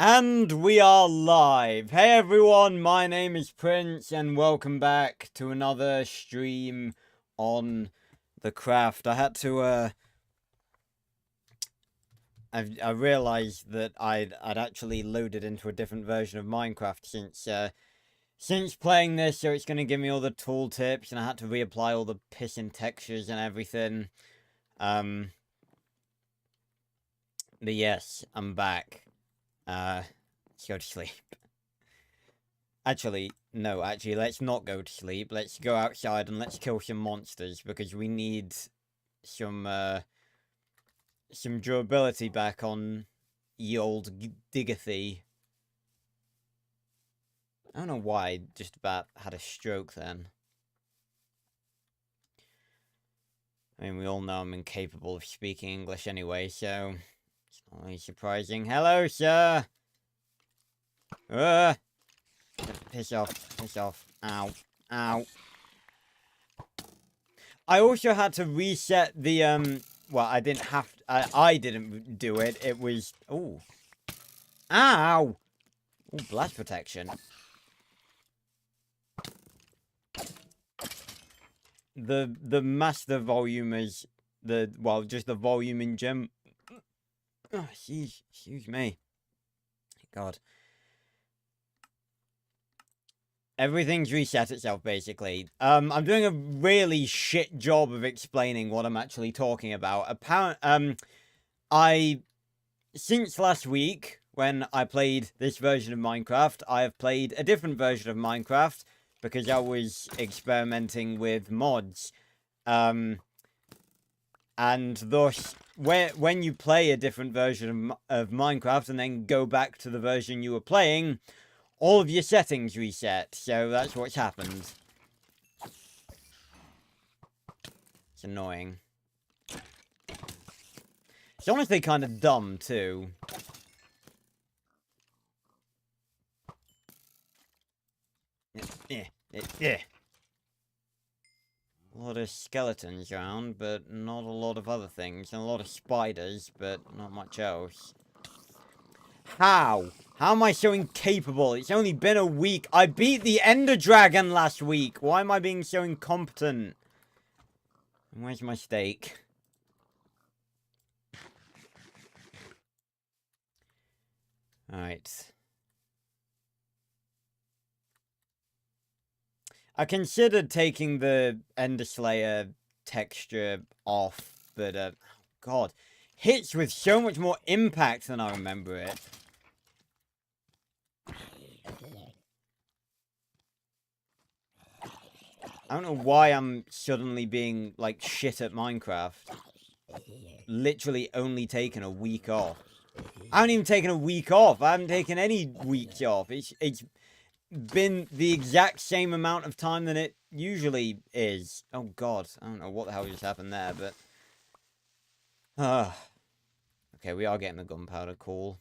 And we are live. Hey everyone, my name is Prince and welcome back to another stream on the craft. I had to I realized that I'd actually loaded into a different version of Minecraft since playing this, so it's going to give me all the tooltips and I had to reapply all the pissing textures and everything. But yes, I'm back. Let's go to sleep. Actually, no, let's not go to sleep. Let's go outside and let's kill some monsters because we need some durability back on ye old Diggathy. I don't know why I just about had a stroke then. I mean, we all know I'm incapable of speaking English anyway, so it's not really surprising. Hello, sir! Uh, piss off, piss off. Ow, ow. I also had to reset the, well, I didn't have to, I didn't do it. It was, ooh. Ow! Ooh, blast protection. The master volume is just the volume in gem. Oh, excuse me. God. Everything's reset itself, basically. I'm doing a really shit job of explaining what I'm actually talking about. Since last week, when I played this version of Minecraft, I have played a different version of Minecraft, because I was experimenting with mods. And thus, when you play a different version of Minecraft and then go back to the version you were playing, all of your settings reset, so that's what's happened. It's annoying. It's honestly kind of dumb, too. Yeah. A lot of skeletons around, but not a lot of other things. And a lot of spiders, but not much else. How? How am I so incapable? It's only been a week. I beat the Ender Dragon last week. Why am I being so incompetent? Where's my steak? Alright. I considered taking the Ender Slayer texture off, but, God. Hits with so much more impact than I remember it. I don't know why I'm suddenly being, like, shit at Minecraft. Literally only taken a week off. I haven't even taken a week off. I haven't taken any weeks off. It's been the exact same amount of time than it usually is. Oh, God. I don't know what the hell just happened there, but... Okay, we are getting the gunpowder call.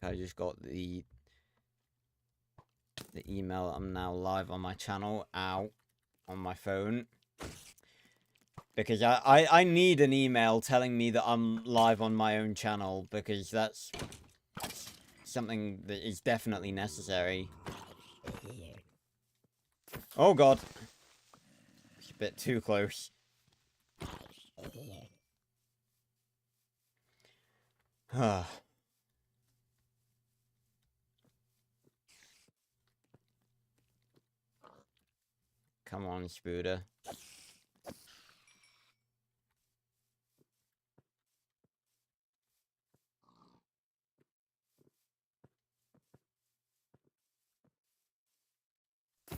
Okay, I just got the email. I'm now live on my channel. Ow. On my phone. Because I need an email telling me that I'm live on my own channel. Because that's something that is definitely necessary. Oh, God. It's a bit too close. Come on, Spooder.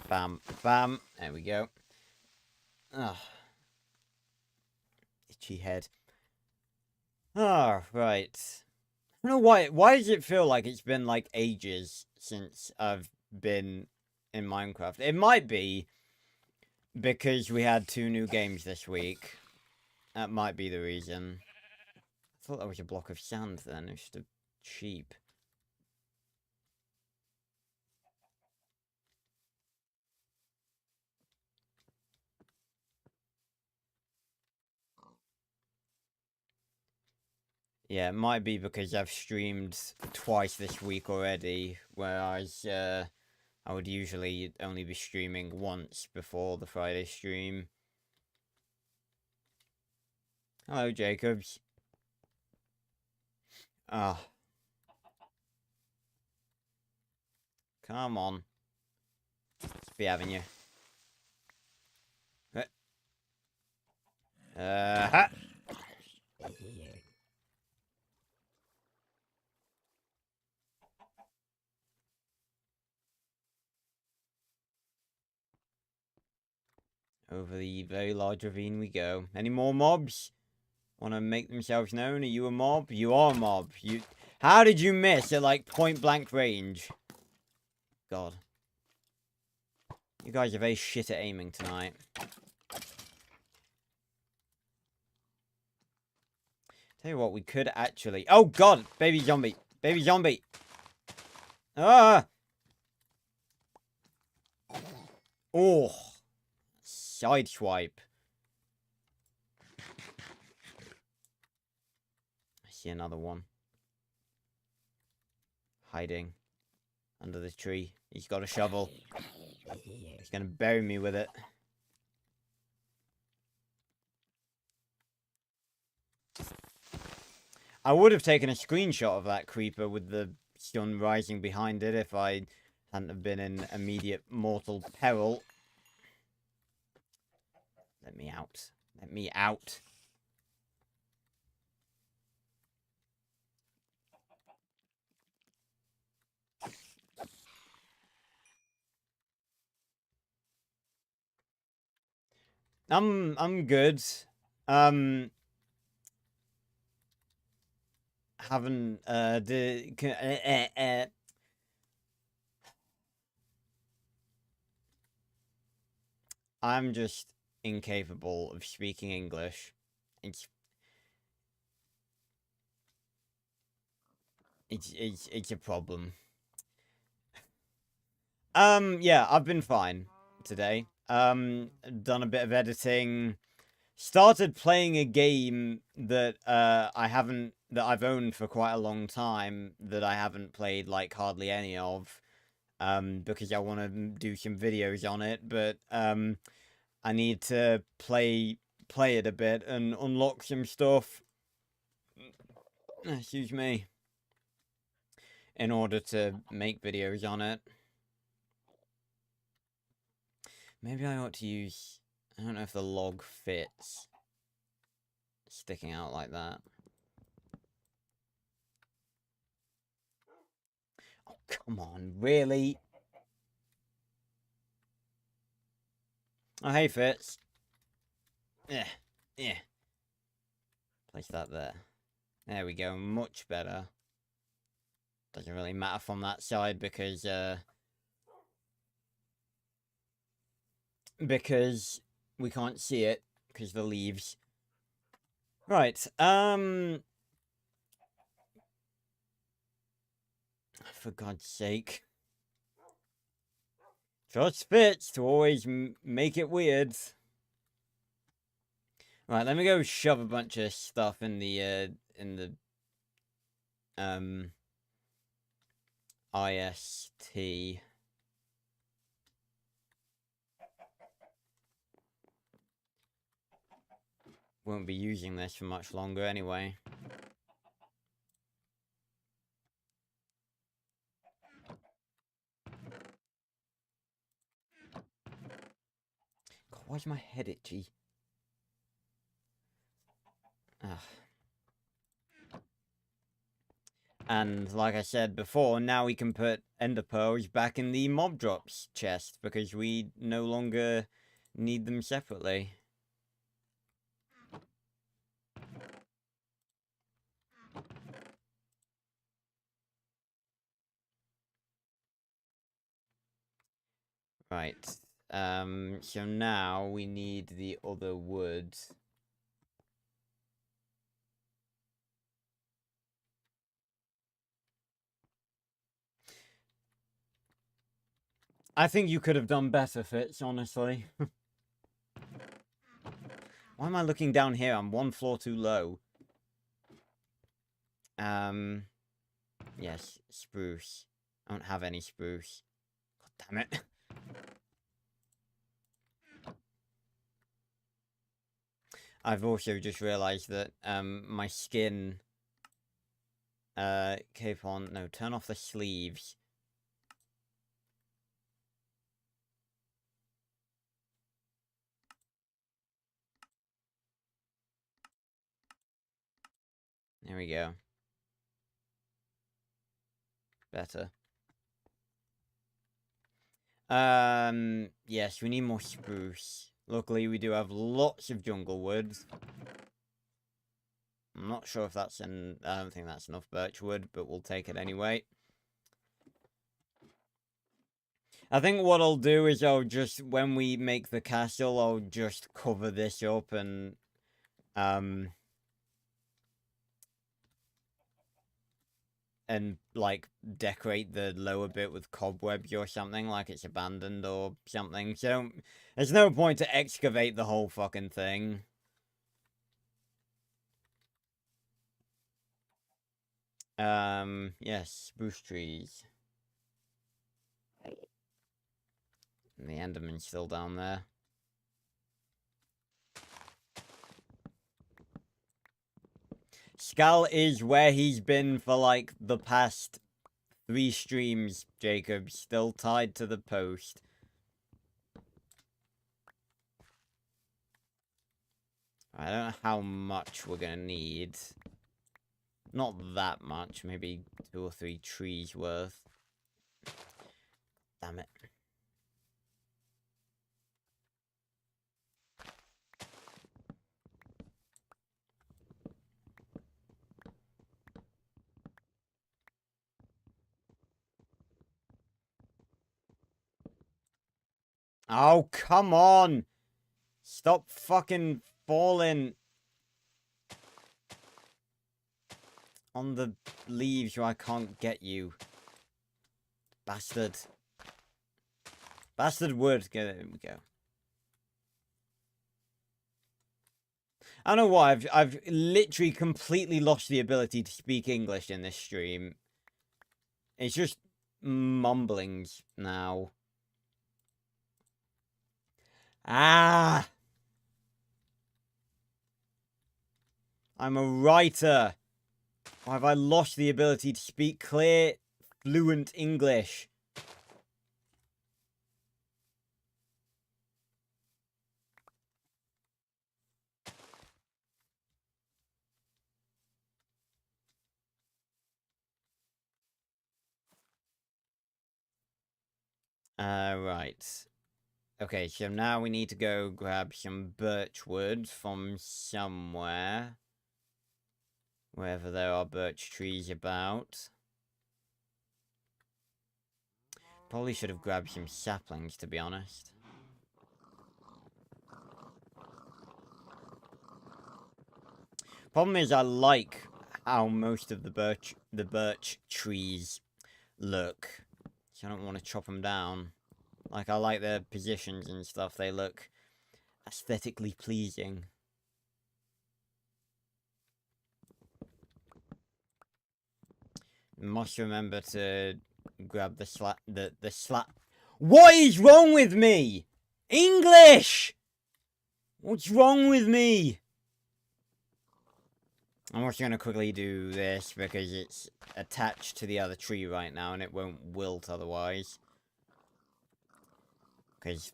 Bam, bam. There we go. Itchy head. Right. I don't know why. Why does it feel like it's been like ages since I've been in Minecraft? It might be because we had 2 new games this week. That might be the reason. I thought that was a block of sand then. It's just a sheep. Yeah, it might be because I've streamed twice this week already, whereas I would usually only be streaming once before the Friday stream. Hello, Jacobs. Ah. Come on. Let's be having you. Ha! Over the very large ravine we go. Any more mobs? Want to make themselves known? Are you a mob? You are a mob. You. How did you miss at like point blank range? God. You guys are very shit at aiming tonight. Tell you what, we could actually... Oh, God! Baby zombie! Baby zombie! Ah! Oh! Sideswipe. I see another one. Hiding. Under the tree. He's got a shovel. He's gonna bury me with it. I would have taken a screenshot of that creeper with the sun rising behind it if I hadn't have been in immediate mortal peril. Let me out. Let me out. I'm good. Haven't I'm just incapable of speaking English. It's a problem. Yeah, I've been fine today. Done a bit of editing. Started playing a game that I've owned for quite a long time that I haven't played like hardly any of. Because I want to do some videos on it, but I need to play it a bit and unlock some stuff. Excuse me. In order to make videos on it. Maybe I ought to use... I don't know if the log fits. Sticking out like that. Oh, come on, really? Oh, hey, Fitz. Yeah, yeah. Place that there. There we go, much better. Doesn't really matter from that side because we can't see it because the leaves. Right, for God's sake. Trust Fitz to always make it weird. Right, let me go shove a bunch of stuff in the IST. Won't be using this for much longer anyway. God, why is my head itchy? Ugh. And like I said before, now we can put ender pearls back in the mob drops chest because we no longer need them separately. Right. So now we need the other wood. I think you could have done better, Fitz, honestly. Why am I looking down here? I'm one floor too low. Yes, spruce. I don't have any spruce. God damn it. I've also just realized that, my skin... cape on... No, turn off the sleeves. There we go. Better. Yes, we need more spruce. Luckily, we do have lots of jungle wood. I'm not sure if that's I don't think that's enough birch wood, but we'll take it anyway. I think what I'll do is I'll just, when we make the castle, I'll just cover this up and, like, decorate the lower bit with cobwebs or something, like it's abandoned or something. So, there's no point to excavate the whole fucking thing. Yes, spruce trees. And the Enderman's still down there. Skal is where he's been for, like, the past 3 streams, Jacob. Still tied to the post. I don't know how much we're gonna need. Not that much. Maybe 2 or 3 trees worth. Damn it. Oh, come on! Stop fucking falling on the leaves where I can't get you. Bastard. Bastard wood. There we go. I don't know why, I've literally completely lost the ability to speak English in this stream. It's just mumblings now. Ah! I'm a writer. Why have I lost the ability to speak clear, fluent English? Right. Okay, so now we need to go grab some birch wood from somewhere. Wherever there are birch trees about. Probably should have grabbed some saplings, to be honest. Problem is, I like how most of the birch trees look. So I don't want to chop them down. Like, I like their positions and stuff. They look aesthetically pleasing. Must remember to grab the slap. What is wrong with me? English! What's wrong with me? I'm also going to quickly do this because it's attached to the other tree right now and it won't wilt otherwise. Because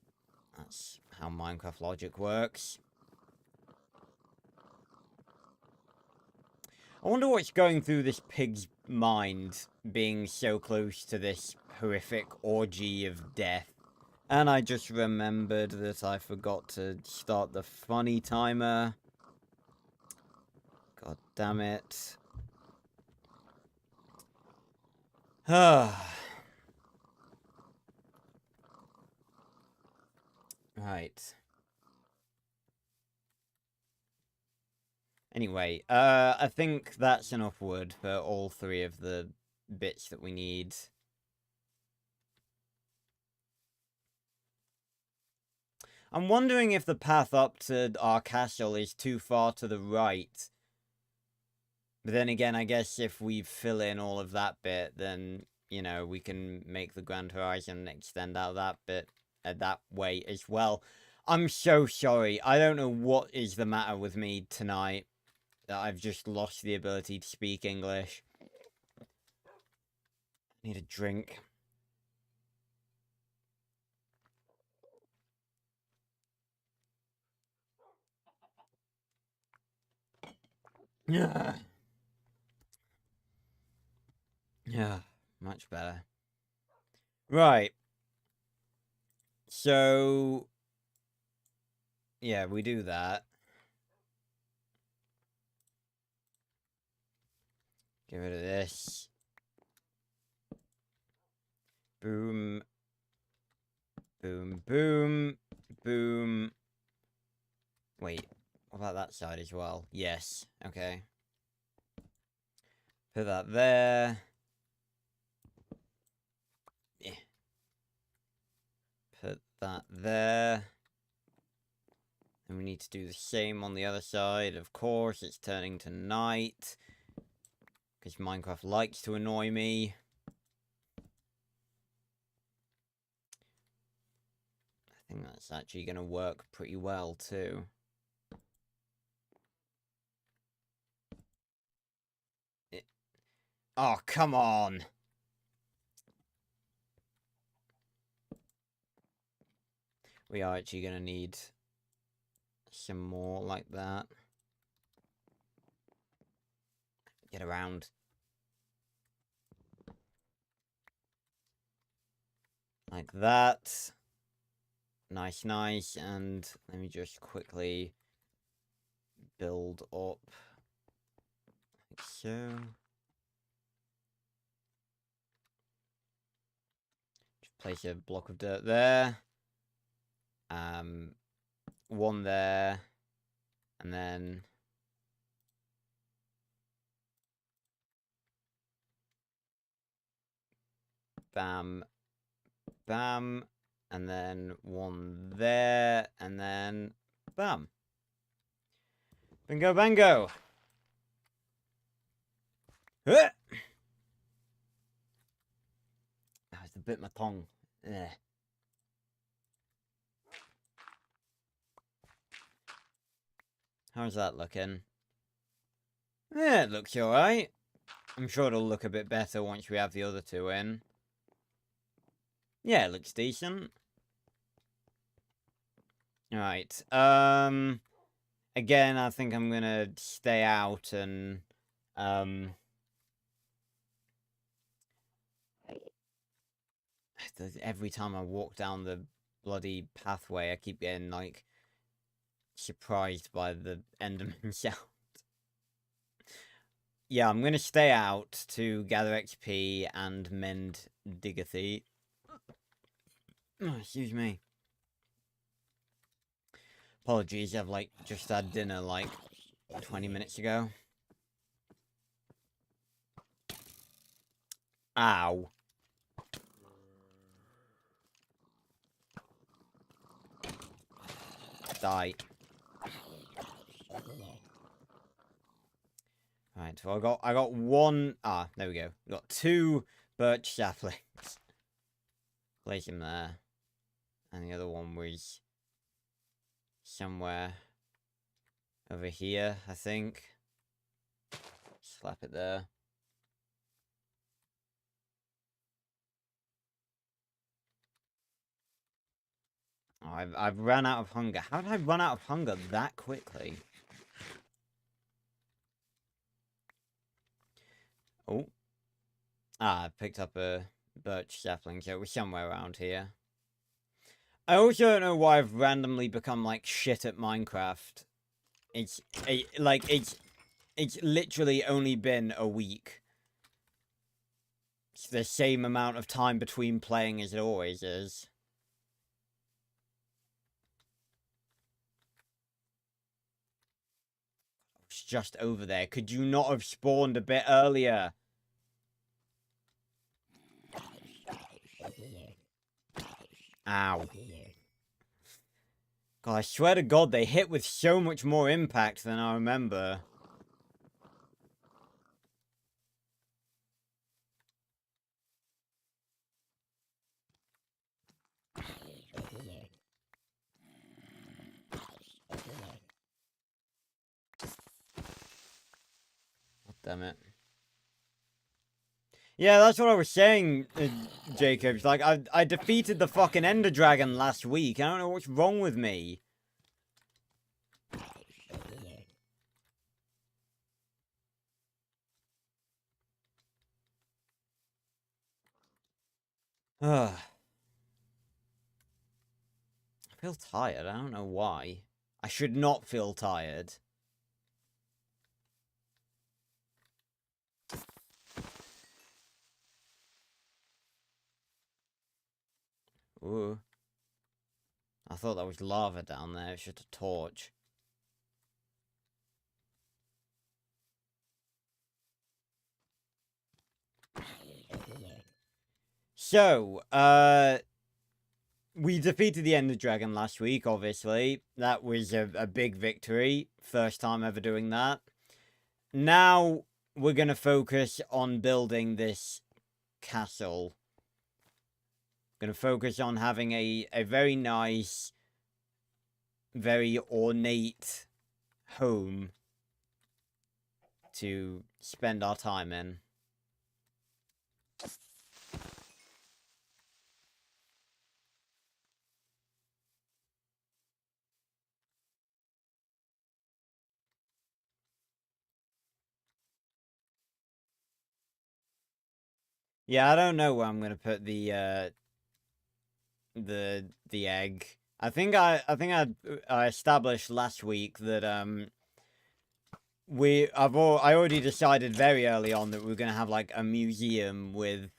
that's how Minecraft logic works. I wonder what's going through this pig's mind, being so close to this horrific orgy of death. And I just remembered that I forgot to start the funny timer. God damn it. Right. Anyway, I think that's enough wood for all 3 of the bits that we need. I'm wondering if the path up to our castle is too far to the right. But then again, I guess if we fill in all of that bit, then, you know, we can make the Grand Horizon extend out that bit that way as well. I'm so sorry. I don't know what is the matter with me tonight, that I've just lost the ability to speak English. Need a drink. Yeah. Yeah, much better. Right. So, yeah, we do that. Get rid of this. Boom. Boom, boom, boom. Wait, what about that side as well? Yes, okay. Put that there. Yeah. Put that there. And we need to do the same on the other side. Of course, it's turning to night. Because Minecraft likes to annoy me. I think that's actually going to work pretty well, too. Oh, come on! We are actually going to need some more like that. Get around. Like that. Nice, nice. And let me just quickly build up. Like so. Just place a block of dirt there. One there. And then bam, bam, and then one there, and then bam. Bingo bango. That was a bit my tongue. Ugh. How's that looking? Yeah, it looks alright. I'm sure it'll look a bit better once we have the other two in. Yeah, it looks decent. Alright, again, I think I'm gonna stay out and, every time I walk down the bloody pathway, I keep getting, like, surprised by the Enderman sound. Yeah, I'm gonna stay out to gather XP and mend Digothy. Oh, excuse me. Apologies, I've, like, just had dinner, like, 20 minutes ago. Ow. Die. Alright, so I got one... Ah, there we go. We got 2 birch saplings. Place him there. And the other one was somewhere over here, I think. Slap it there. Oh, I've run out of hunger. How did I run out of hunger that quickly? Oh. Ah, I picked up a birch sapling, so it was somewhere around here. I also don't know why I've randomly become, like, shit at Minecraft. It's literally only been a week. It's the same amount of time between playing as it always is. It's just over there. Could you not have spawned a bit earlier? Ow. God, I swear to God, they hit with so much more impact than I remember. Damn it. Yeah, that's what I was saying, Jacobs. Like, I defeated the fucking Ender Dragon last week. I don't know what's wrong with me. Ugh. I feel tired. I don't know why. I should not feel tired. Ooh. I thought that was lava down there. It's just a torch. So, we defeated the Ender Dragon last week, obviously. That was a big victory. First time ever doing that. Now, we're going to focus on building this castle. Going to focus on having a very nice, very ornate home to spend our time in. Yeah, I don't know where I'm gonna put the egg. I established last week that I already decided very early on that we are gonna have like a museum with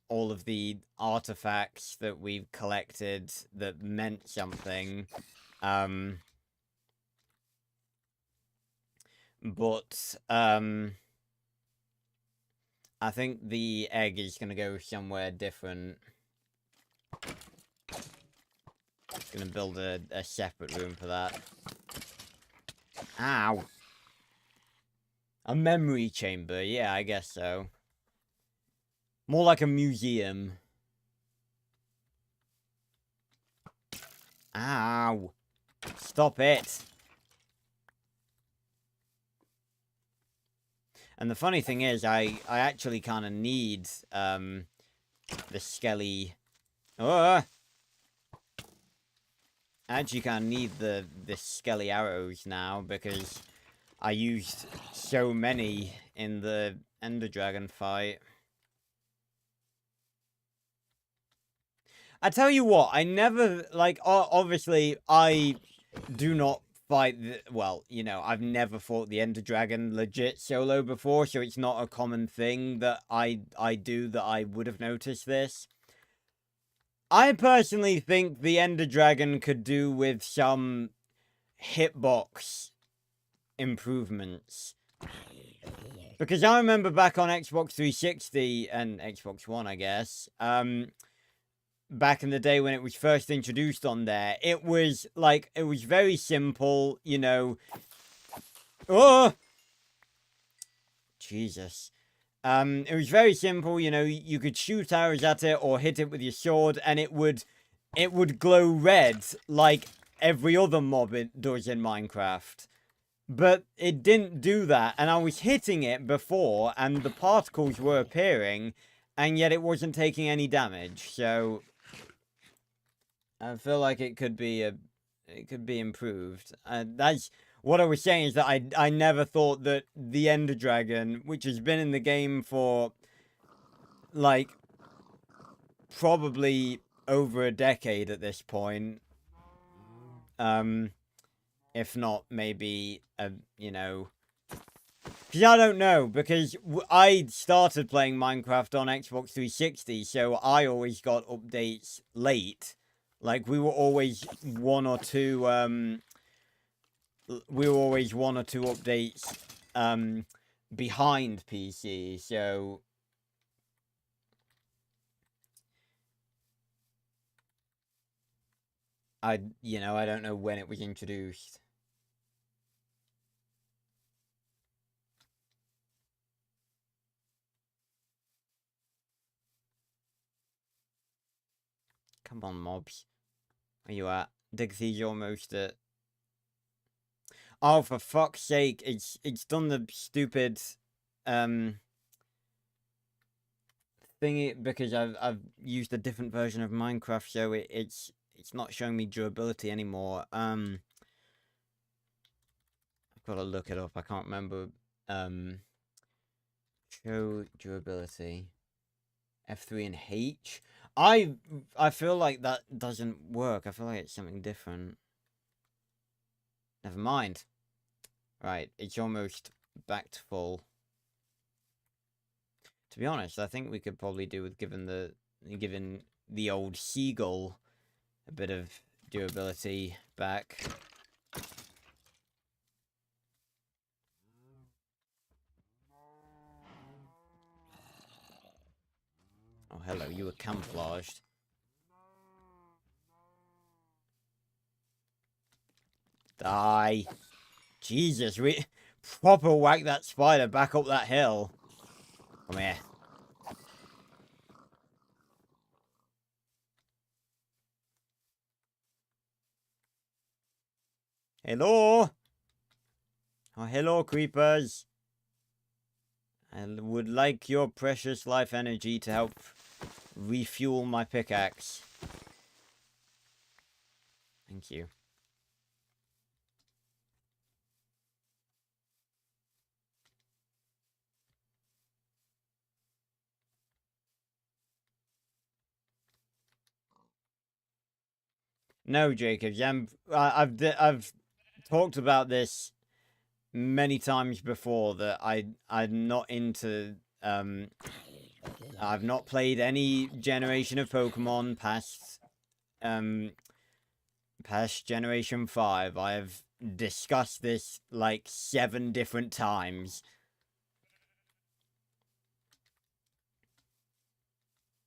all of the artifacts that we've collected that meant something. But I think the egg is gonna go somewhere different. Gonna build a separate room for that. Ow! A memory chamber, yeah, I guess so. More like a museum. Ow! Stop it! And the funny thing is, I actually kind of need, the skelly... I actually kind of need the skelly arrows now, because I used so many in the Ender Dragon fight. I tell you what, I never, like, obviously, I do not fight, well, you know, I've never fought the Ender Dragon legit solo before, so it's not a common thing that I do that I would have noticed this. I personally think the Ender Dragon could do with some hitbox improvements. Because I remember back on Xbox 360 and Xbox One, I guess, back in the day when it was first introduced on there, it was very simple, you know. Oh! Jesus. It was very simple, you know, you could shoot arrows at it or hit it with your sword and it would glow red like every other mob it does in Minecraft. But it didn't do that, and I was hitting it before and the particles were appearing and yet it wasn't taking any damage, so I feel like it could be improved. That's what I was saying, is that I never thought that the Ender Dragon, which has been in the game for like probably over a decade at this point, if not maybe you know, because I don't know, because I started playing Minecraft on Xbox 360, so I always got updates late. Like, we were always one or two updates behind PC, so I don't know when it was introduced. Come on, mobs. Where you at? Digsy's almost at... Oh, for fuck's sake, it's done the stupid thingy because I've used a different version of Minecraft, so it's not showing me durability anymore. I've got to look it up. I can't remember. Show durability. F3 and H. I feel like that doesn't work. I feel like it's something different. Never mind. Right, it's almost back to full. To be honest, I think we could probably do with giving the old seagull a bit of durability back. Oh, hello, you were camouflaged. Die. Jesus, we proper whack that spider back up that hill. Come here. Hello? Oh, hello, creepers. I would like your precious life energy to help refuel my pickaxe. Thank you. No, Jacob, I've talked about this many times before that I'm not into I've not played any generation of Pokemon past generation 5. I've discussed this like 7 different times.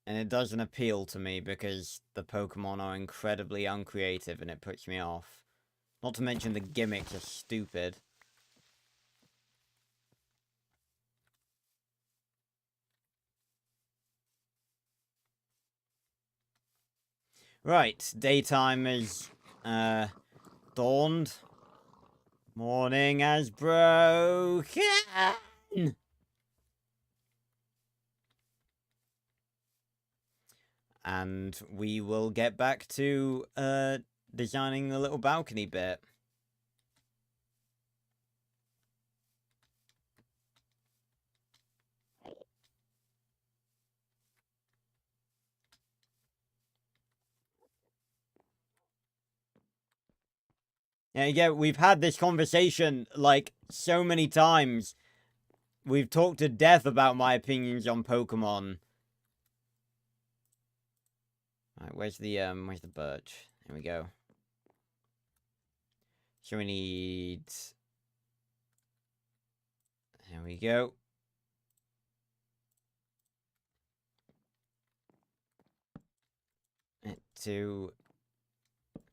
And it doesn't appeal to me because the Pokemon are incredibly uncreative and it puts me off. Not to mention the gimmicks are stupid. Right, daytime is dawned. Morning has broken. And we will get back to designing the little balcony bit. Yeah, we've had this conversation like so many times. We've talked to death about my opinions on Pokemon. Right, where's the birch? Here we go. So we need... There we go. Two,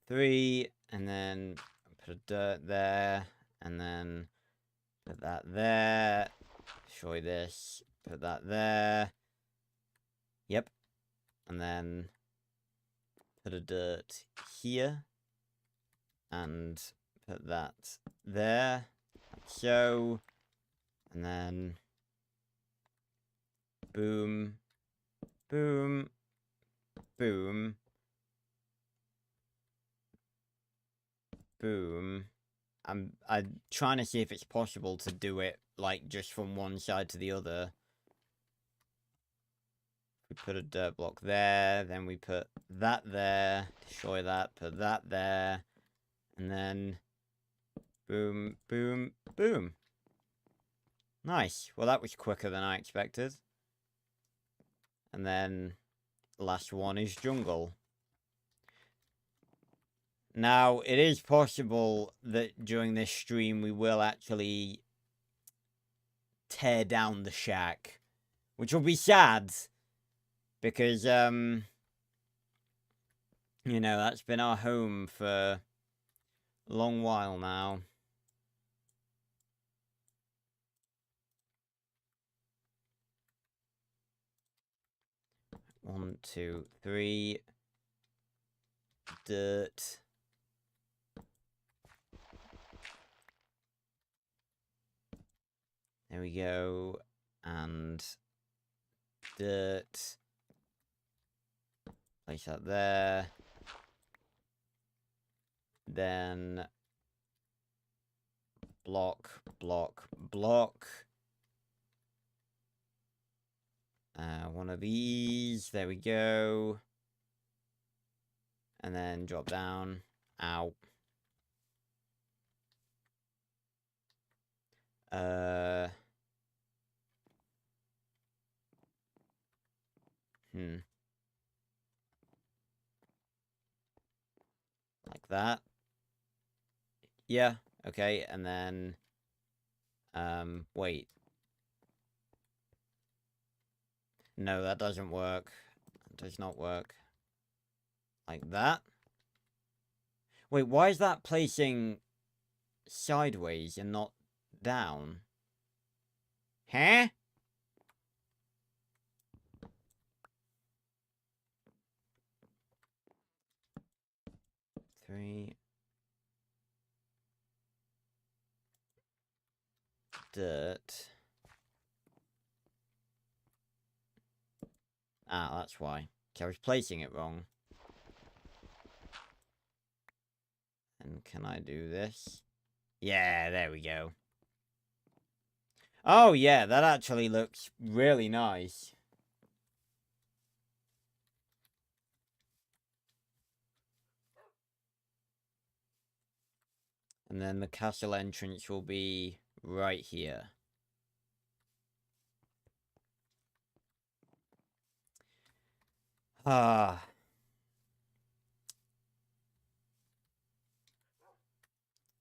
three, and then put a dirt there, and then put that there. Destroy this. Put that there. Yep. And then put a dirt here. And put that there. Like so. And then boom. Boom. Boom. Boom. I'm trying to see if it's possible to do it like just from one side to the other. We put a dirt block there, then we put that there, destroy that, put that there, and then boom, boom, boom. Nice. Well, that was quicker than I expected. And then the last one is jungle. Now, it is possible that during this stream we will actually tear down the shack, which will be sad. Because, you know, that's been our home for a long while now. One, two, three. Dirt. There we go. And dirt. Place that there. Then block, block, block. One of these. There we go. And then drop down. Ow. Like that. Yeah, okay, and then, wait. No, that doesn't work. It does not work. Like that. Wait, why is that placing sideways and not down? Huh? Three. Dirt. Ah, that's why. I was placing it wrong. And can I do this? Yeah, there we go. Oh, yeah, that actually looks really nice. And then the castle entrance will be right here. Ah.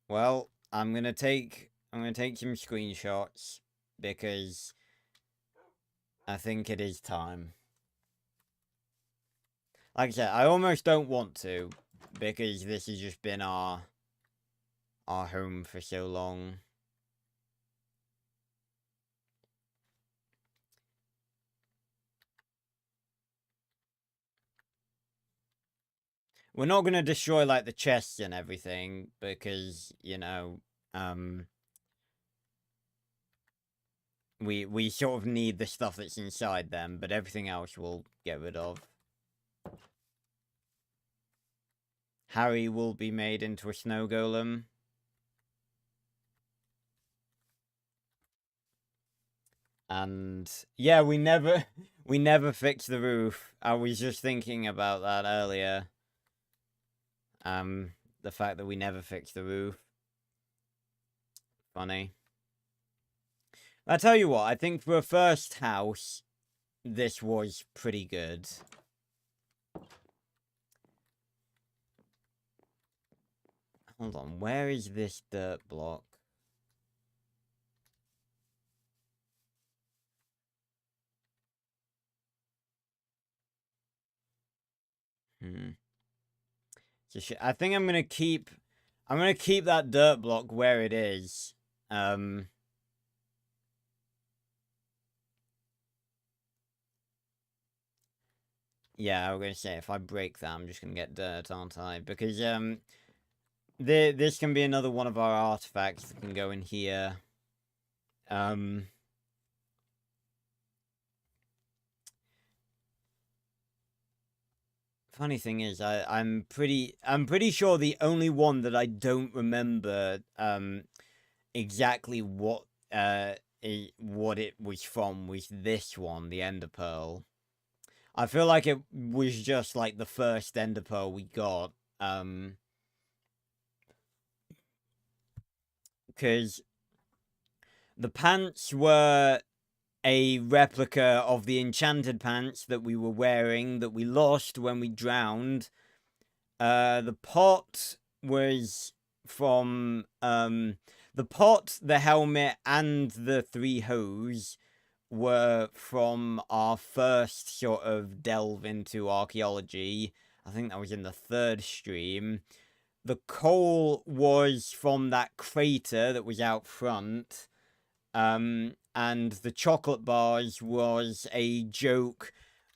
Well, I'm gonna take some screenshots because I think it is time. Like I said, I almost don't want to because this has just been our home for so long. We're not gonna destroy like the chests and everything because, you know, we sort of need the stuff that's inside them, but everything else we'll get rid of. Harry will be made into a snow golem. And yeah, we never fixed the roof. I was just thinking about that earlier. The fact that we never fixed the roof. Funny. I tell you what, I think for a first house, this was pretty good. Hold on, where is this dirt block? So I think I'm gonna keep that dirt block where it is. Yeah, I was gonna say if I break that, I'm just gonna get dirt, aren't I? Because this can be another one of our artifacts that can go in here. Funny thing is, I'm pretty sure the only one that I don't remember exactly what it was from was this one, the Ender Pearl. I feel like it was just like the first Ender Pearl we got. Because the pants were a replica of the enchanted pants that we were wearing that we lost when we drowned. The pot was from the pot, the helmet, and the 3 hose were from our first sort of delve into archaeology. I think that was in the 3rd stream. The coal was from that crater that was out front. And the chocolate bars was a joke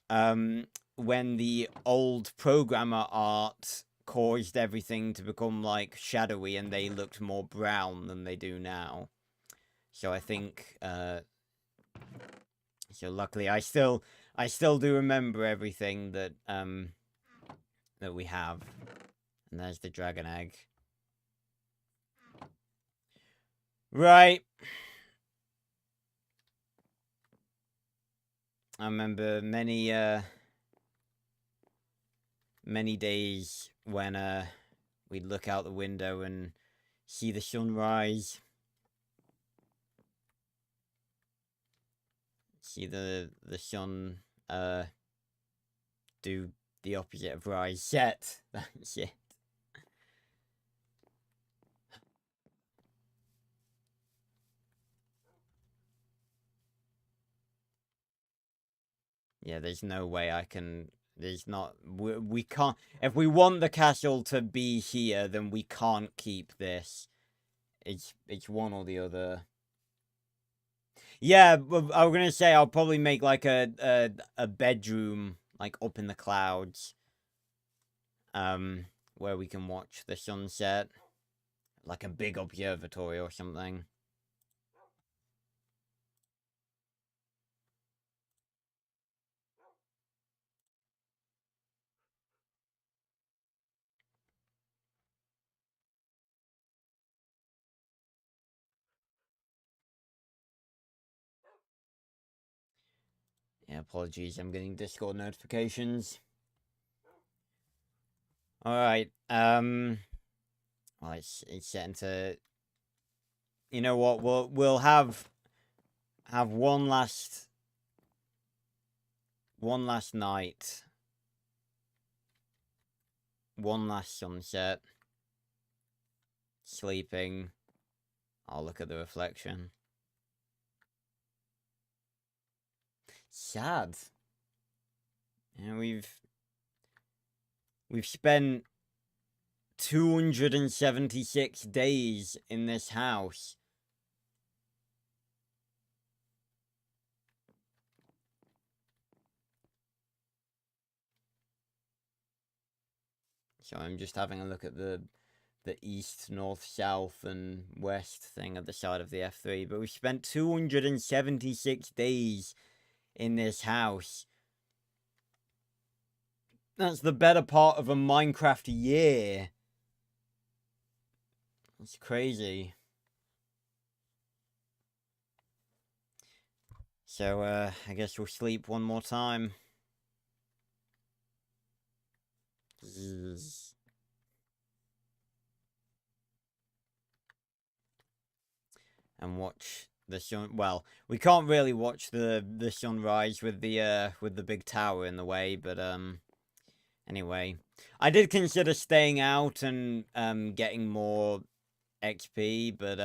when the old programmer art caused everything to become like shadowy and they looked more brown than they do now. So I think, so luckily I still do remember everything that, that we have. And there's the dragon egg. Right. I remember many days when, we'd look out the window and see the sunrise. See the sun, do the opposite of rise. Set. That's it. Yeah, there's no way I can... There's not... We can't... If we want the castle to be here, then we can't keep this. It's one or the other. Yeah, I was gonna say I'll probably make like a bedroom, like up in the clouds. Where we can watch the sunset. Like a big observatory or something. Yeah, apologies, I'm getting Discord notifications. Alright, well, it's getting to... You know what, we'll have one last night. One last sunset. Sleeping. I'll look at the reflection. Sad. You know, we've spent 276 days in this house. So I'm just having a look at the east, north, south, and west thing at the side of the F3. But we spent 276 days in this house. That's the better part of a Minecraft year. It's crazy. So, I guess we'll sleep one more time. Zzz. And watch the sun. Well, we can't really watch the sunrise with the big tower in the way, but anyway, I did consider staying out and getting more XP, but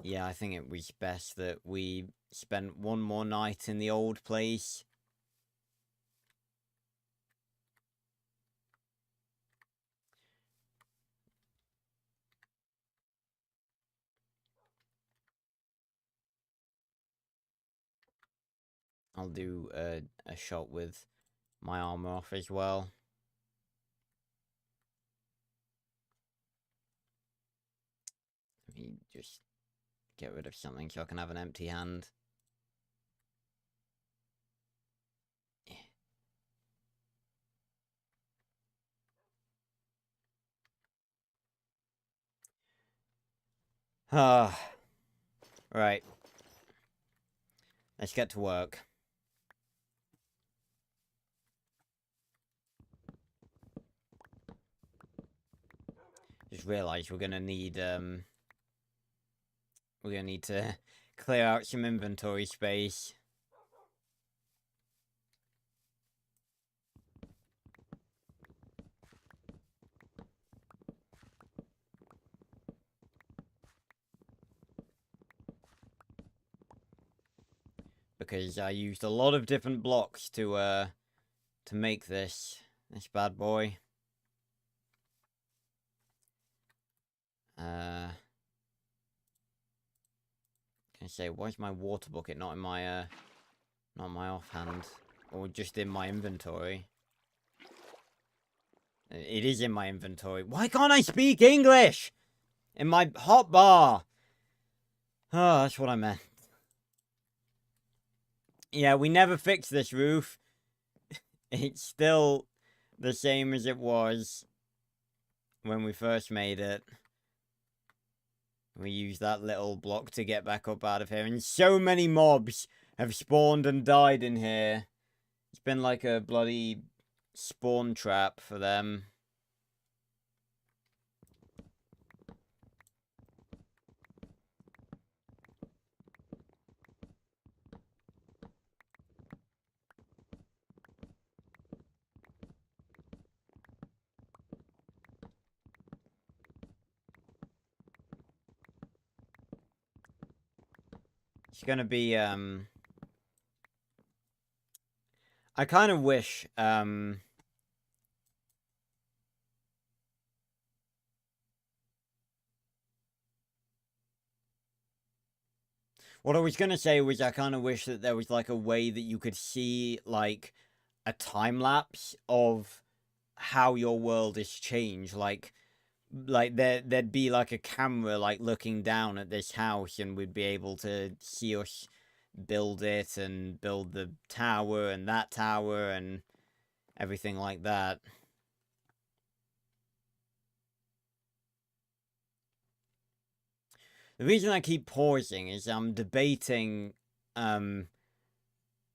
yeah, I think it was best that we spent one more night in the old place. I'll do a shot with my armor off as well. Let me just get rid of something so I can have an empty hand. Ah, right. Let's get to work. Just realized we're gonna need to clear out some inventory space. Because I used a lot of different blocks to make this bad boy. Can I say, why's my water bucket not in my offhand? Or just in my inventory? It is in my inventory. Why can't I speak English? In my hotbar! Oh, that's what I meant. Yeah, we never fixed this roof. It's still the same as it was when we first made it. We used that little block to get back up out of here. And so many mobs have spawned and died in here. It's been like a bloody spawn trap for them. It's gonna be, I kind of wish, what I was gonna say was I kind of wish that there was, like, a way that you could see, like, a time lapse of how your world has changed. Like there'd be, like, a camera, like, looking down at this house, and we'd be able to see us build it and build the tower and that tower and everything like that. The reason I keep pausing is I'm debating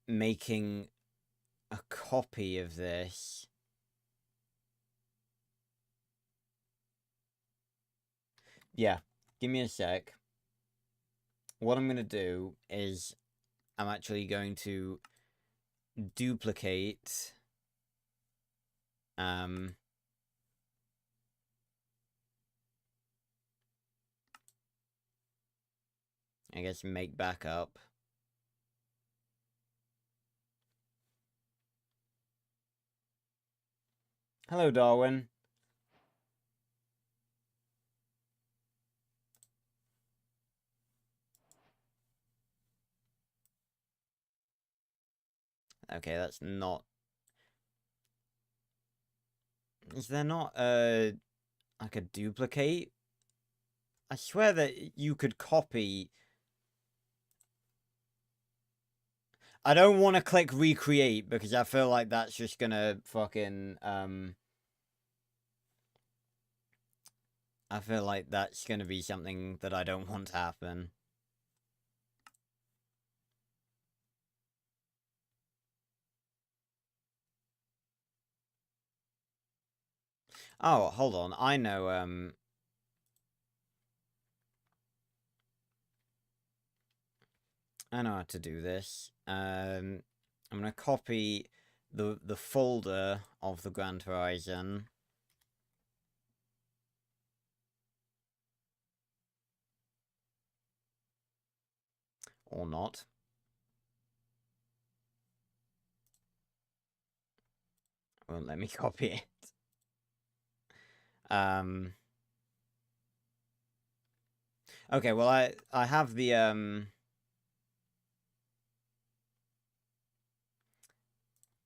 making a copy of this. Yeah, give me a sec. What I'm gonna do is I'm actually going to duplicate I guess make backup. Hello, Darwin. Okay, that's not... Is there not like a duplicate? I swear that you could copy... I don't want to click recreate because I feel like that's just gonna fucking, I feel like that's gonna be something that I don't want to happen. Oh, hold on. I know, I know how to do this. I'm gonna copy the folder of the Grand Horizon. Or not. Won't let me copy it. Okay, well, I have the,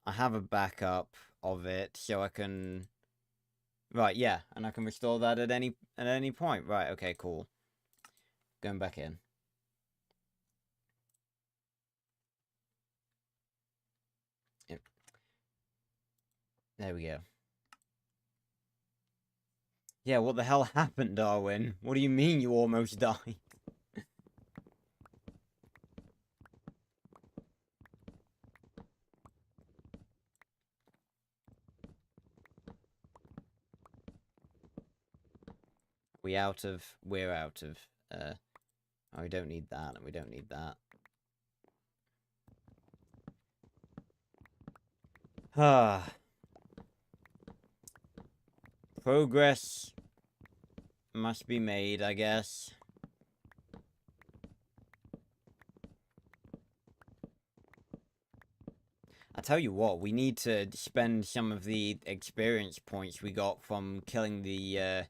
I have a backup of it, so I can... Right, yeah, and I can restore that at any point. Right, okay, cool. Going back in. Yep. There we go. Yeah, what the hell happened, Darwin? What do you mean you almost died? We're out of... oh, we don't need that, and we don't need that. Ah. Progress must be made, I guess. I tell you what, we need to spend some of the experience points we got from killing the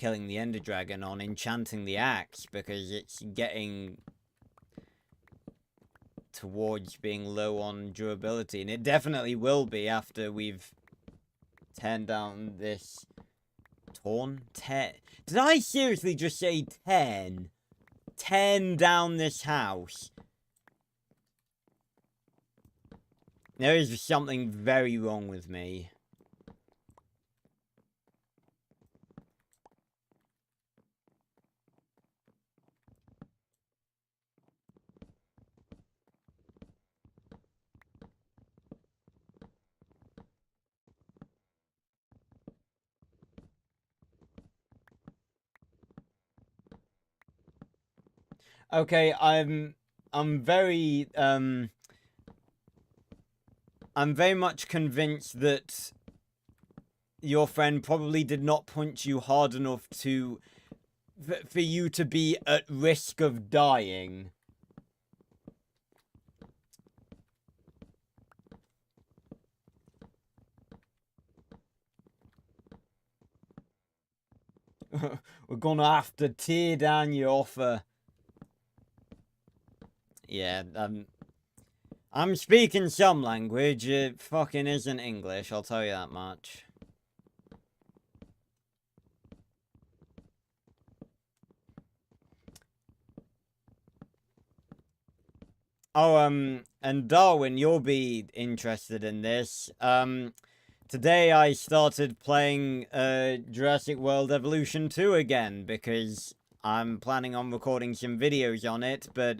Ender Dragon on enchanting the axe, because it's getting towards being low on durability, and it definitely will be after we've turned down this... Did I seriously just say 10? 10 down this house. There is something very wrong with me. Okay, I'm very I'm very much convinced that your friend probably did not punch you hard enough to for you to be at risk of dying. We're gonna have to tear down your offer. Yeah, I'm speaking some language. It fucking isn't English, I'll tell you that much. Oh, and Darwin, you'll be interested in this. Today I started playing Jurassic World Evolution 2 again because I'm planning on recording some videos on it, but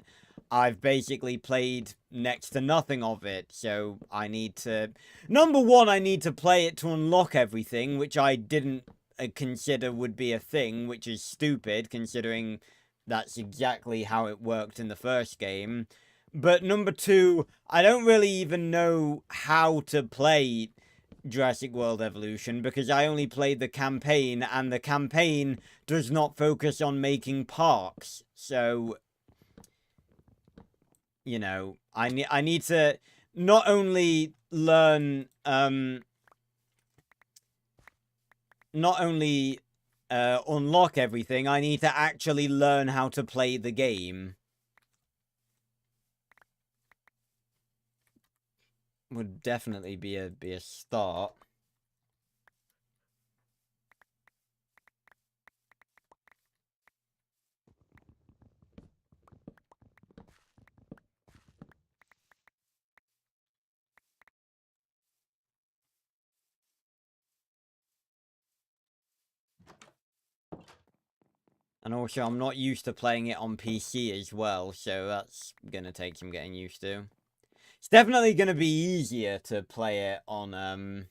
I've basically played next to nothing of it, so I need to... Number one, I need to play it to unlock everything, which I didn't consider would be a thing, which is stupid, considering that's exactly how it worked in the first game. But number two, I don't really even know how to play Jurassic World Evolution because I only played the campaign, and the campaign does not focus on making parks. So, you know, I need to not only learn not only unlock everything, I need to actually learn how to play the game. Would definitely be a start. And also, I'm not used to playing it on PC as well, so that's gonna take some getting used to. It's definitely gonna be easier to play it on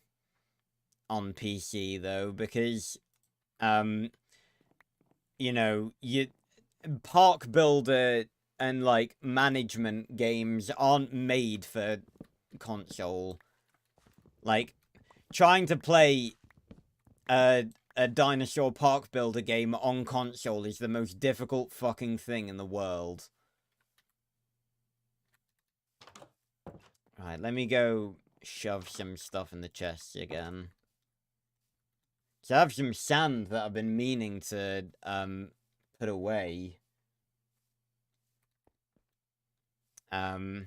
PC though, because you know, park builder and like management games aren't made for console. Like trying to play a dinosaur park builder game on console is the most difficult fucking thing in the world. Right, let me go shove some stuff in the chest again. So I have some sand that I've been meaning to put away. I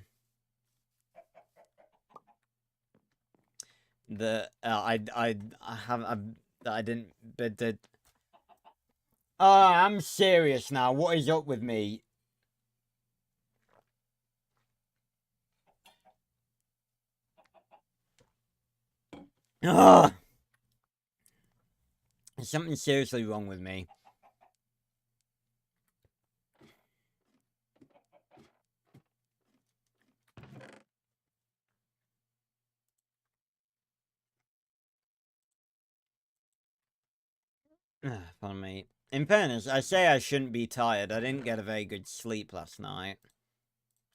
didn't, but the... I'm serious now. What is up with me? Ugh! There's something seriously wrong with me. Pardon me. In fairness, I say I shouldn't be tired. I didn't get a very good sleep last night.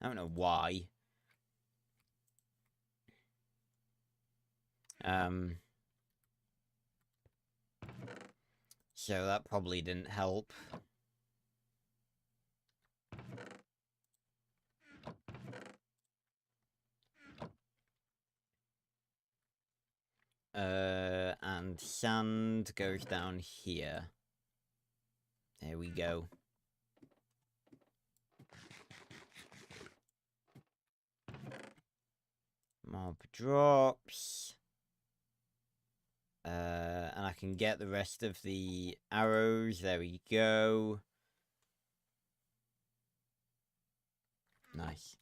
I don't know why. So that probably didn't help. And sand goes down here. There we go. Mob drops. And I can get the rest of the arrows. There we go. Nice.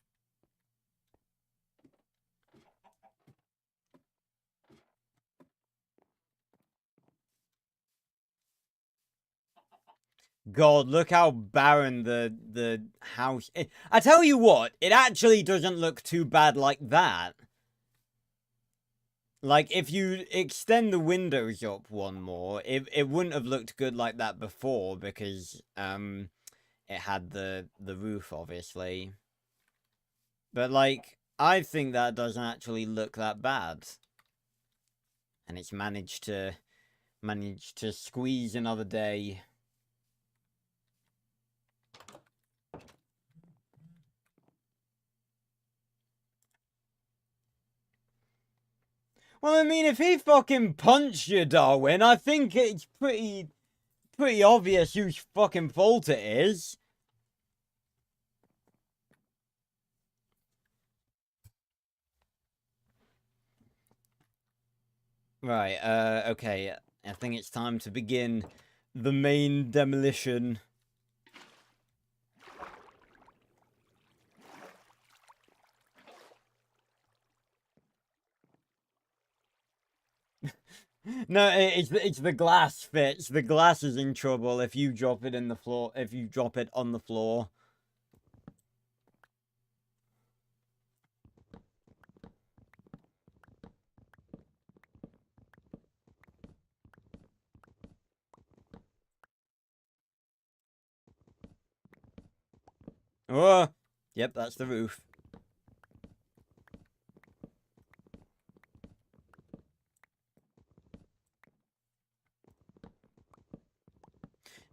God, look how barren the house is. I tell you what, it actually doesn't look too bad like that. Like, if you extend the windows up one more, it wouldn't have looked good like that before because, it had the roof, obviously. But, like, I think that doesn't actually look that bad. And it's managed to squeeze another day. Well, I mean, if he fucking punched you, Darwin, I think it's pretty obvious whose fucking fault it is. Right, okay. I think it's time to begin the main demolition. No, it's the glass, Fitz. The glass is in trouble if you drop it in the floor. If you drop it on the floor. Oh, yep, that's the roof.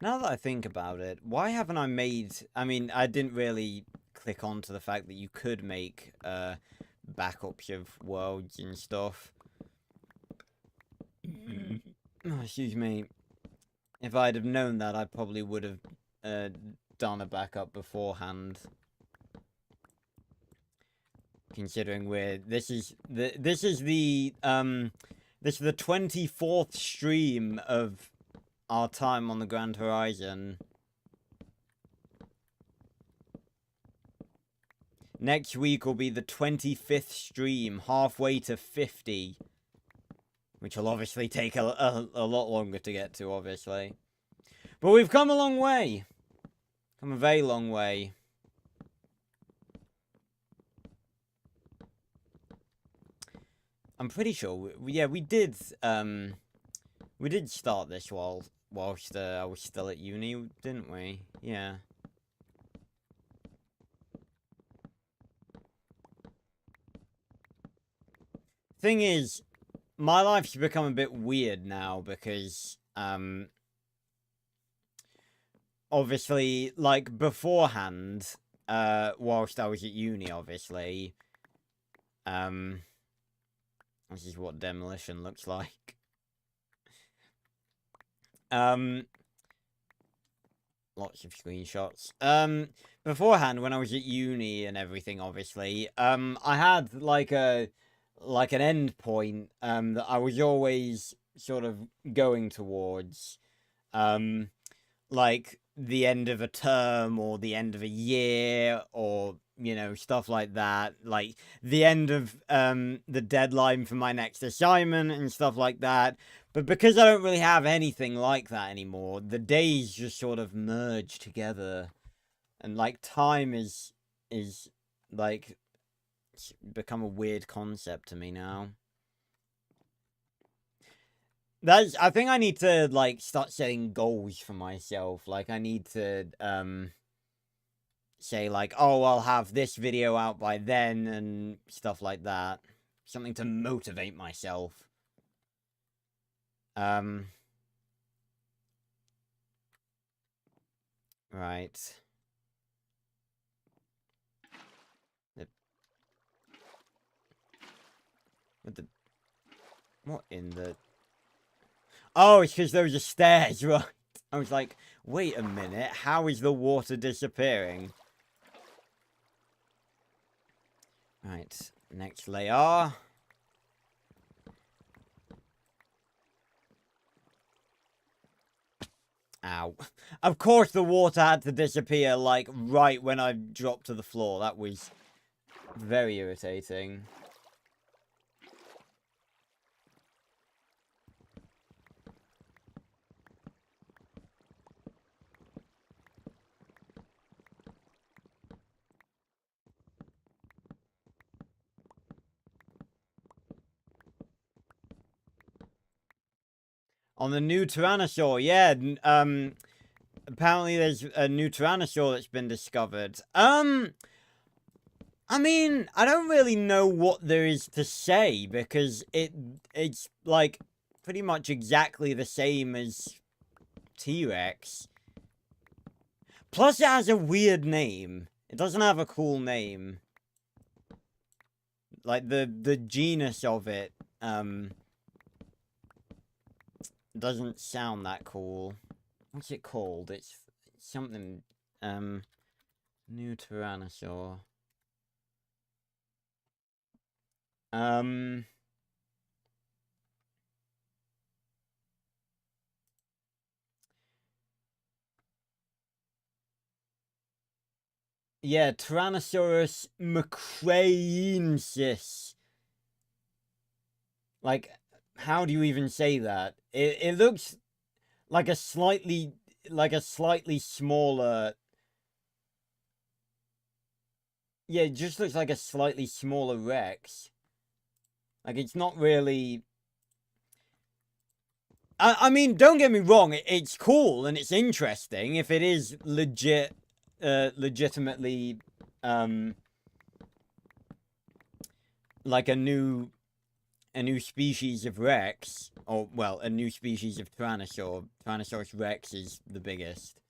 Now that I think about it, why haven't I made... I mean, I didn't really click on to the fact that you could make backups of worlds and stuff. Oh, excuse me. If I'd have known that, I probably would have done a backup beforehand. Considering this is the 24th stream of our time on the Grand Horizon. Next week will be the 25th stream, halfway to 50. Which will obviously take a lot longer to get to, obviously. But we've come a long way. Come a very long way. I'm pretty sure, yeah, we did start this whilst I was still at uni, didn't we? Yeah. Thing is, my life's become a bit weird now because, obviously, like, beforehand, whilst I was at uni, obviously, this is what demolition looks like. Lots of screenshots. Beforehand, when I was at uni and everything, obviously, I had, like, an end point, that I was always sort of going towards. Like, the end of a term, or the end of a year, or, you know, stuff like that. Like, the end of, the deadline for my next assignment and stuff like that. But because I don't really have anything like that anymore, the days just sort of merge together. And, like, time is like, become a weird concept to me now. I think I need to, like, start setting goals for myself. Like, I need to, say, like, oh, I'll have this video out by then, and stuff like that. Something to motivate myself. Right. What in the... Oh, it's because those are stairs, right? I was like, wait a minute, how is the water disappearing? Right, next layer. Ow. Of course the water had to disappear, like, right when I dropped to the floor. That was very irritating. On the new Tyrannosaur, yeah, apparently there's a new Tyrannosaur that's been discovered. I mean, I don't really know what there is to say, because it's, like, pretty much exactly the same as T-Rex. Plus, it has a weird name. It doesn't have a cool name. Like, the genus of it, doesn't sound that cool. What's it called? It's something, new Tyrannosaur. Yeah, Tyrannosaurus macraensis. Like, how do you even say that? It looks like a slightly smaller. Yeah, it just looks like a slightly smaller Rex. Like, it's not really. I mean, don't get me wrong, it's cool and it's interesting if it is legitimately, like a new species of Rex, or, well, a new species of Tyrannosaur. Tyrannosaurus Rex is the biggest.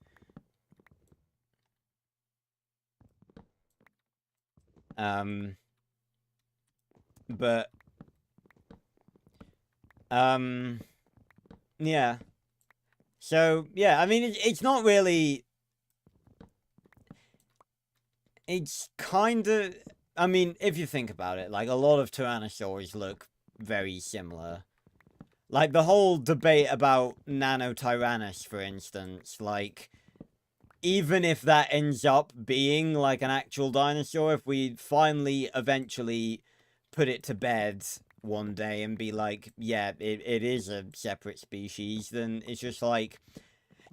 But, yeah. So, yeah, I mean, it's not really... It's kind of... I mean, if you think about it, like, a lot of Tyrannosaurs look very similar. Like, the whole debate about Nanotyrannus, for instance, like... Even if that ends up being, like, an actual dinosaur, if we finally, eventually put it to bed one day and be like, yeah, it is a separate species, then it's just like...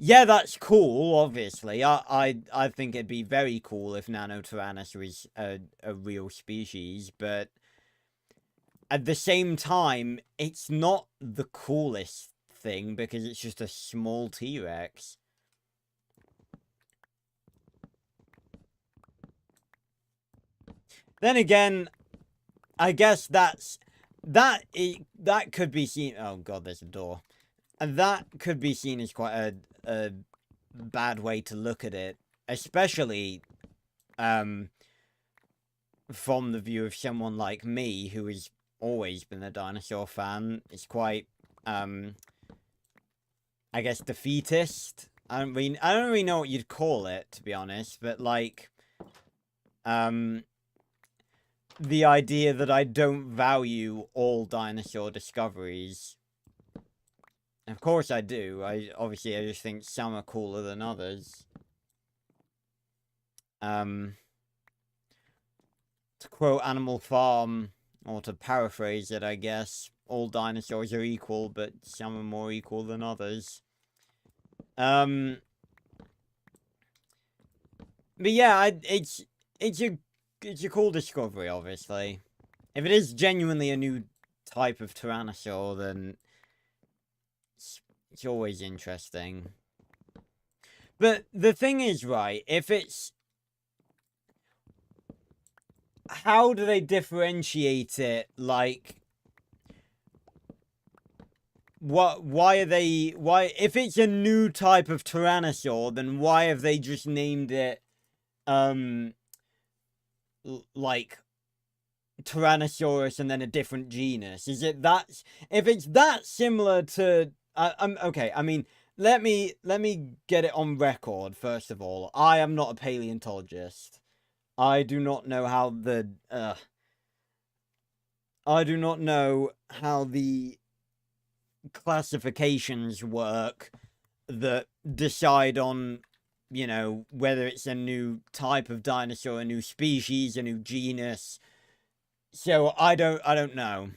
Yeah, that's cool, obviously. I think it'd be very cool if Nanotyrannus was a real species, but at the same time, it's not the coolest thing because it's just a small T-Rex. Then again, I guess that could be seen... Oh god, there's a door. And that could be seen as quite a bad way to look at it, especially from the view of someone like me who has always been a dinosaur fan. It's quite I guess defeatist. I don't really know what you'd call it, to be honest, but like the idea that I don't value all dinosaur discoveries. Of course I do. I just think some are cooler than others. To quote Animal Farm, or to paraphrase it, I guess, all dinosaurs are equal, but some are more equal than others. But yeah, it's a cool discovery, obviously. If it is genuinely a new type of Tyrannosaur, then it's always interesting. But the thing is, right, if it's... How do they differentiate it? Like... Why if it's a new type of Tyrannosaur, then why have they just named it, like, Tyrannosaurus and then a different genus? Is it that... If it's that similar to... okay, I mean, let me get it on record, first of all. I am not a paleontologist. I do not know how the... I do not know how the classifications work that decide on, you know, whether it's a new type of dinosaur, a new species, a new genus. So I don't know.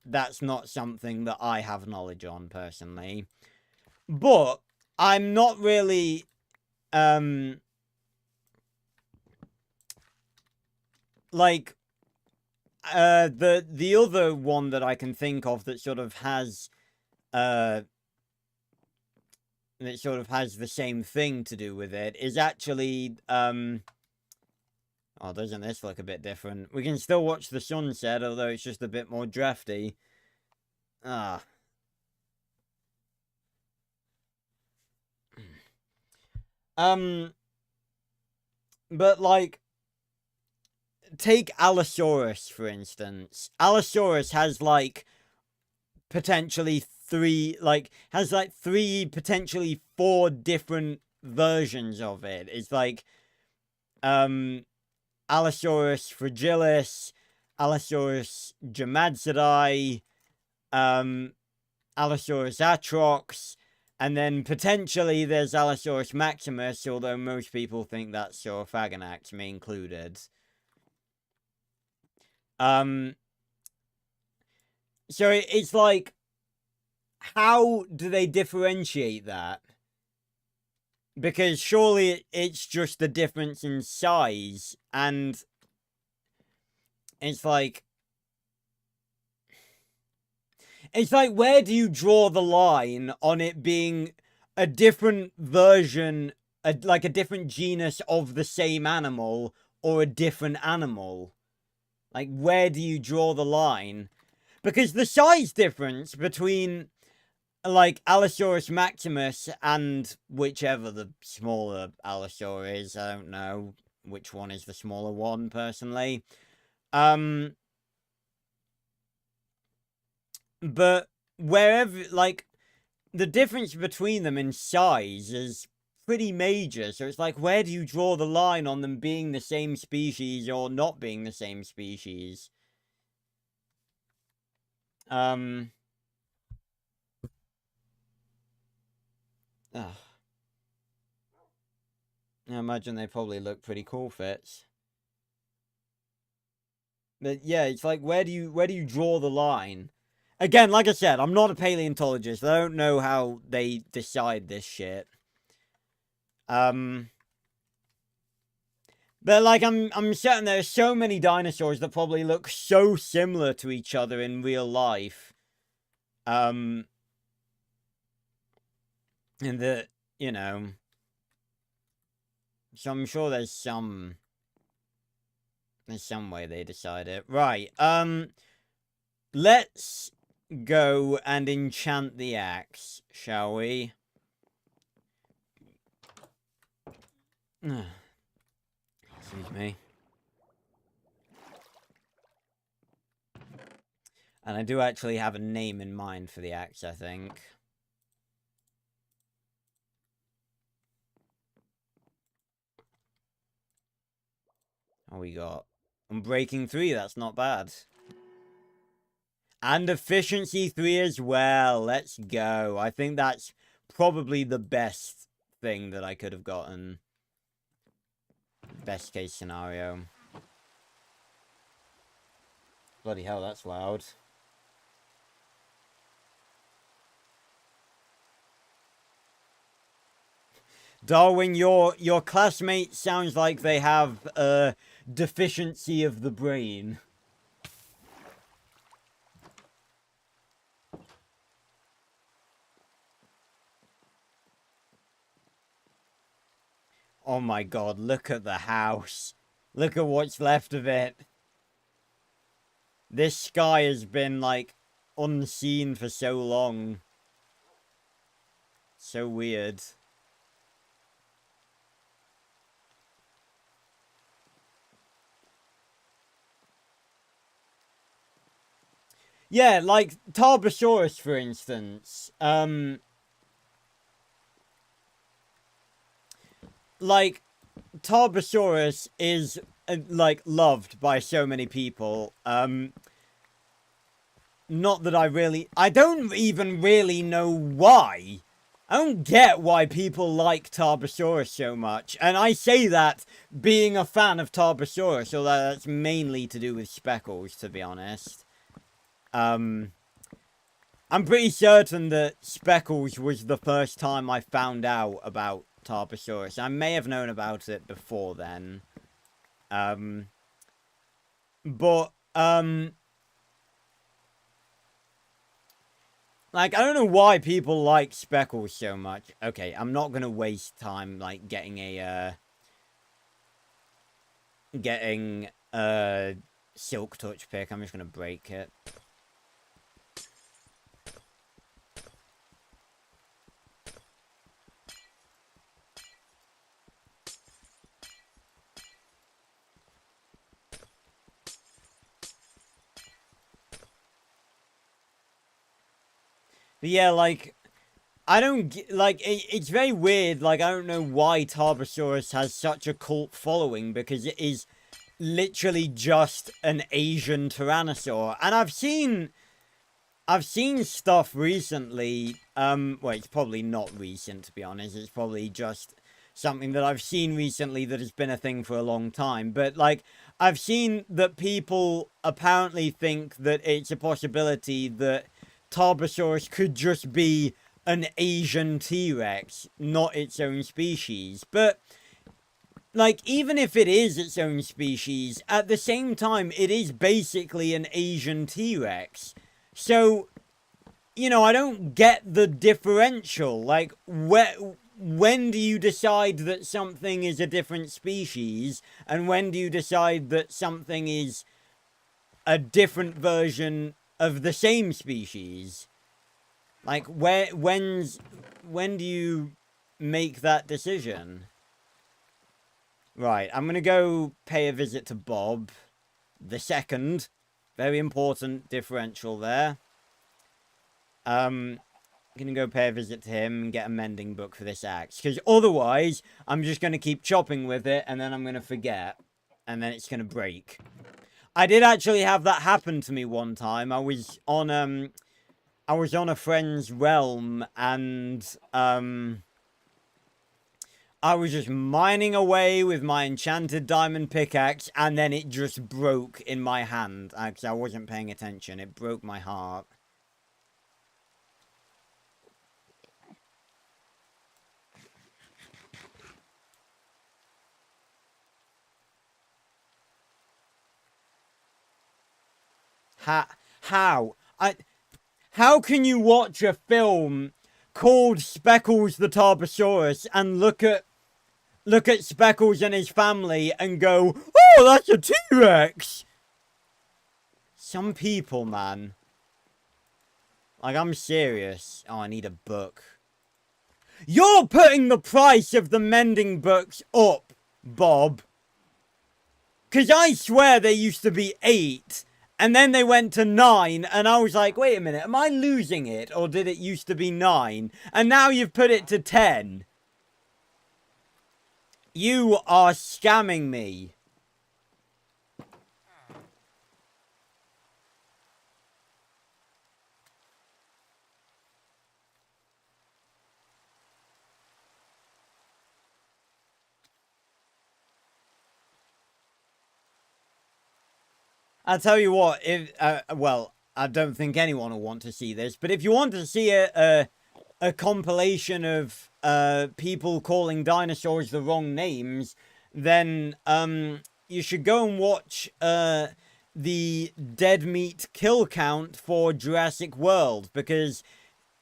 That's not something that I have knowledge on personally. But I'm not really like the other one that I can think of that sort of has the same thing to do with it is actually oh, doesn't this look a bit different? We can still watch the sunset, although it's just a bit more drafty. Ah. But like, take Allosaurus, for instance. Allosaurus has like potentially three, potentially four different versions of it. It's like, Allosaurus fragilis, Allosaurus jamadzidai, Allosaurus atrox, and then potentially there's Allosaurus maximus, although most people think that's Saurophaganax, me included. So it's like, how do they differentiate that? Because surely it's just the difference in size, and it's like, where do you draw the line on it being a different version, like a different genus of the same animal, or a different animal? Like, where do you draw the line? Because the size difference between, like, Allosaurus maximus and whichever the smaller Allosaur is, I don't know which one is the smaller one, personally. But wherever, like, the difference between them in size is pretty major. So it's like, where do you draw the line on them being the same species or not being the same species? Ugh. I imagine they probably look pretty cool fits. But yeah, it's like, where do you draw the line? Again, like I said, I'm not a paleontologist. I don't know how they decide this shit. But like, I'm certain there are so many dinosaurs that probably look so similar to each other in real life. And that, you know, so I'm sure there's some way they decide it. Right, let's go and enchant the axe, shall we? Excuse me. And I do actually have a name in mind for the axe, I think. Oh, we got Unbreaking 3, that's not bad. And Efficiency 3 as well, let's go. I think that's probably the best thing that I could have gotten. Best case scenario. Bloody hell, that's loud. Darwin, your classmate sounds like they have a deficiency of the brain. Oh my god, look at the house. Look at what's left of it. This sky has been, like, unseen for so long. So weird. Yeah, like Tarbosaurus, for instance. Like, Tarbosaurus is, like, loved by so many people. Not that I don't even really know why. I don't get why people like Tarbosaurus so much. And I say that being a fan of Tarbosaurus, although that's mainly to do with Speckles, to be honest. I'm pretty certain that Speckles was the first time I found out about Tarbosaurus. I may have known about it before then. Like, I don't know why people like Speckles so much. Okay, I'm not gonna waste time, like, getting a Silk Touch pick. I'm just gonna break it. But yeah, like, I don't get, like, it's very weird. Like, I don't know why Tarbosaurus has such a cult following, because it is literally just an Asian Tyrannosaur. And I've seen stuff recently, well, it's probably not recent, to be honest. It's probably just something that I've seen recently that has been a thing for a long time. But, like, I've seen that people apparently think that it's a possibility that Tarbosaurus could just be an Asian T-Rex, not its own species. But, like, even if it is its own species, at the same time, it is basically an Asian T-Rex. So, you know, I don't get the differential. Like, when do you decide that something is a different species, and when do you decide that something is a different version of the same species? Like, when do you make that decision? Right, I'm gonna go pay a visit to Bob the second. Very important differential there. Gonna go pay a visit to him and get a mending book for this axe. Because otherwise, I'm just gonna keep chopping with it, and then I'm gonna forget. And then it's gonna break. I did actually have that happen to me one time. I was on a friend's realm, and I was just mining away with my enchanted diamond pickaxe, and then it just broke in my hand. Because I wasn't paying attention. It broke my heart. How? How can you watch a film called Speckles the Tarbosaurus and look at Speckles and his family and go, "Oh, that's a T-Rex"? Some people, man. Like, I'm serious. Oh, I need a book. You're putting the price of the mending books up, Bob. 'Cause I swear they used to be 8. And then they went to 9, and I was like, wait a minute, am I losing it? Or did it used to be 9? And now you've put it to 10. You are scamming me. I'll tell you what, if, well, I don't think anyone will want to see this, but if you want to see a compilation of people calling dinosaurs the wrong names, then you should go and watch the dead meat kill count for Jurassic World, because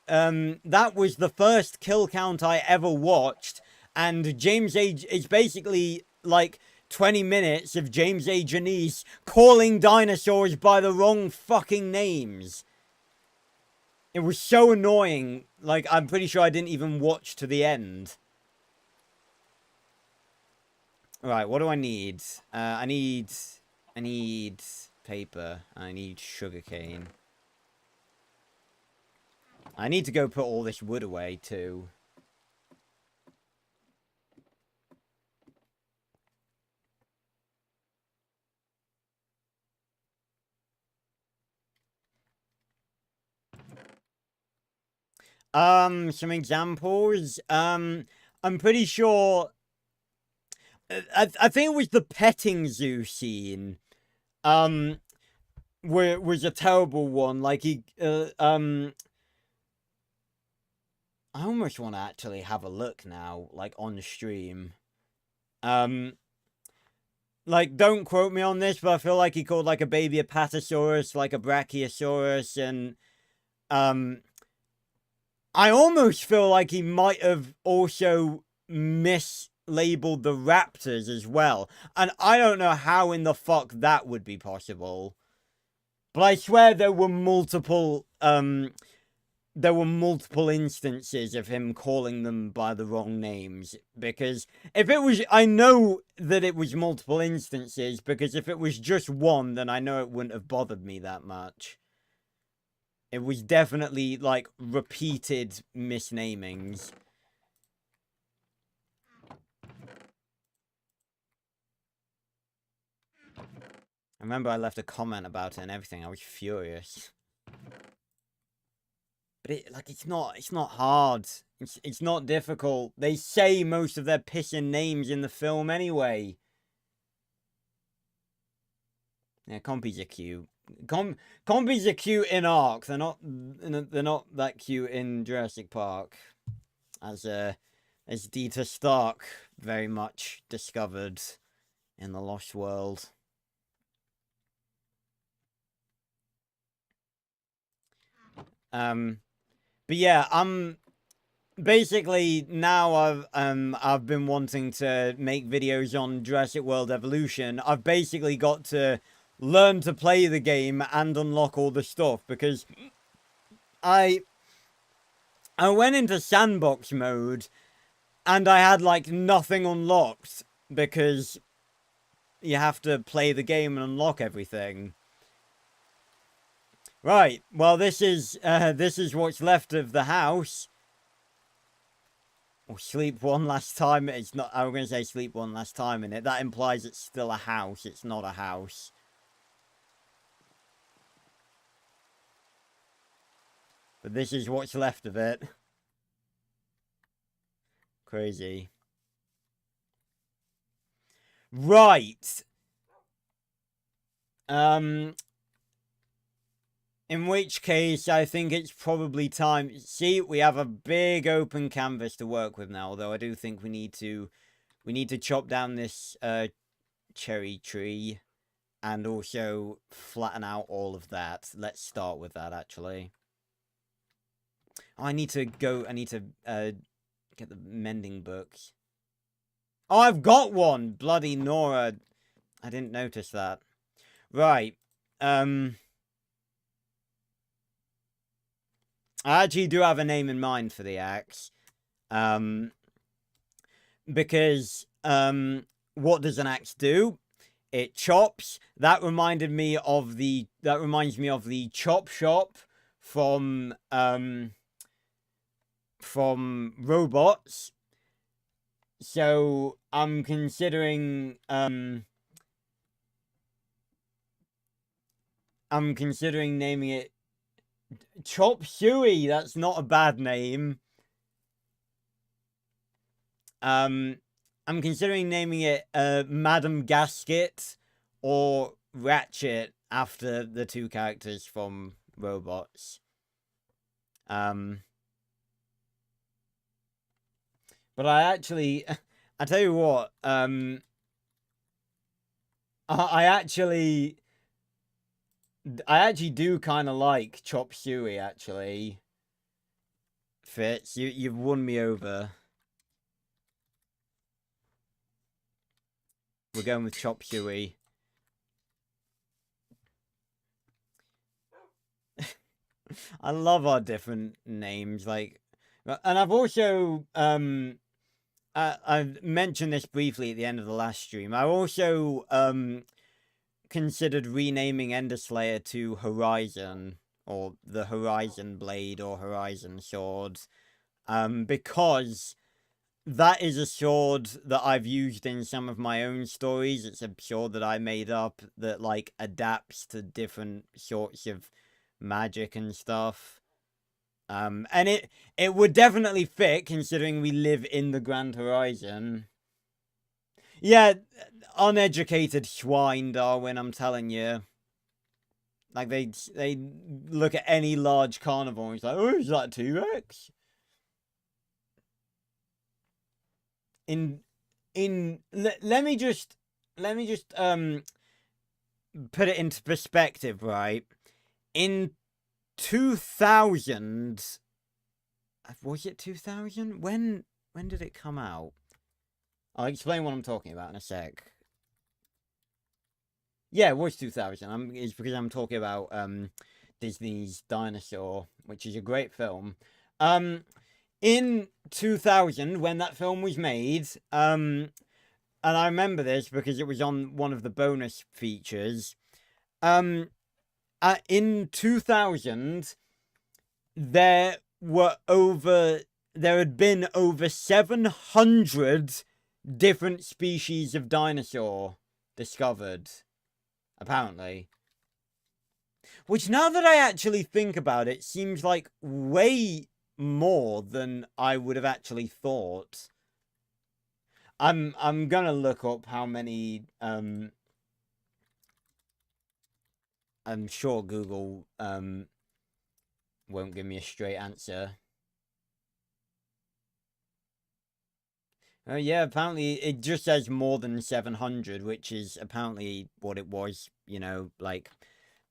that was the first kill count I ever watched, and James A. It's basically like 20 minutes of James A. Janisse calling dinosaurs by the wrong fucking names. It was so annoying. Like, I'm pretty sure I didn't even watch to the end. Right, what do I need? I need paper. I need sugarcane. I need to go put all this wood away, too. Some examples. I'm pretty sure. I think it was the petting zoo scene. Was a terrible one. Like I almost want to actually have a look now, like on the stream. Like, don't quote me on this, but I feel like he called like a baby a Patasaurus, like a Brachiosaurus, and I almost feel like he might have also mislabeled the raptors as well. And I don't know how in the fuck that would be possible. But I swear there were multiple instances of him calling them by the wrong names. Because if it was, I know that it was multiple instances, because if it was just one, then I know it wouldn't have bothered me that much. It was definitely, like, repeated misnamings. I remember I left a comment about it and everything. I was furious. But it's not hard. It's not difficult. They say most of their pissing names in the film anyway. Yeah, compies are cute. Compies are cute in Ark. They're not that cute in Jurassic Park. As Dieter Stark very much discovered in The Lost World. But yeah, basically now I've been wanting to make videos on Jurassic World Evolution. I've basically got to learn to play the game and unlock all the stuff, because I went into sandbox mode and I had like nothing unlocked, because you have to play the game and unlock everything. Right, well, this is what's left of the house. Or sleep one last time. It's not, I was going to say sleep one last time in it. That implies it's still a house. It's not a house. But this is what's left of it. Crazy. Right. In which case, I think it's probably time. See, we have a big open canvas to work with now. Although I do think we need to chop down this cherry tree, and also flatten out all of that. Let's start with that, actually. Oh, I need to get the mending books. Oh, I've got one! Bloody Nora. I didn't notice that. Right. I actually do have a name in mind for the axe. Because, what does an axe do? It chops. That reminds me of the chop shop from Robots. So I'm considering naming it Chop Suey. That's not a bad name. I'm considering naming it Madam Gasket or Ratchet, after the two characters from Robots. But I actually, I tell you what, I actually do kind of like Chop Suey, actually. Fitz, you've won me over. We're going with Chop Suey. I love our different names, like, and I've also I've mentioned this briefly at the end of the last stream. I also considered renaming Enderslayer to Horizon, or the Horizon Blade, or Horizon Sword, because that is a sword that I've used in some of my own stories. It's a sword that I made up that, like, adapts to different sorts of magic and stuff. And it would definitely fit considering we live in the Grand Horizon. Yeah, uneducated swine, Darwin, I'm telling you. Like, they look at any large carnivore and it's like, oh, is that a T-Rex? Let me just put it into perspective, right? In 2000, was it 2000? When did it come out? I'll explain what I'm talking about in a sec. Yeah, it was 2000. It's because I'm talking about Disney's Dinosaur, which is a great film. In 2000, when that film was made, and I remember this because it was on one of the bonus features. In 2000, there had been over 700 different species of dinosaur discovered, apparently. Which, now that I actually think about it, seems like way more than I would have actually thought. I'm gonna look up how many. I'm sure Google won't give me a straight answer. Oh yeah, apparently it just says more than 700, which is apparently what it was, you know, like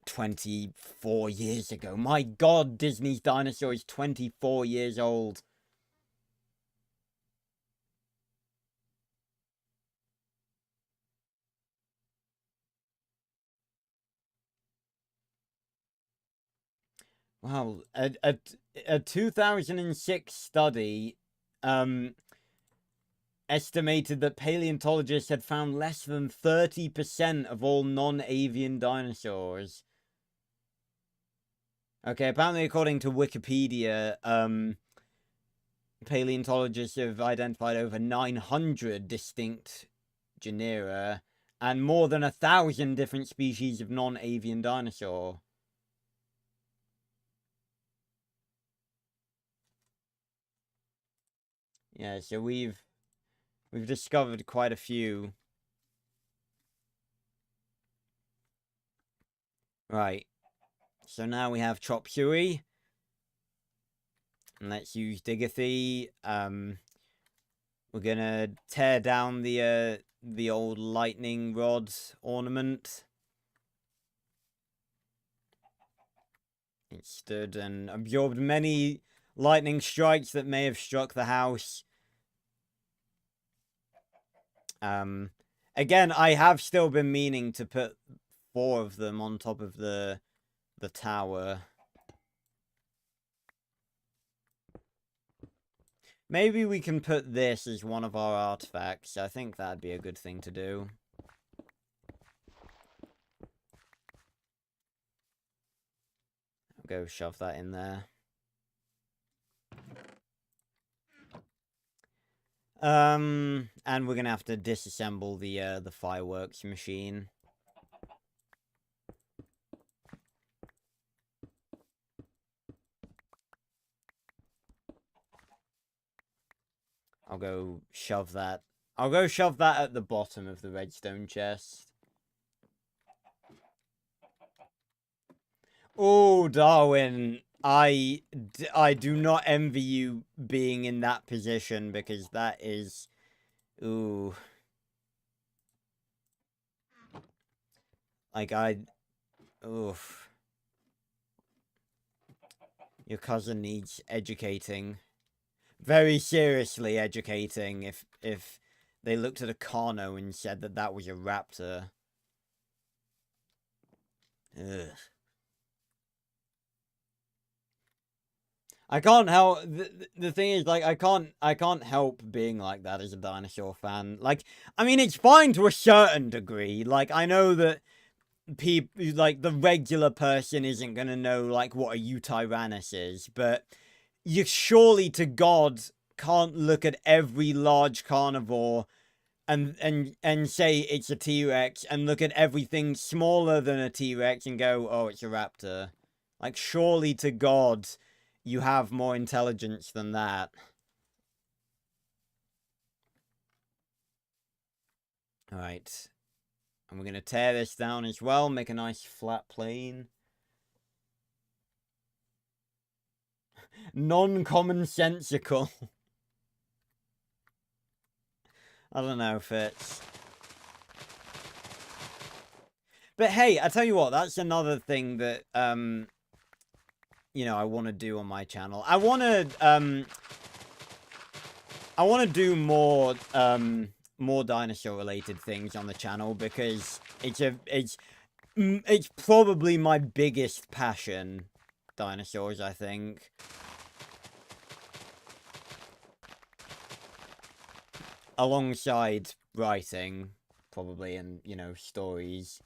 24 years ago. My God, Disney's Dinosaur is 24 years old. Wow, a 2006 study estimated that paleontologists had found less than 30% of all non-avian dinosaurs. Okay, apparently according to Wikipedia, paleontologists have identified over 900 distinct genera and more than 1,000 different species of non-avian dinosaur. Yeah, so we've discovered quite a few. Right. So now we have Chop Suey. And let's use Digothy. We're gonna tear down the old lightning rod ornament. It stood and absorbed many lightning strikes that may have struck the house. Again, I have still been meaning to put 4 of them on top of the tower. Maybe we can put this as one of our artifacts. I think that'd be a good thing to do. I'll go shove that in there. And we're gonna have to disassemble the fireworks machine. I'll go shove that at the bottom of the redstone chest. Oh, Darwin, I do not envy you being in that position because that is... Ooh. Like, oof. Your cousin needs educating. Very seriously educating if they looked at a Carno and said that that was a raptor. Ugh. I can't help the thing is, like, I can't help being like that as a dinosaur fan. Like, I mean, it's fine to a certain degree. Like, I know that people, like, the regular person isn't gonna know, like, what a Eutyrannus is, but you surely to God can't look at every large carnivore and say it's a T-Rex and look at everything smaller than a T-Rex and go, oh, it's a raptor. Like, surely to God, you have more intelligence than that. Alright. And we're going to tear this down as well, make a nice flat plane. Non-commonsensical. I don't know if it's... But hey, I tell you what, that's another thing that, you know, I want to do on my channel. I want to do more, more dinosaur-related things on the channel, because it's probably my biggest passion, dinosaurs, I think. Alongside writing, probably, and, you know, stories.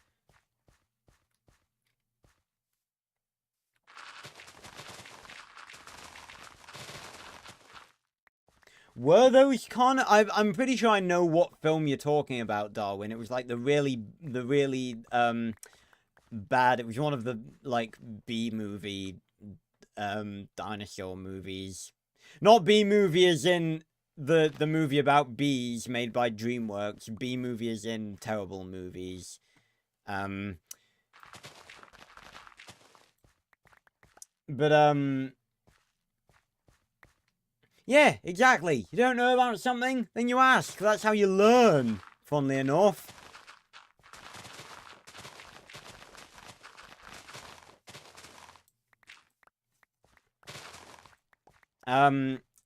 Were those I'm pretty sure I know what film you're talking about, Darwin. It was like the really bad. It was one of the like B-movie dinosaur movies. Not B-movie as in the movie about bees made by DreamWorks. B-movie as in terrible movies. But yeah, exactly. You don't know about something, then you ask. That's how you learn, funnily enough.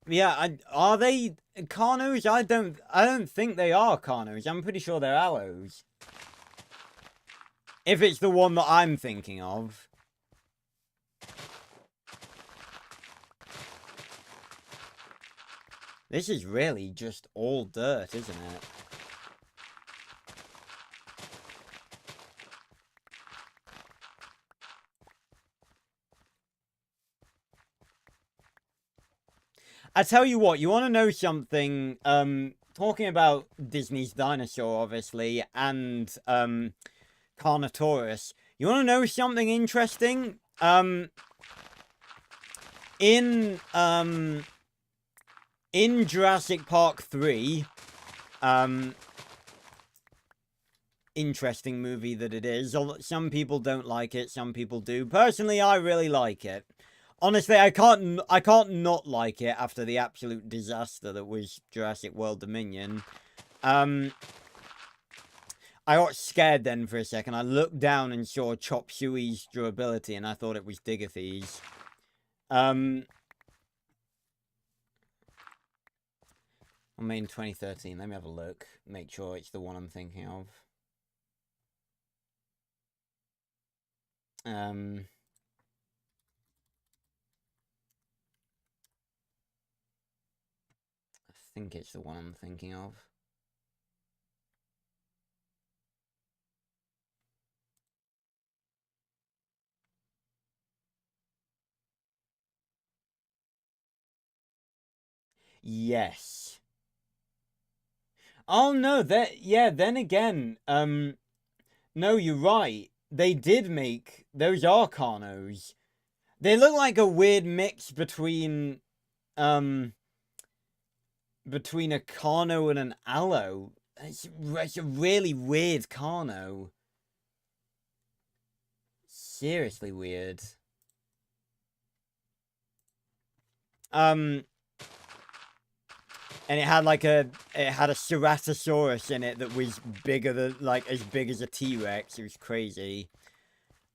Yeah, are they Carnos? I don't think they are Carnos. I'm pretty sure they're Allos. If it's the one that I'm thinking of. This is really just all dirt, isn't it? I tell you what, you want to know something, talking about Disney's dinosaur, obviously, and, Carnotaurus. You want to know something interesting? In Jurassic Park 3, interesting movie that it is. Some people don't like it, some people do. Personally, I really like it. Honestly, I can't not like it after the absolute disaster that was Jurassic World Dominion. I got scared then for a second. I looked down and saw Chop Suey's durability, and I thought it was Digathy's. I made in 2013. Let me have a look. Make sure it's the one I'm thinking of. I think it's the one I'm thinking of. Yes. Oh no, then again, no, you're right. They did make those are Carnos. They look like a weird mix between a Carno and an Allo. It's a really weird Carno. Seriously weird. And it had like a Ceratosaurus in it that was bigger than, like, as big as a T-Rex. It was crazy.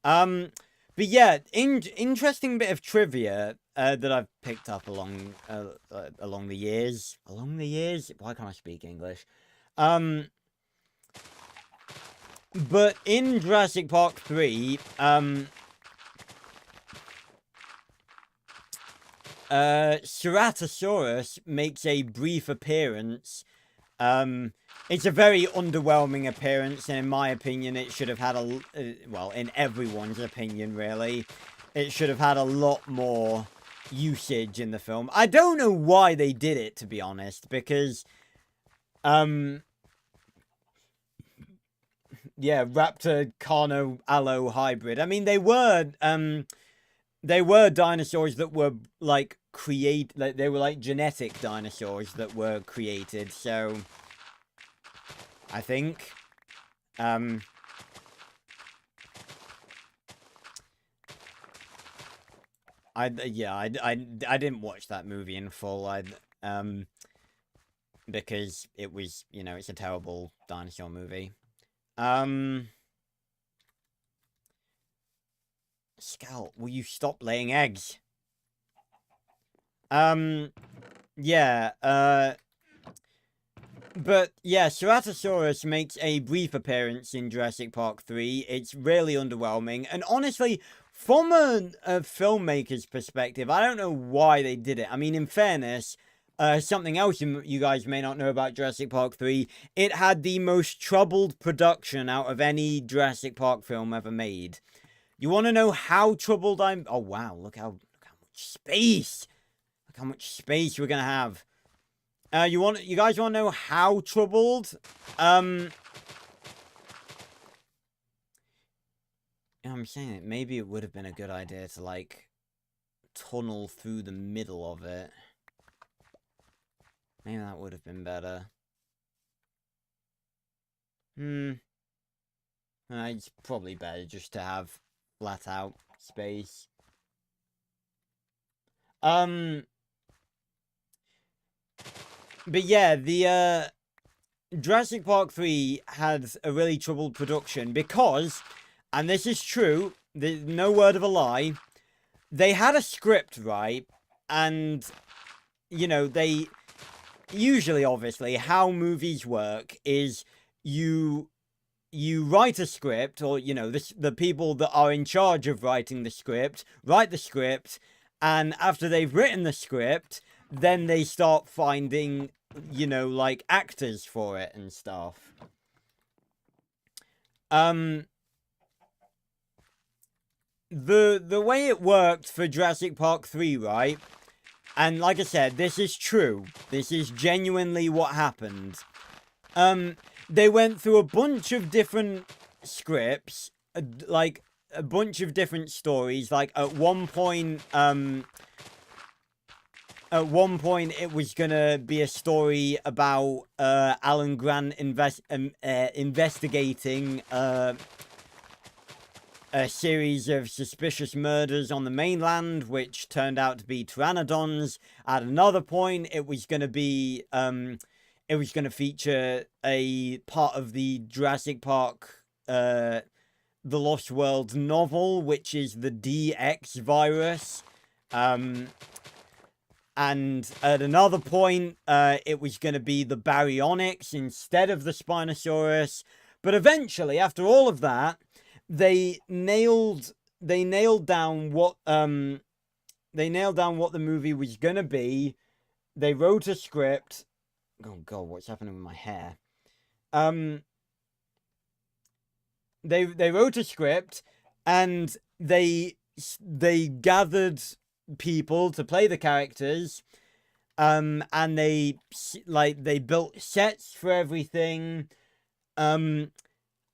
But yeah, interesting bit of trivia that I've picked up along the years. Along the years? Why can't I speak English? But in Jurassic Park 3, Ceratosaurus makes a brief appearance. It's a very underwhelming appearance, and in my opinion, it should have had well, in everyone's opinion, really, it should have had a lot more usage in the film. I don't know why they did it, to be honest, because, yeah, Raptor Carno Allo hybrid. I mean, they were they were dinosaurs that were like like they were like genetic dinosaurs that were created. So I think I didn't watch that movie in full. Because it was, you know, it's a terrible dinosaur movie. Scout, will you stop laying eggs? Yeah, but yeah, Ceratosaurus makes a brief appearance in Jurassic Park 3. It's really underwhelming, and honestly, from a filmmaker's perspective, I don't know why they did it. I mean, in fairness, something else you guys may not know about Jurassic Park 3, it had the most troubled production out of any Jurassic Park film ever made. You want to know how troubled I'm... Oh, wow, look how much space! Look how much space we're going to have. You guys want to know how troubled? I'm saying it. Maybe it would have been a good idea to, like, tunnel through the middle of it. Maybe that would have been better. It's probably better just to have flat out space. But yeah, the Jurassic Park 3 had a really troubled production because, and this is true, there's no word of a lie, they had a script, right? And, you know, they... Usually, obviously, how movies work is you write a script, or, you know, the people that are in charge of writing the script write the script, and after they've written the script, then they start finding, you know, like, actors for it and stuff. The way it worked for Jurassic Park 3, right? And like I said, this is true. This is genuinely what happened. They went through a bunch of different scripts, like a bunch of different stories. Like at one point, it was gonna be a story about Alan Grant investigating a series of suspicious murders on the mainland, which turned out to be pteranodons. At another point, it was going to be, it was going to feature a part of the Jurassic Park, The Lost World novel, which is the DX virus. And at another point, it was going to be the Baryonyx instead of the Spinosaurus. But eventually, after all of that, they nailed down what the movie was gonna be. They wrote a script. Oh god, what's happening with my hair? They wrote a script, and they gathered people to play the characters, and they built sets for everything, and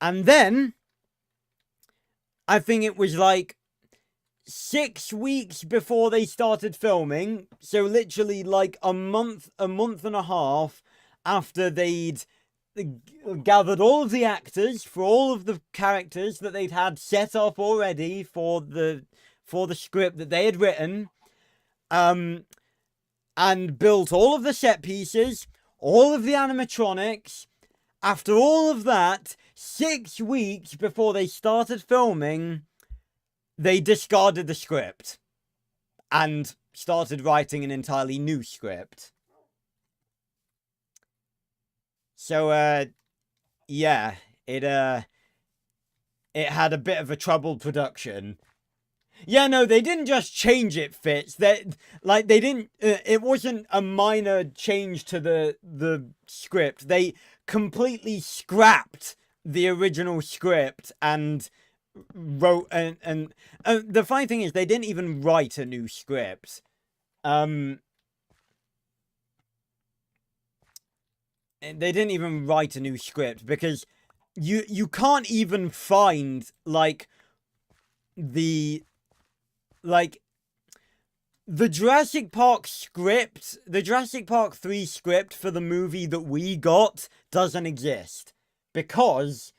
then I think it was like 6 weeks before they started filming. So literally like a month and a half after they'd gathered all of the actors for all of the characters that they'd had set up already for the script that they had written, and built all of the set pieces, all of the animatronics. After all of that, 6 weeks before they started filming, they discarded the script and started writing an entirely new script. So, yeah, it had a bit of a troubled production. Yeah, no, they didn't just change it, Fitz. They didn't. It wasn't a minor change to the script. They completely scrapped the original script and wrote and the funny thing is they didn't even write a new script. They didn't even write a new script because you can't even find like the like, the Jurassic Park script, the Jurassic Park 3 script for the movie that we got doesn't exist. Because,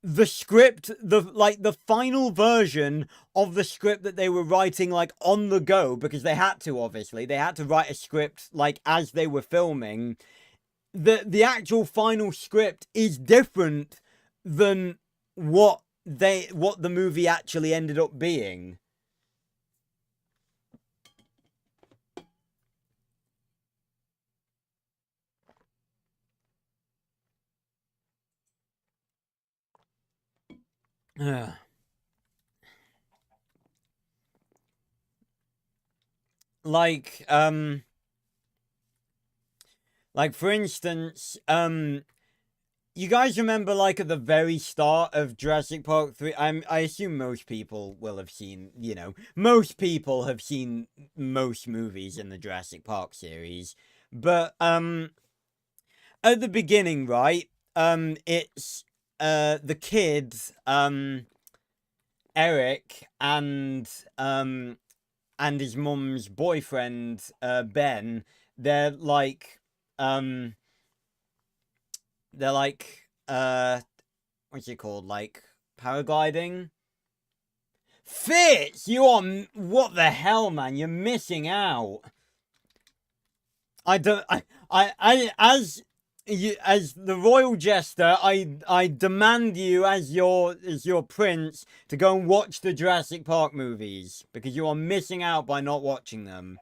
the script, the final version of the script that they were writing, like, on the go, because they had to, obviously. They had to write a script, like, as they were filming. The actual final script is different than what the movie actually ended up being. Like, for instance, you guys remember, like, at the very start of Jurassic Park 3, I assume most people will have seen, you know, most people have seen most movies in the Jurassic Park series, but, at the beginning, right, it's, the kids, Eric, and his mum's boyfriend, Ben, they're like, what's it called, like, paragliding? Fitz, what the hell, man, you're missing out. As the royal jester, I demand you as your prince to go and watch the Jurassic Park movies, because you are missing out by not watching them.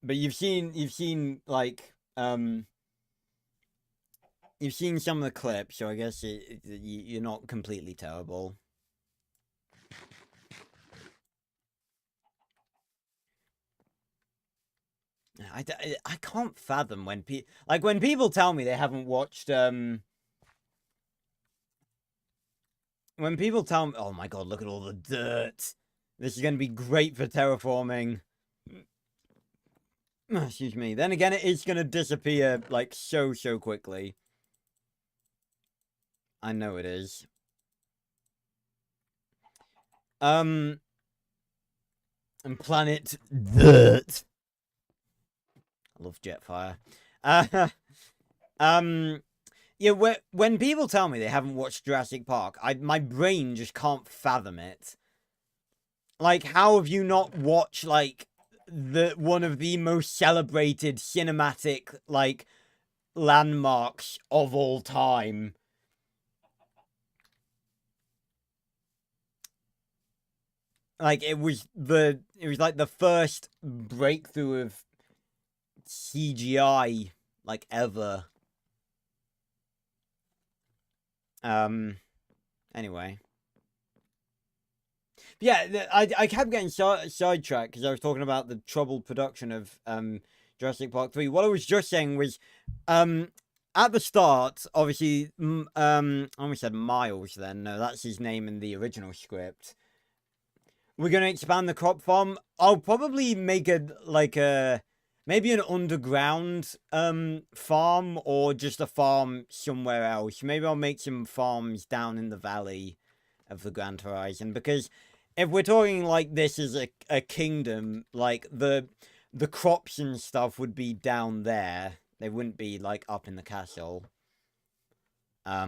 But you've seen like you've seen some of the clips, so I guess you're not completely terrible. I can't fathom when when people tell me they haven't watched when people tell me, oh my god, look at all the dirt, this is going to be great for terraforming. Excuse me. Then again, it is going to disappear like so quickly. I know it is. And planet dirt. I love Jetfire. Yeah, when people tell me they haven't watched Jurassic Park, my brain just can't fathom it. Like, how have you not watched, like, one of the most celebrated cinematic, like, landmarks of all time? Like, it was like the first breakthrough of CGI, like, ever. Anyway. Yeah, I kept getting sidetracked because I was talking about the troubled production of Jurassic Park 3. What I was just saying was, at the start, obviously, I almost said Miles then. No, that's his name in the original script. We're going to expand the crop farm. I'll probably make maybe an underground farm, or just a farm somewhere else. Maybe I'll make some farms down in the valley of the Grand Horizon, because if we're talking like this is a kingdom, like the crops and stuff would be down there. They wouldn't be like up in the castle. I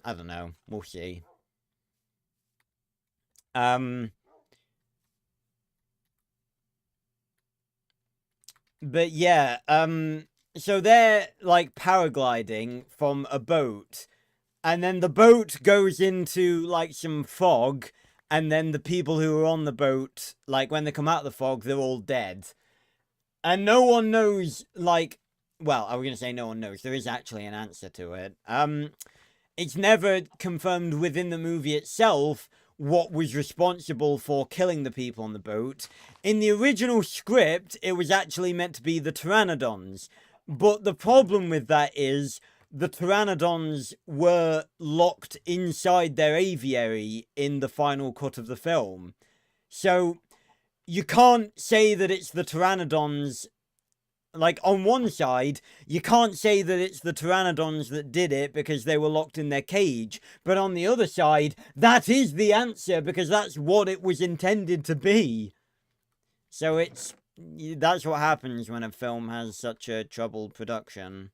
don't know. We'll see. But yeah, so they're like paragliding from a boat, and then the boat goes into like some fog, and then the people who are on the boat, like when they come out of the fog, they're all dead. And no one knows, like, well, I was gonna say no one knows. There is actually an answer to it. It's never confirmed within the movie itself what was responsible for killing the people on the boat. In the original script, it was actually meant to be the Pteranodons. But the problem with that is the Pteranodons were locked inside their aviary in the final cut of the film. So you can't say that it's the Pteranodons, like, on one side, you can't say that it's the pteranodons that did it because they were locked in their cage. But on the other side, that is the answer because that's what it was intended to be. So that's what happens when a film has such a troubled production.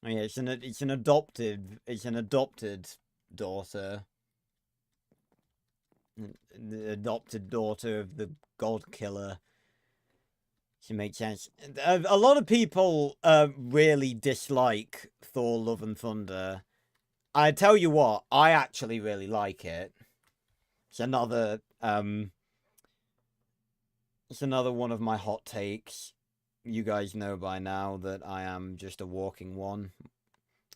Oh, yeah, it's an adopted daughter. The adopted daughter of the god killer. She makes sense. A lot of people really dislike Thor: Love and Thunder. I tell you what, I actually really like it. It's another one of my hot takes. You guys know by now that I am just a walking one.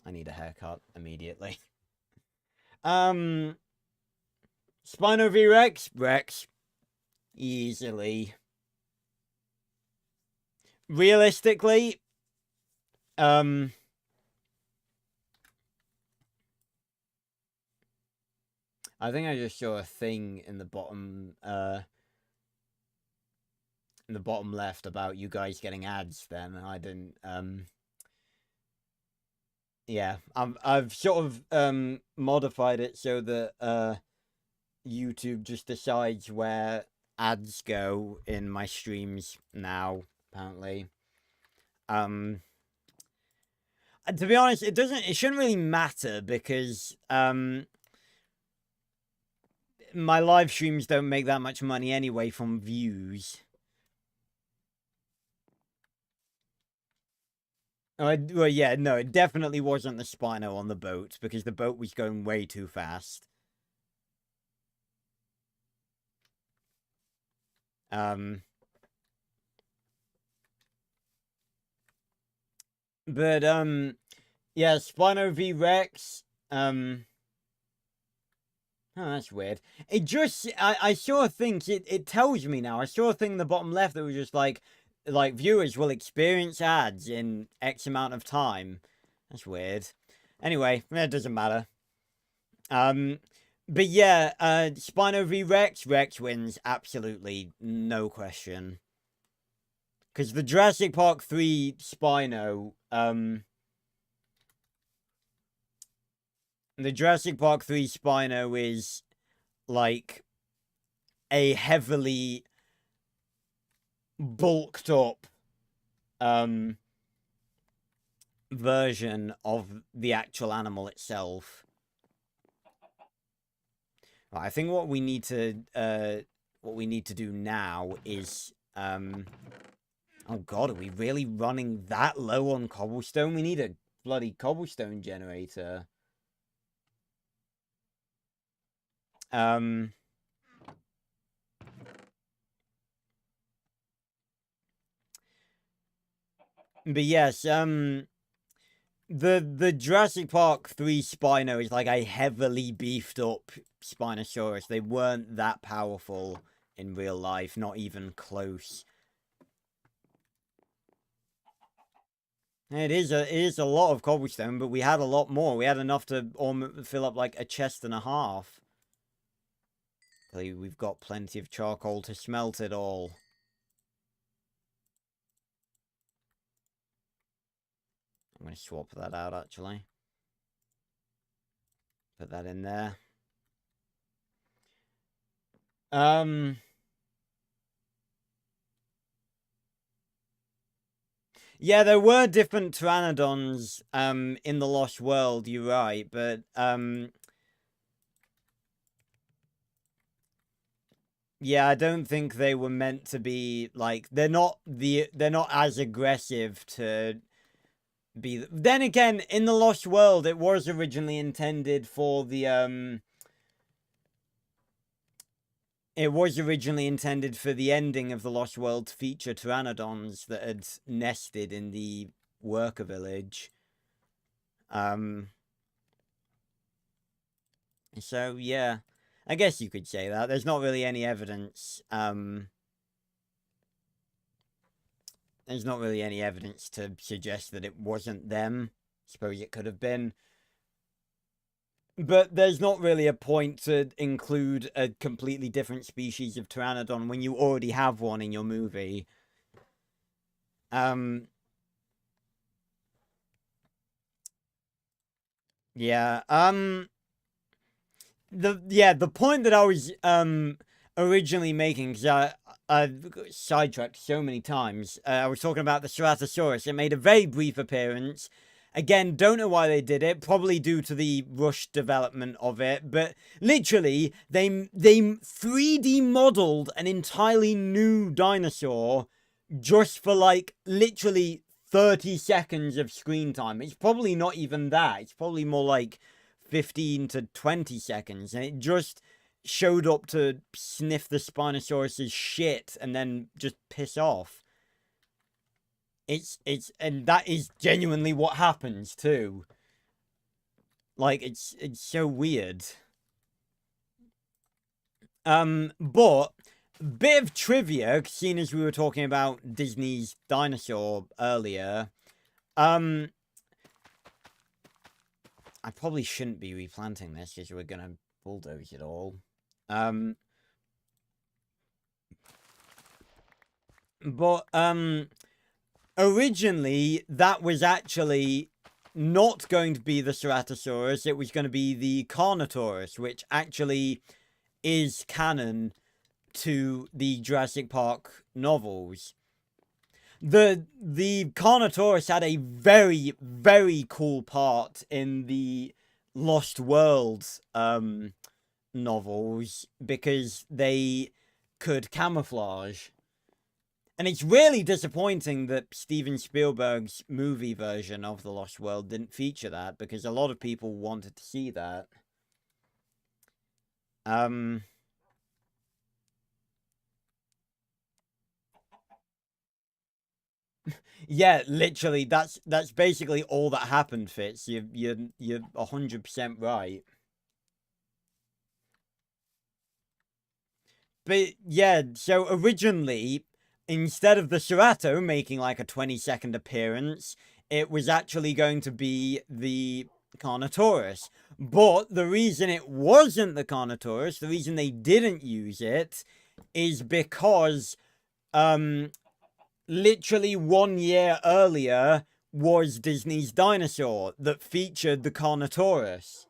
I need a haircut immediately. Spino v Rex? Rex. Easily. Realistically, I think I just saw a thing in the bottom left about you guys getting ads then. I didn't yeah, I've sort of modified it so that YouTube just decides where ads go in my streams now, apparently. To be honest, it shouldn't really matter because my live streams don't make that much money anyway from views. Well, yeah, no, it definitely wasn't the Spino on the boat because the boat was going way too fast. But yeah, Spino v Rex. Oh, that's weird. It just I saw a thing. It tells me now. I saw a thing in the bottom left that was just like viewers will experience ads in X amount of time. That's weird. Anyway, it doesn't matter. But yeah, Spino v Rex. Rex wins absolutely, no question. Because the Jurassic Park 3 Spino, the Jurassic Park 3 Spino is like a heavily bulked up version of the actual animal itself. Right, I think what we need to do now is oh god, are we really running that low on cobblestone? We need a bloody cobblestone generator. But yes, the Jurassic Park 3 Spino is like a heavily beefed up Spinosaurus. They weren't that powerful in real life, not even close. It is a lot of cobblestone, but we had a lot more. We had enough to fill up like a chest and a half. We've got plenty of charcoal to smelt it all. I'm going to swap that out, actually. Put that in there. Yeah, there were different pteranodons in the Lost World, you're right, but yeah, I don't think they were meant to be like they're not as aggressive to be. Then again, in the Lost World, it was originally intended for the it was originally intended for the ending of the Lost World to feature pteranodons that had nested in the worker village. So yeah, I guess you could say that. There's not really any evidence. There's not really any evidence to suggest that it wasn't them. Suppose it could have been. But there's not really a point to include a completely different species of pteranodon when you already have one in your movie. Yeah. The point that I was originally making, because I've sidetracked so many times. I was talking about the Ceratosaurus. It made a very brief appearance. Again, don't know why they did it. Probably due to the rushed development of it. But literally, they 3D modeled an entirely new dinosaur just for like literally 30 seconds of screen time. It's probably not even that. It's probably more like 15 to 20 seconds, and it just showed up to sniff the Spinosaurus's shit and then just piss off. And that is genuinely what happens too. Like, it's so weird. But bit of trivia, seeing as we were talking about Disney's dinosaur earlier. I probably shouldn't be replanting this because we're gonna bulldoze it all. But originally that was actually not going to be the Ceratosaurus. It was going to be the Carnotaurus, which actually is canon to the Jurassic Park novels. The Carnotaurus had a very, very cool part in the Lost World novels because they could camouflage. And it's really disappointing that Steven Spielberg's movie version of The Lost World didn't feature that, because a lot of people wanted to see that. Yeah, literally, that's basically all that happened, Fitz. You're 100% right. But yeah, so originally, instead of the Cerato making like a 20-second appearance, it was actually going to be the Carnotaurus. But the reason it wasn't the Carnotaurus, the reason they didn't use it, is because literally 1 year earlier was Disney's Dinosaur that featured the Carnotaurus.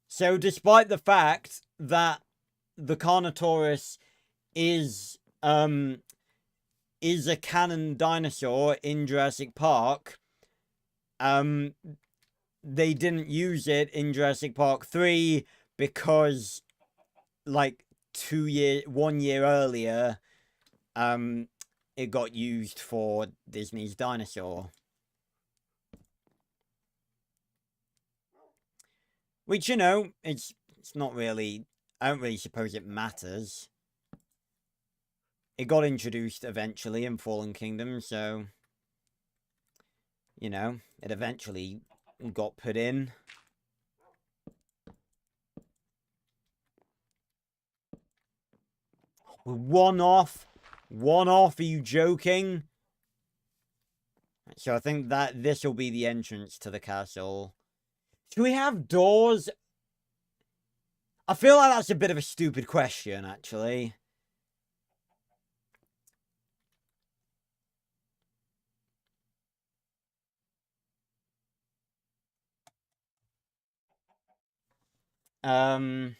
So despite the fact that the Carnotaurus is a canon dinosaur in Jurassic Park, they didn't use it in Jurassic Park 3 because like 1 year earlier, it got used for Disney's Dinosaur. Which, you know, it's not really, I don't really suppose it matters. It got introduced eventually in Fallen Kingdom, so, you know, it eventually got put in. One off? One off? Are you joking? So I think that this will be the entrance to the castle. Do we have doors? I feel like that's a bit of a stupid question, actually. I'm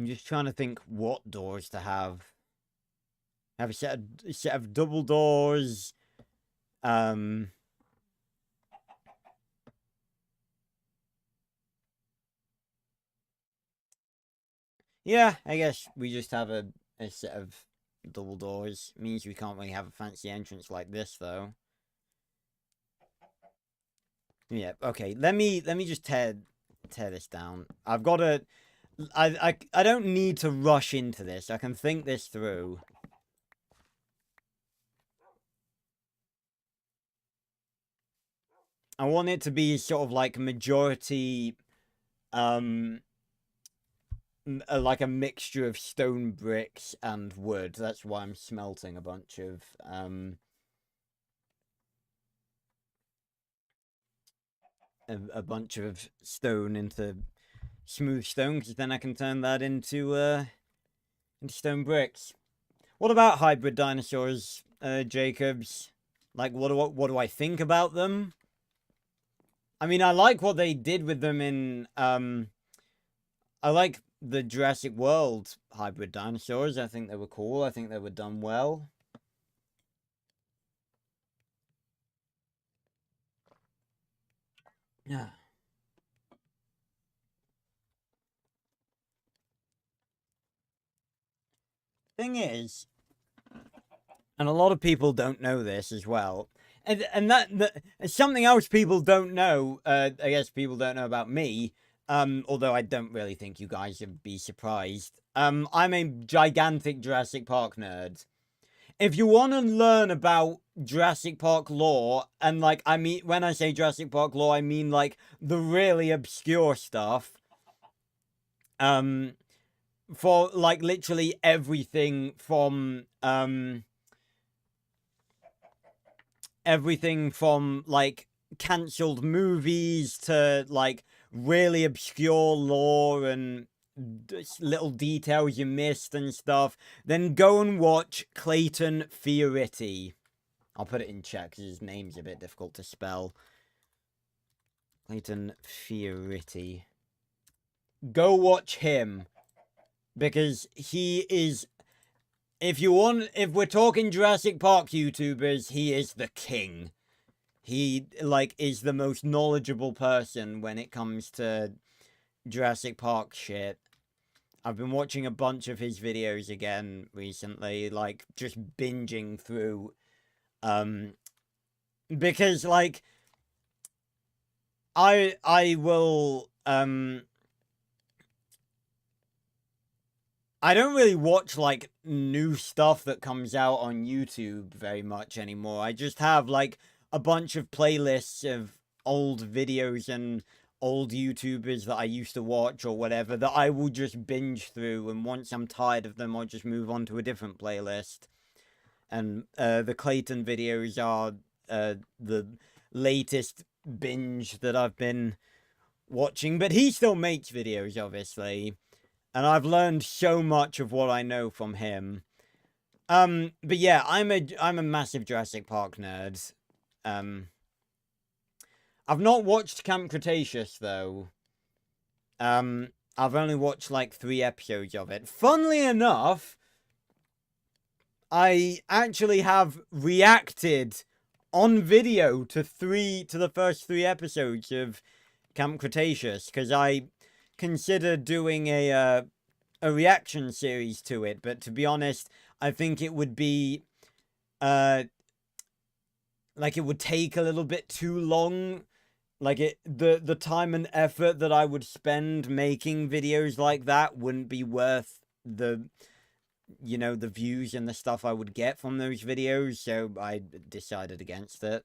just trying to think what doors to have. Have a set of double doors. Yeah, I guess we just have a set of double doors. It means we can't really have a fancy entrance like this, though. Yeah, okay. Let me just tear this down. I've got to. I don't need to rush into this. I can think this through. I want it to be sort of like majority, like a mixture of stone bricks and wood. That's why I'm smelting a bunch of a bunch of stone into smooth stone, because then I can turn that into stone bricks. What about hybrid dinosaurs, Jacobs? Like, what do I think about them? I mean, I like what they did with them in I like the Jurassic World hybrid dinosaurs. I think they were cool. I think they were done well. Yeah. Thing is, and a lot of people don't know this as well, and that something else people don't know. I guess people don't know about me. Although I don't really think you guys would be surprised. I'm a gigantic Jurassic Park nerd. If you want to learn about Jurassic Park lore, and like, I mean, when I say Jurassic Park lore, I mean like the really obscure stuff. For like literally everything from like cancelled movies to like really obscure lore and little details you missed and stuff, then go and watch Clayton Fioriti. I'll put it in chat because his name's a bit difficult to spell. Clayton Fioriti. Go watch him, because he is, if we're talking Jurassic Park YouTubers, he is the king. He, like, is the most knowledgeable person when it comes to Jurassic Park shit. I've been watching a bunch of his videos again recently, like, just binging through, because, like, I will, I don't really watch, like, new stuff that comes out on YouTube very much anymore. I just have, like, a bunch of playlists of old videos and old YouTubers that I used to watch or whatever that I will just binge through, and once I'm tired of them, I'll just move on to a different playlist. And the Clayton videos are the latest binge that I've been watching, but he still makes videos, obviously. And I've learned so much of what I know from him. But yeah, I'm a massive Jurassic Park nerd. I've not watched Camp Cretaceous though. I've only watched like 3 episodes of it. Funnily enough, I actually have reacted on video to the first 3 episodes of Camp Cretaceous, because I considered doing a reaction series to it, but to be honest, I think it would be like, it would take a little bit too long. Like, the time and effort that I would spend making videos like that wouldn't be worth the, you know, the views and the stuff I would get from those videos, so I decided against it.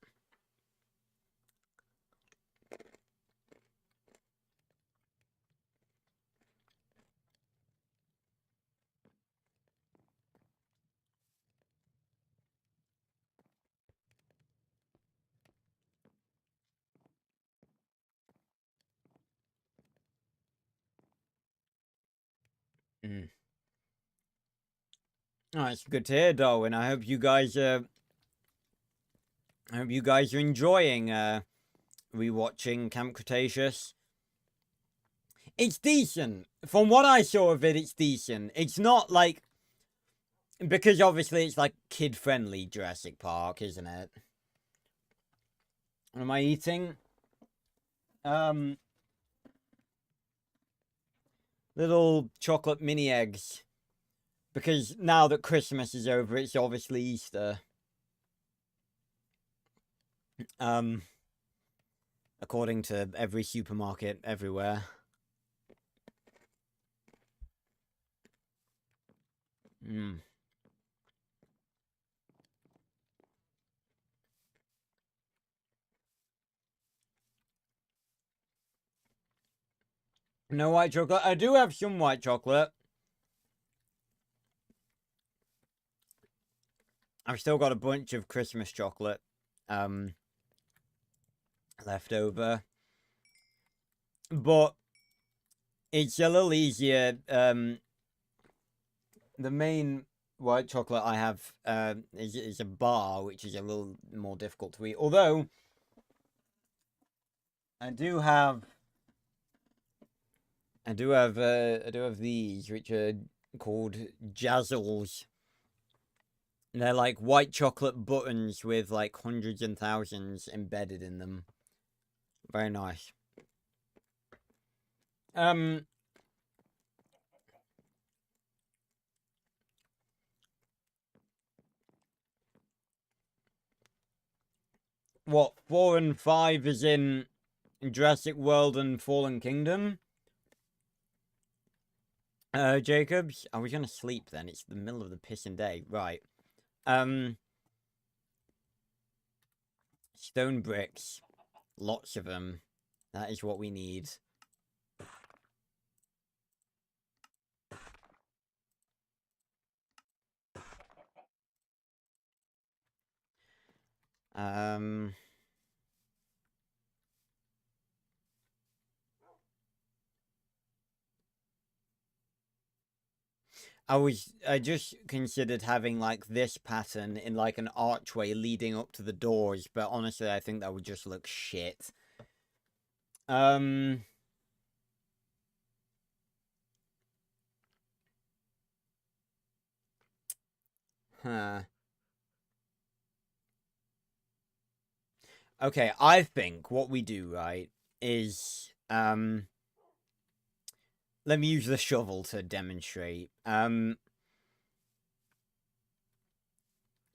Mm. Oh, it's good to hear, Darwin. I hope you guys are enjoying rewatching Camp Cretaceous. It's decent. From what I saw of it, it's decent. It's not like, because obviously it's like kid-friendly Jurassic Park, isn't it? What am I eating? Little chocolate mini eggs. Because now that Christmas is over, it's obviously Easter. According to every supermarket everywhere. Mm. No white chocolate. I do have some white chocolate. I've still got a bunch of Christmas chocolate left over. But it's a little easier. The main white chocolate I have is a bar, which is a little more difficult to eat. Although I do have these, which are called Jazzles. They're like white chocolate buttons with like hundreds and thousands embedded in them. Very nice. What, 4 and 5 is in Jurassic World and Fallen Kingdom? Jacobs? Are we gonna sleep then? It's the middle of the pissing day. Right. Stone bricks. Lots of them. That is what we need. I just considered having like this pattern in like an archway leading up to the doors, but honestly I think that would just look shit. Huh. Okay, I think what we do, right, is let me use the shovel to demonstrate.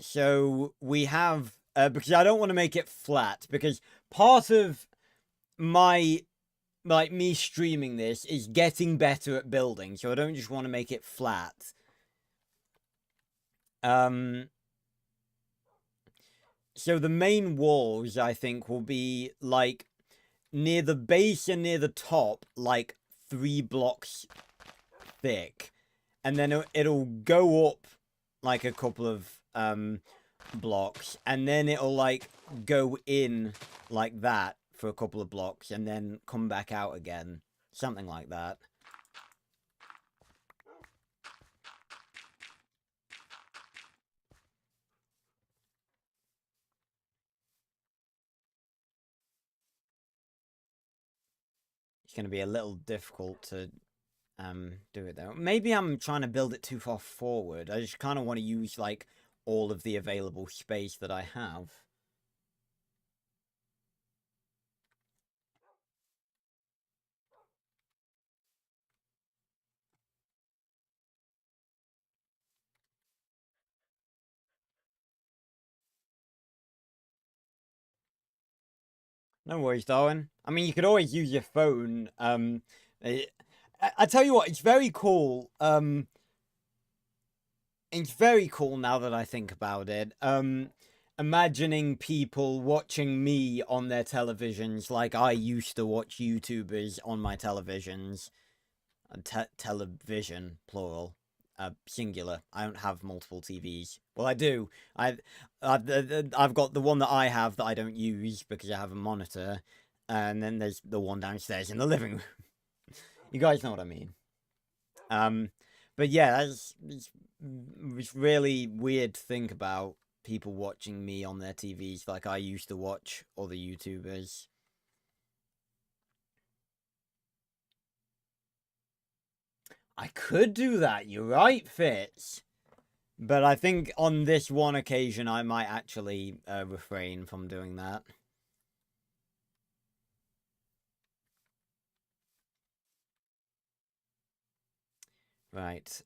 So we have because I don't want to make it flat, because part of my like me streaming this is getting better at building, so I don't just want to make it flat. So the main walls, I think, will be like near the base and near the top, like 3 blocks thick, and then it'll go up like a couple of blocks, and then it'll like go in like that for a couple of blocks, and then come back out again, something like that. It's going to be a little difficult to do it though. Maybe I'm trying to build it too far forward. I just kind of want to use like all of the available space that I have. No worries, Darwin. I mean, you could always use your phone. I tell you what, it's very cool. It's very cool now that I think about it. Imagining people watching me on their televisions like I used to watch YouTubers on my televisions. Television, plural. Singular. I don't have multiple TVs. Well, I do. I've got the one that I have that I don't use because I have a monitor, and then there's the one downstairs in the living room. You guys know what I mean. But yeah, it's really weird to think about people watching me on their TVs like I used to watch other YouTubers. I could do that, you're right, Fitz. But I think on this one occasion, I might actually refrain from doing that. Right.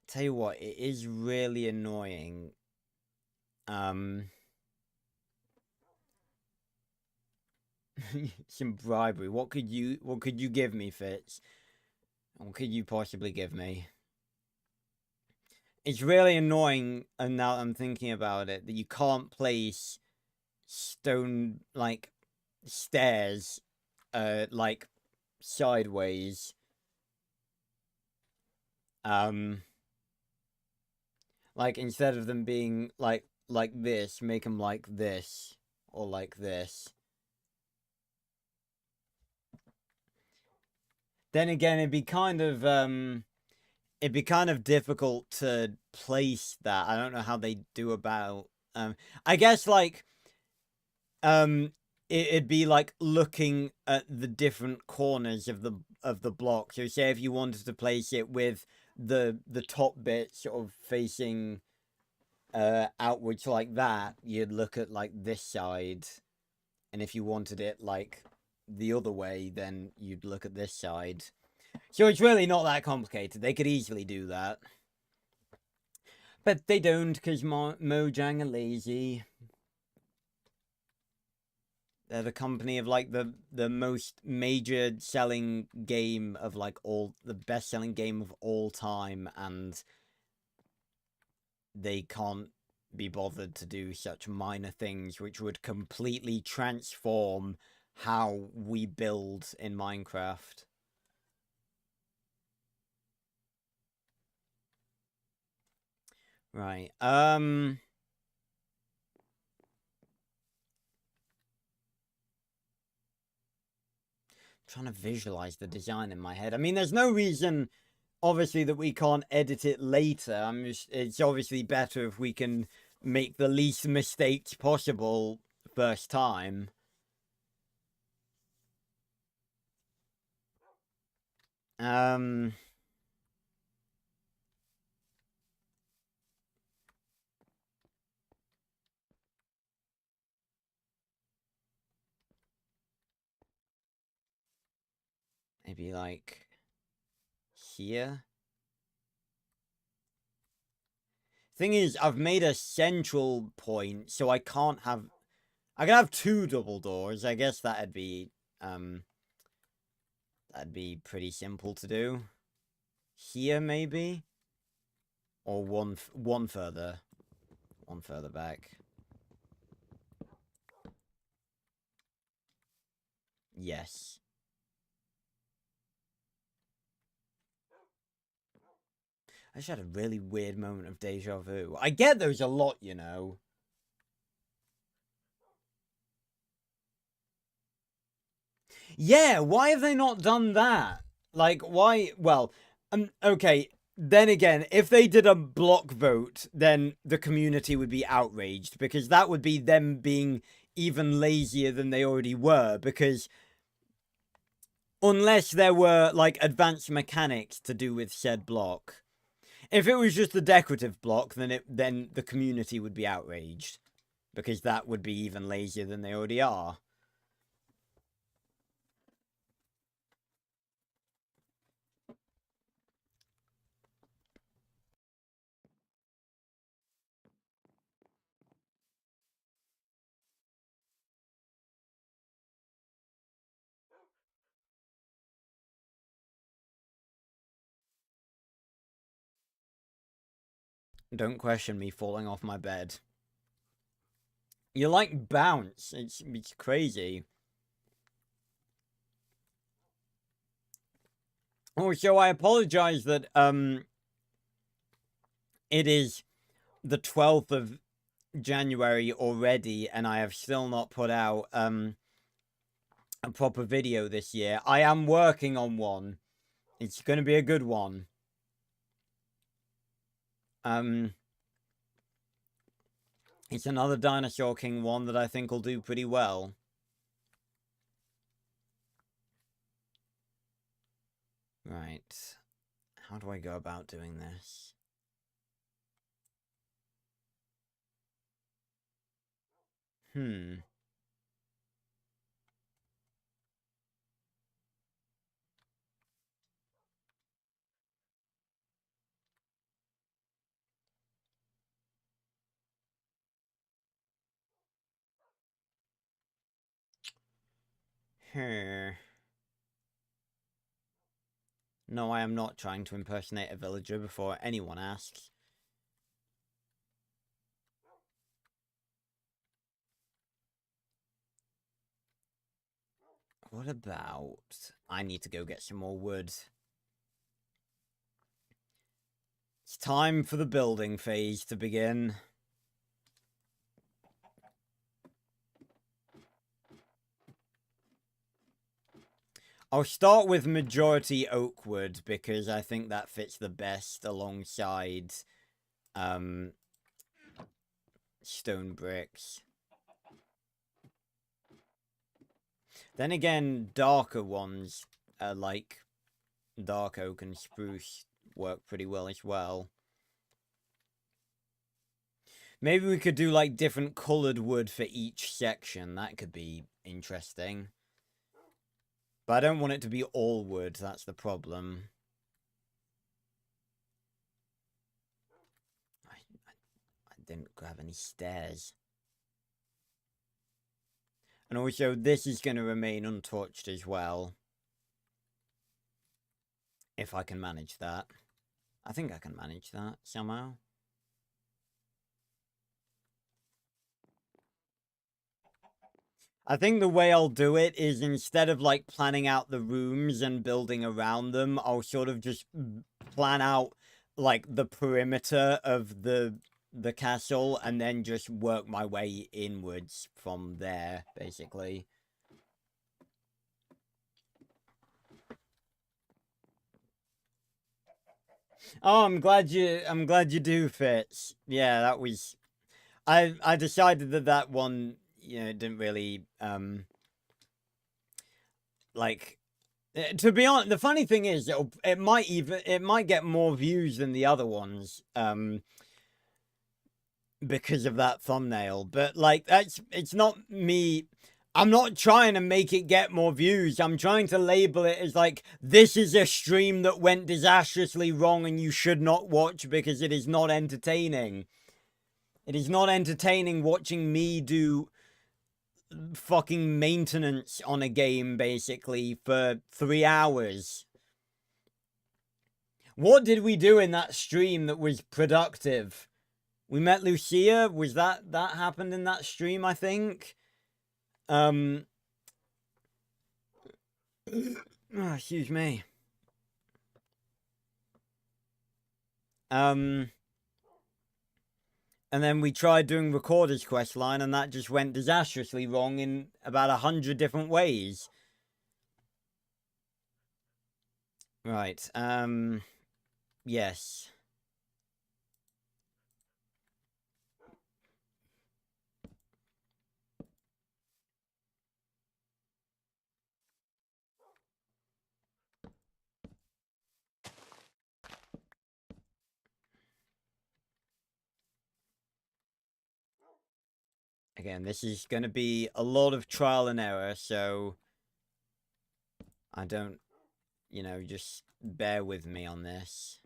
Tell you what, it is really annoying. Some bribery. What could you give me, Fitz? What could you possibly give me? It's really annoying, and now I'm thinking about it, that you can't place stone like stairs, like sideways. Like, instead of them being like this, make them like this. Or like this. Then again, it'd be kind of difficult to place that. I don't know how they do about I guess like it'd be like looking at the different corners of the block. So say if you wanted to place it with the top bit sort of facing outwards like that, you'd look at like this side. And if you wanted it like the other way, then you'd look at this side. So it's really not that complicated. They could easily do that. But they don't, because Mojang are lazy. They're the company of like the most major selling game of like the best selling game of all time, and they can't be bothered to do such minor things which would completely transform how we build in Minecraft. Right. Trying to visualize the design in my head. I mean, there's no reason, obviously, that we can't edit it later. It's obviously better if we can make the least mistakes possible first time. Maybe like here. Thing is, I've made a central point, so I can't have. I can have 2 double doors. I guess that'd be pretty simple to do. Here maybe, or one further back. Yes. I just had a really weird moment of deja vu. I get those a lot, you know. Yeah, why have they not done that? Like, why? Well, okay. Then again, if they did a block vote, then the community would be outraged, because that would be them being even lazier than they already were, because unless there were, like, advanced mechanics to do with said block. If it was just a decorative block, then the community would be outraged, because that would be even lazier than they already are. Don't question me falling off my bed. You like bounce. It's crazy. Also, I apologize that it is the 12th of January already, and I have still not put out a proper video this year. I am working on one. It's going to be a good one. It's another Dinosaur King one that I think will do pretty well. Right. How do I go about doing this? No, I am not trying to impersonate a villager before anyone asks. What about... I need to go get some more wood. It's time for the building phase to begin. I'll start with majority oak wood because I think that fits the best alongside stone bricks. Then again, darker ones like dark oak and spruce work pretty well as well. Maybe we could do like different colored wood for each section. That could be interesting. But I don't want it to be all wood. That's the problem. I didn't grab any stairs. And also, this is going to remain untouched as well. If I can manage that. I think I can manage that somehow. I think the way I'll do it is instead of like planning out the rooms and building around them, I'll sort of just plan out like the perimeter of the castle and then just work my way inwards from there, basically. Oh, I'm glad you do, Fitz. Yeah, that was I decided that one, you know, didn't really like to be honest, the funny thing is it might get more views than the other ones because of that thumbnail, but like it's not me. I'm not trying to make it get more views. I'm trying to label it as like, this is a stream that went disastrously wrong and you should not watch because it is not entertaining. It is not entertaining watching me do fucking maintenance on a game, basically, for 3 hours. What did we do in that stream that was productive? We met Lucia. Was that happened in that stream, I think? Oh, excuse me. And then we tried doing Recorder's Questline, and that just went disastrously wrong in about 100 different ways. Right, yes. Again, this is going to be a lot of trial and error, so I don't, you know, just bear with me on this.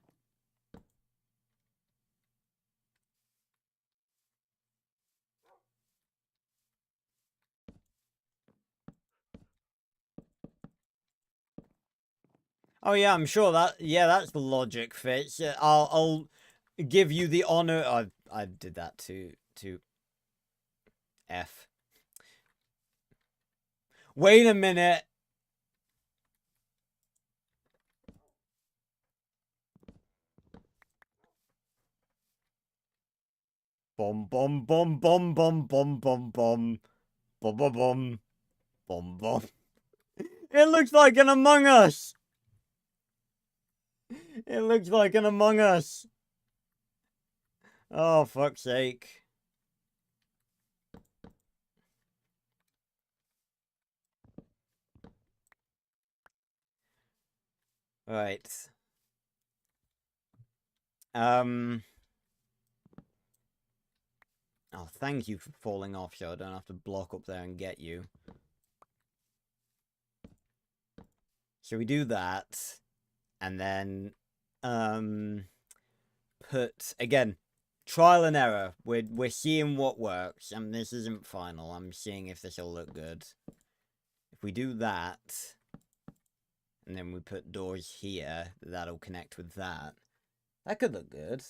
Oh yeah, I'm sure that's the logic, Fitz. I'll give you the honor. I did that to F. Wait a minute. Bom bom bom bom bom bom bom bom bom bom bom bom bom. It looks like an Among Us. It looks like an Among Us. Oh, fuck's sake. Right. Oh, thank you for falling off so I don't have to block up there and get you. So we do that. And then, put, again, trial and error. We're seeing what works. And this isn't final. I'm seeing if this will look good. If we do that, and then we put doors here, that'll connect with that. That could look good.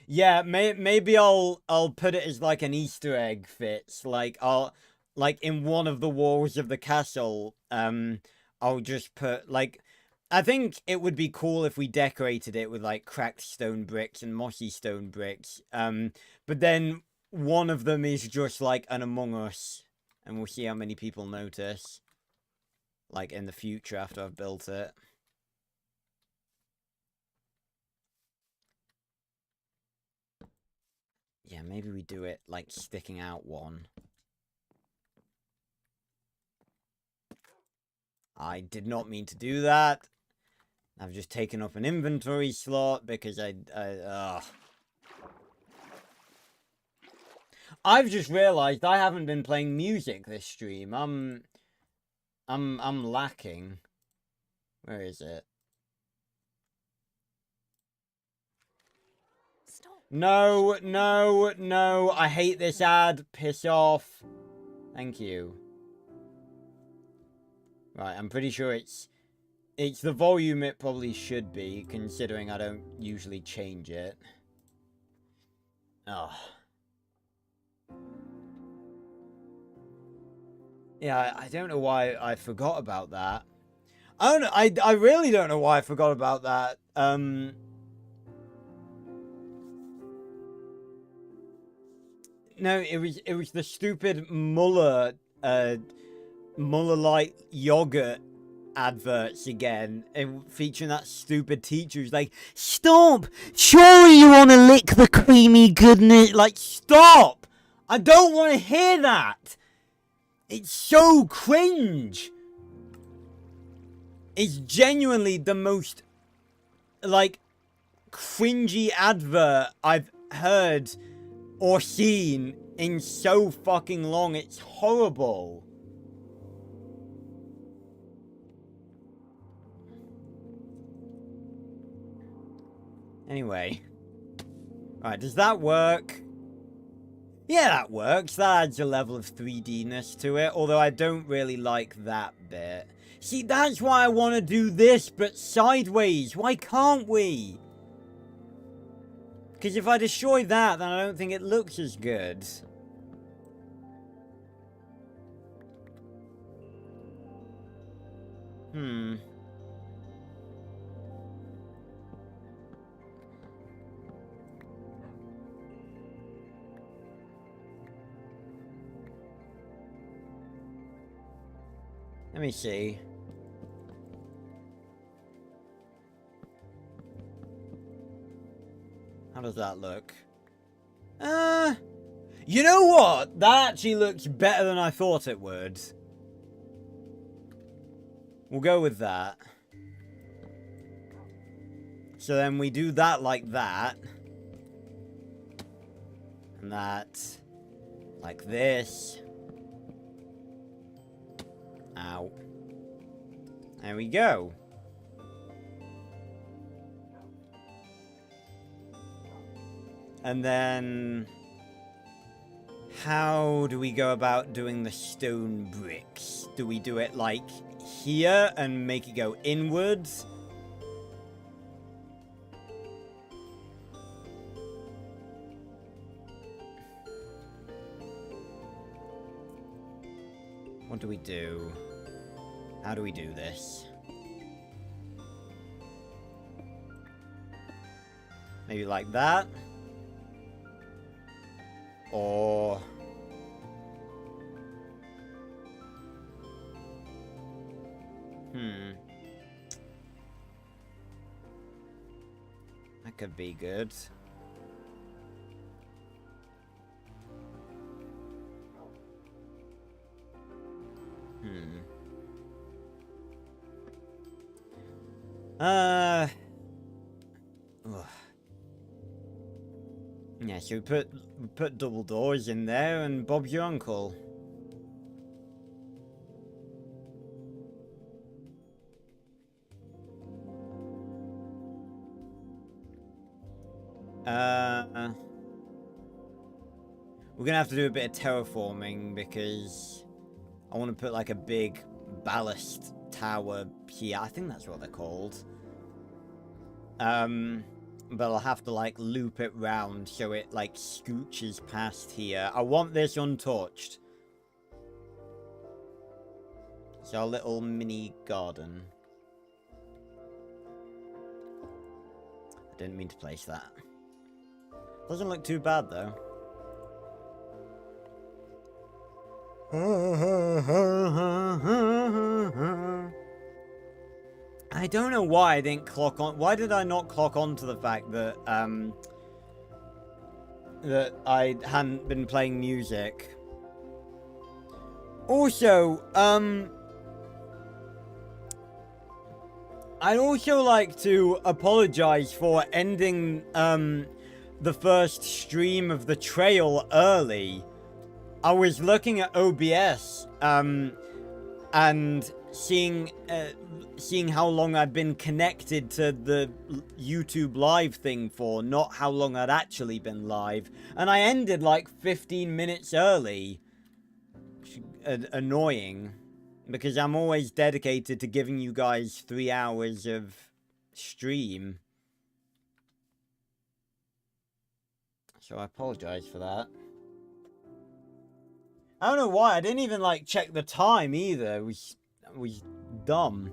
Yeah, maybe I'll put it as like an Easter egg, Fitz. Like I'll like in one of the walls of the castle, I'll just put like I think it would be cool if we decorated it with like cracked stone bricks and mossy stone bricks. But then one of them is just like an Among Us, and we'll see how many people notice. Like in the future after I've built it. Yeah, maybe we do it like sticking out one. I did not mean to do that. I've just taken up an inventory slot because I've just realized I haven't been playing music this stream. I'm lacking. Where is it? Stop. No, no, no. I hate this ad. Piss off. Thank you. Right, I'm pretty sure it's the volume it probably should be, considering I don't usually change it. Oh. Yeah, I don't know why I forgot about that. I really don't know why I forgot about that. No, it was the stupid Muller Muller Light yogurt adverts again, and featuring that stupid teacher who's like, "Stop! Surely you want to lick the creamy goodness." Like, stop! I don't want to hear that. It's so cringe. It's genuinely the most like cringy advert I've heard or seen in so fucking long. It's horrible. Anyway. Alright, does that work? Yeah, that works. That adds a level of 3D-ness to it, although I don't really like that bit. See, that's why I want to do this, but sideways. Why can't we? Because if I destroy that, then I don't think it looks as good. Let me see. How does that look? You know what? That actually looks better than I thought it would. We'll go with that. So then we do that like that. And that like this. Ow. There we go. And then how do we go about doing the stone bricks? Do we do it like here and make it go inwards? What do we do? How do we do this? Maybe like that? Or... That could be good. Ugh. Yeah, so we put double doors in there and Bob's your uncle. We're gonna have to do a bit of terraforming because I want to put like a big ballast tower here. I think that's what they're called. But I'll have to, like, loop it round so it, like, scooches past here. I want this untouched. It's our little mini garden. I didn't mean to place that. Doesn't look too bad, though. I don't know why I didn't clock on. Why did I not clock on to the fact that that I hadn't been playing music? Also, I'd also like to apologize for ending the first stream of the trail early. I was looking at OBS and seeing how long I'd been connected to the YouTube live thing for, not how long I'd actually been live, and I ended like 15 minutes early. Annoying, because I'm always dedicated to giving you guys 3 hours of stream. So I apologize for that. I don't know why, I didn't even like check the time either. It was dumb.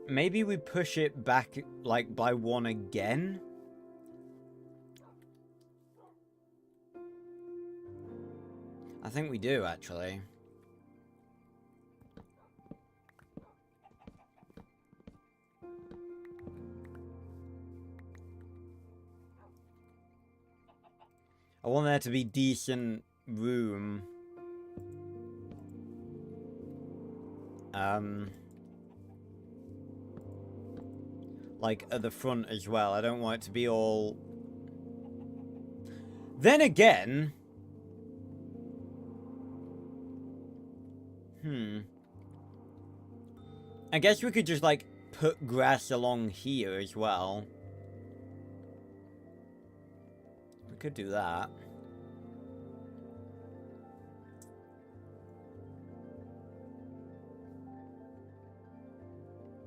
Maybe we push it back, like, by 1 again? I think we do, actually. I want there to be decent room. Like, at the front as well. I don't want it to be all... Then again... I guess we could just, like, put grass along here as well. We could do that.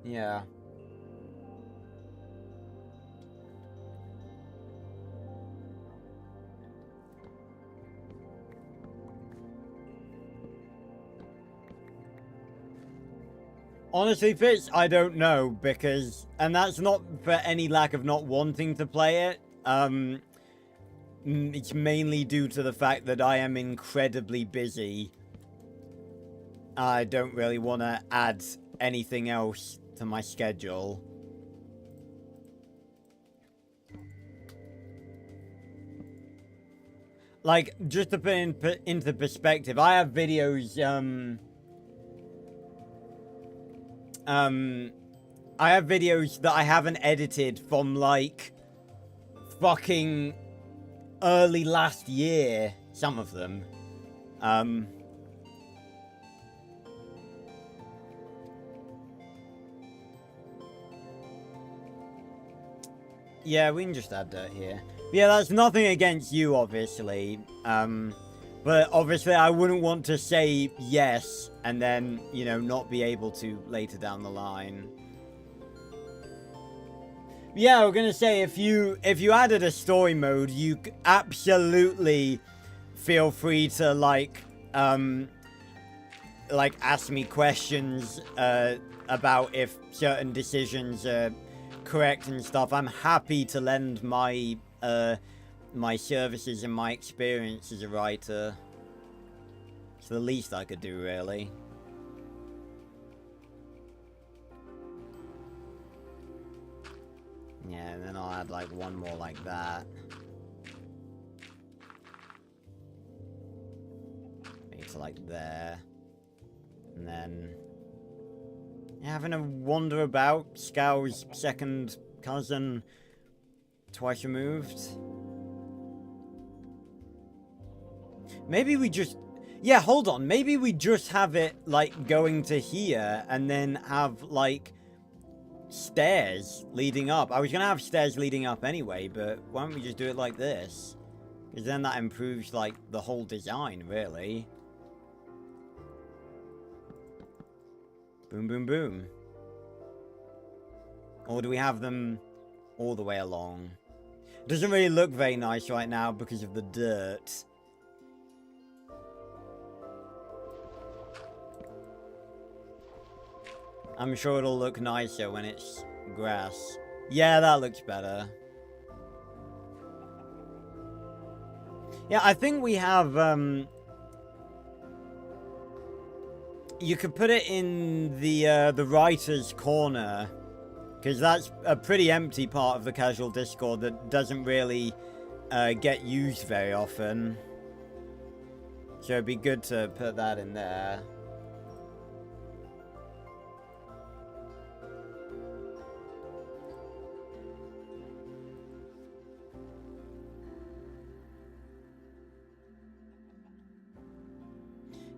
Yeah. Honestly, Fitz, I don't know, because... And that's not for any lack of not wanting to play it. It's mainly due to the fact that I am incredibly busy. I don't really want to add anything else to my schedule. Like, just to put into perspective, I have videos, I have videos that I haven't edited from, like, fucking early last year. Some of them. Yeah, we can just add dirt here. Yeah, that's nothing against you, obviously. But obviously I wouldn't want to say yes and then, you know, not be able to later down the line. Yeah, we're gonna say if you added a story mode, you absolutely feel free to like ask me questions about if certain decisions are correct and stuff. I'm happy to lend my my services and my experience as a writer. It's the least I could do, really. Yeah, and then I'll add like one more like that. Maybe to like there. And then having a wander about, Scow's second cousin, twice removed. Maybe we just... Yeah, hold on. Maybe we just have it, like, going to here and then have, like, stairs leading up. I was going to have stairs leading up anyway, but why don't we just do it like this? Because then that improves, like, the whole design, really. Boom, boom, boom. Or do we have them all the way along? It doesn't really look very nice right now because of the dirt. I'm sure it'll look nicer when it's grass. Yeah, that looks better. Yeah, I think we have, you could put it in the writer's corner. Because that's a pretty empty part of the casual Discord that doesn't really get used very often. So it'd be good to put that in there.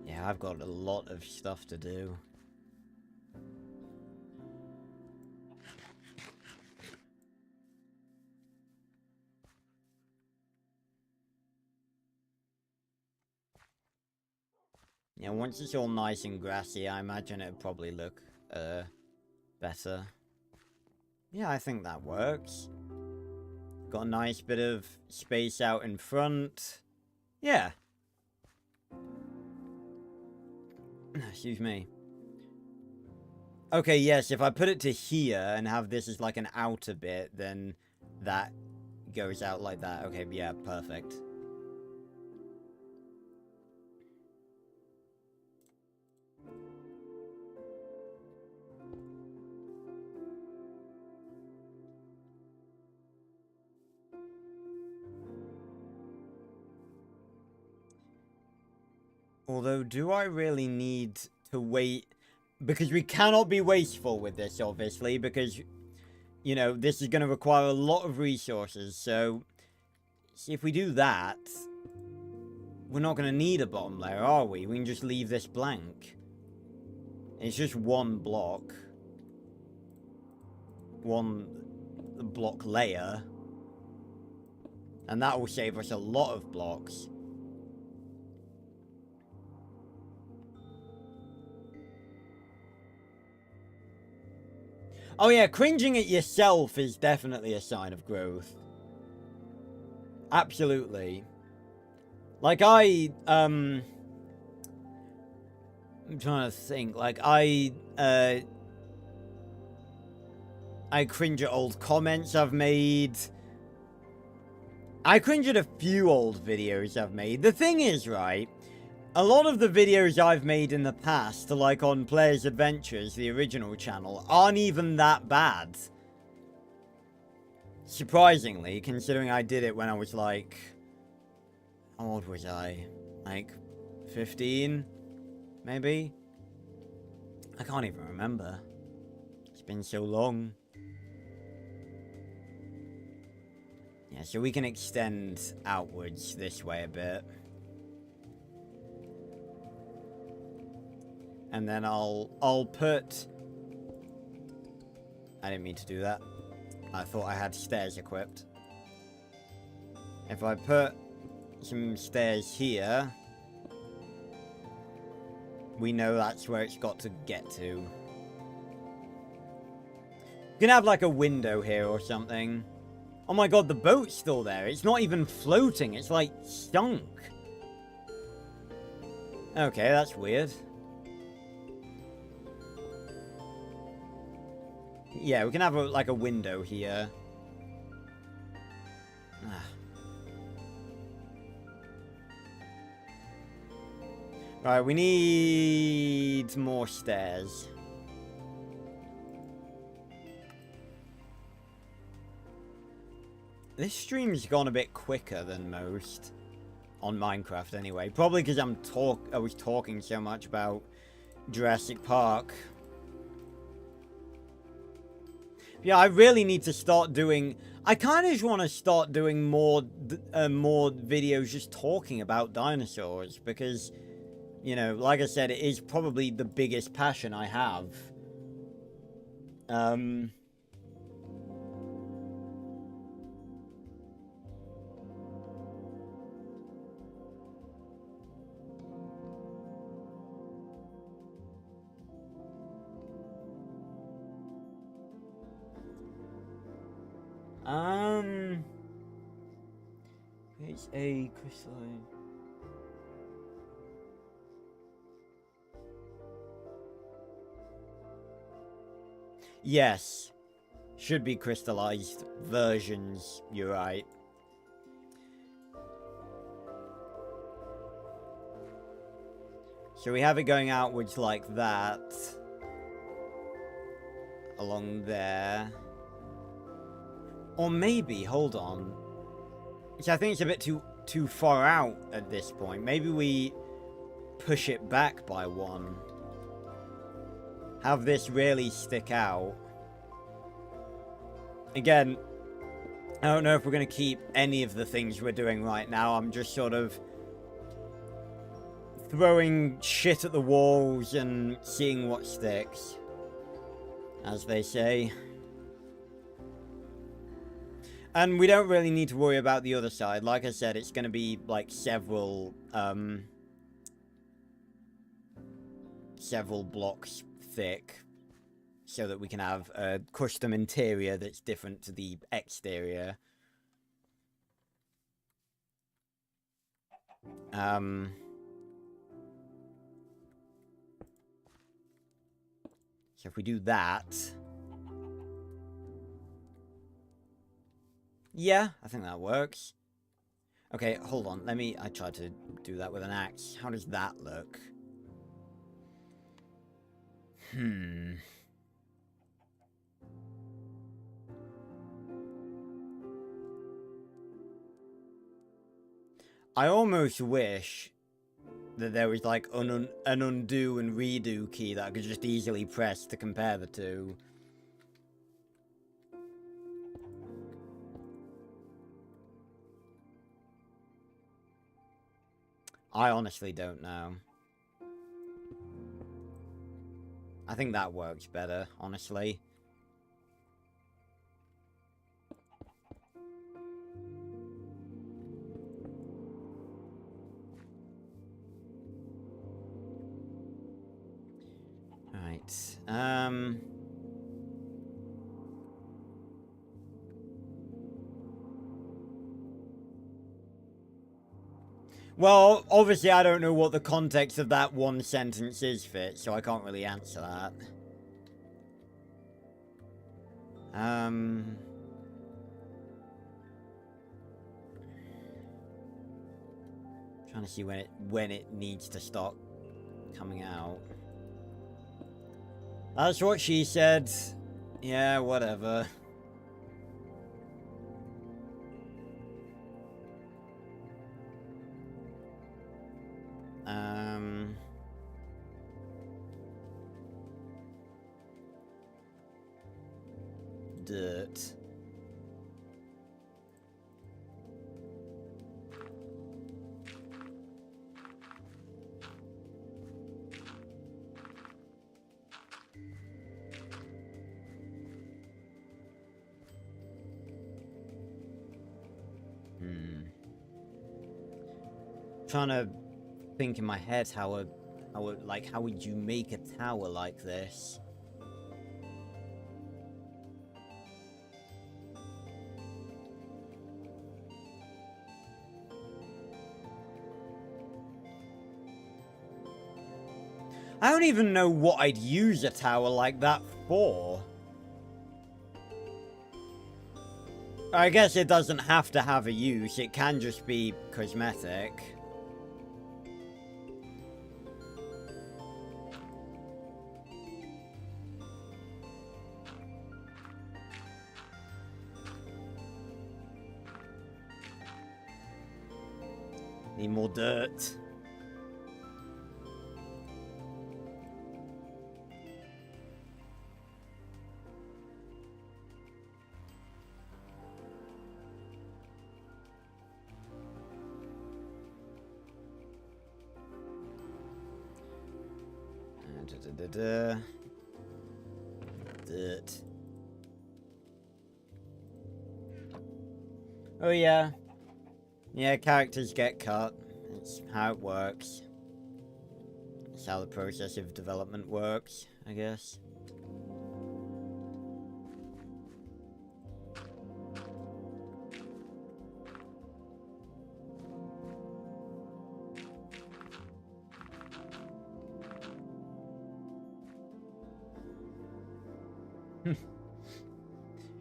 Yeah, I've got a lot of stuff to do. Yeah, once it's all nice and grassy, I imagine it'd probably look better. Yeah, I think that works. Got a nice bit of space out in front. Yeah. Excuse me. Okay, yes, if I put it to here and have this as like an outer bit, then that goes out like that. Okay, yeah, perfect. Although, do I really need to wait? Because we cannot be wasteful with this, obviously, because, you know, this is going to require a lot of resources. So, see, if we do that, we're not going to need a bottom layer, are we? We can just leave this blank. It's just one block. One block layer. And that will save us a lot of blocks. Oh yeah, cringing at yourself is definitely a sign of growth. Absolutely. Like I'm trying to think, like I cringe at old comments I've made. I cringe at a few old videos I've made. The thing is, right, a lot of the videos I've made in the past, like on Players Adventures, the original channel, aren't even that bad. Surprisingly, considering I did it when I was like... How old was I? Like, 15? Maybe? I can't even remember. It's been so long. Yeah, so we can extend outwards this way a bit. And then I'll put... I didn't mean to do that. I thought I had stairs equipped. If I put some stairs here, we know that's where it's got to get to. You can have like a window here or something. Oh my god, the boat's still there. It's not even floating. It's like stunk. Okay, that's weird. Yeah, we can have like a window here. Right, we need more stairs. This stream's gone a bit quicker than most on Minecraft anyway. Probably because I was talking so much about Jurassic Park. Yeah, I really need to start doing... I kind of just want to start doing more videos just talking about dinosaurs, because you know, like I said, it is probably the biggest passion I have. It's a crystalline. Yes. Should be crystallized versions, you're right. So we have it going outwards like that. Along there. Or maybe, hold on. Which I think it's a bit too far out at this point. Maybe we push it back by one. Have this really stick out. Again, I don't know if we're going to keep any of the things we're doing right now. I'm just sort of throwing shit at the walls and seeing what sticks, as they say. And we don't really need to worry about the other side. Like I said, it's going to be like several blocks thick, so that we can have a custom interior that's different to the exterior. So if we do that... Yeah, I think that works. Okay, hold on. I tried to do that with an axe. How does that look? I almost wish that there was like an undo and redo key that I could just easily press to compare the two. I honestly don't know. I think that works better, honestly. Right. Well, obviously I don't know what the context of that one sentence is, Fitz, so I can't really answer that. Trying to see when it needs to start coming out. That's what she said. Yeah, whatever. Dirt. Trying to think in my head how would you make a tower like this? I don't even know what I'd use a tower like that for. I guess it doesn't have to have a use, it can just be cosmetic. Need more dirt. Dirt. Oh yeah. Yeah, characters get cut. It's how it works. It's how the process of development works, I guess.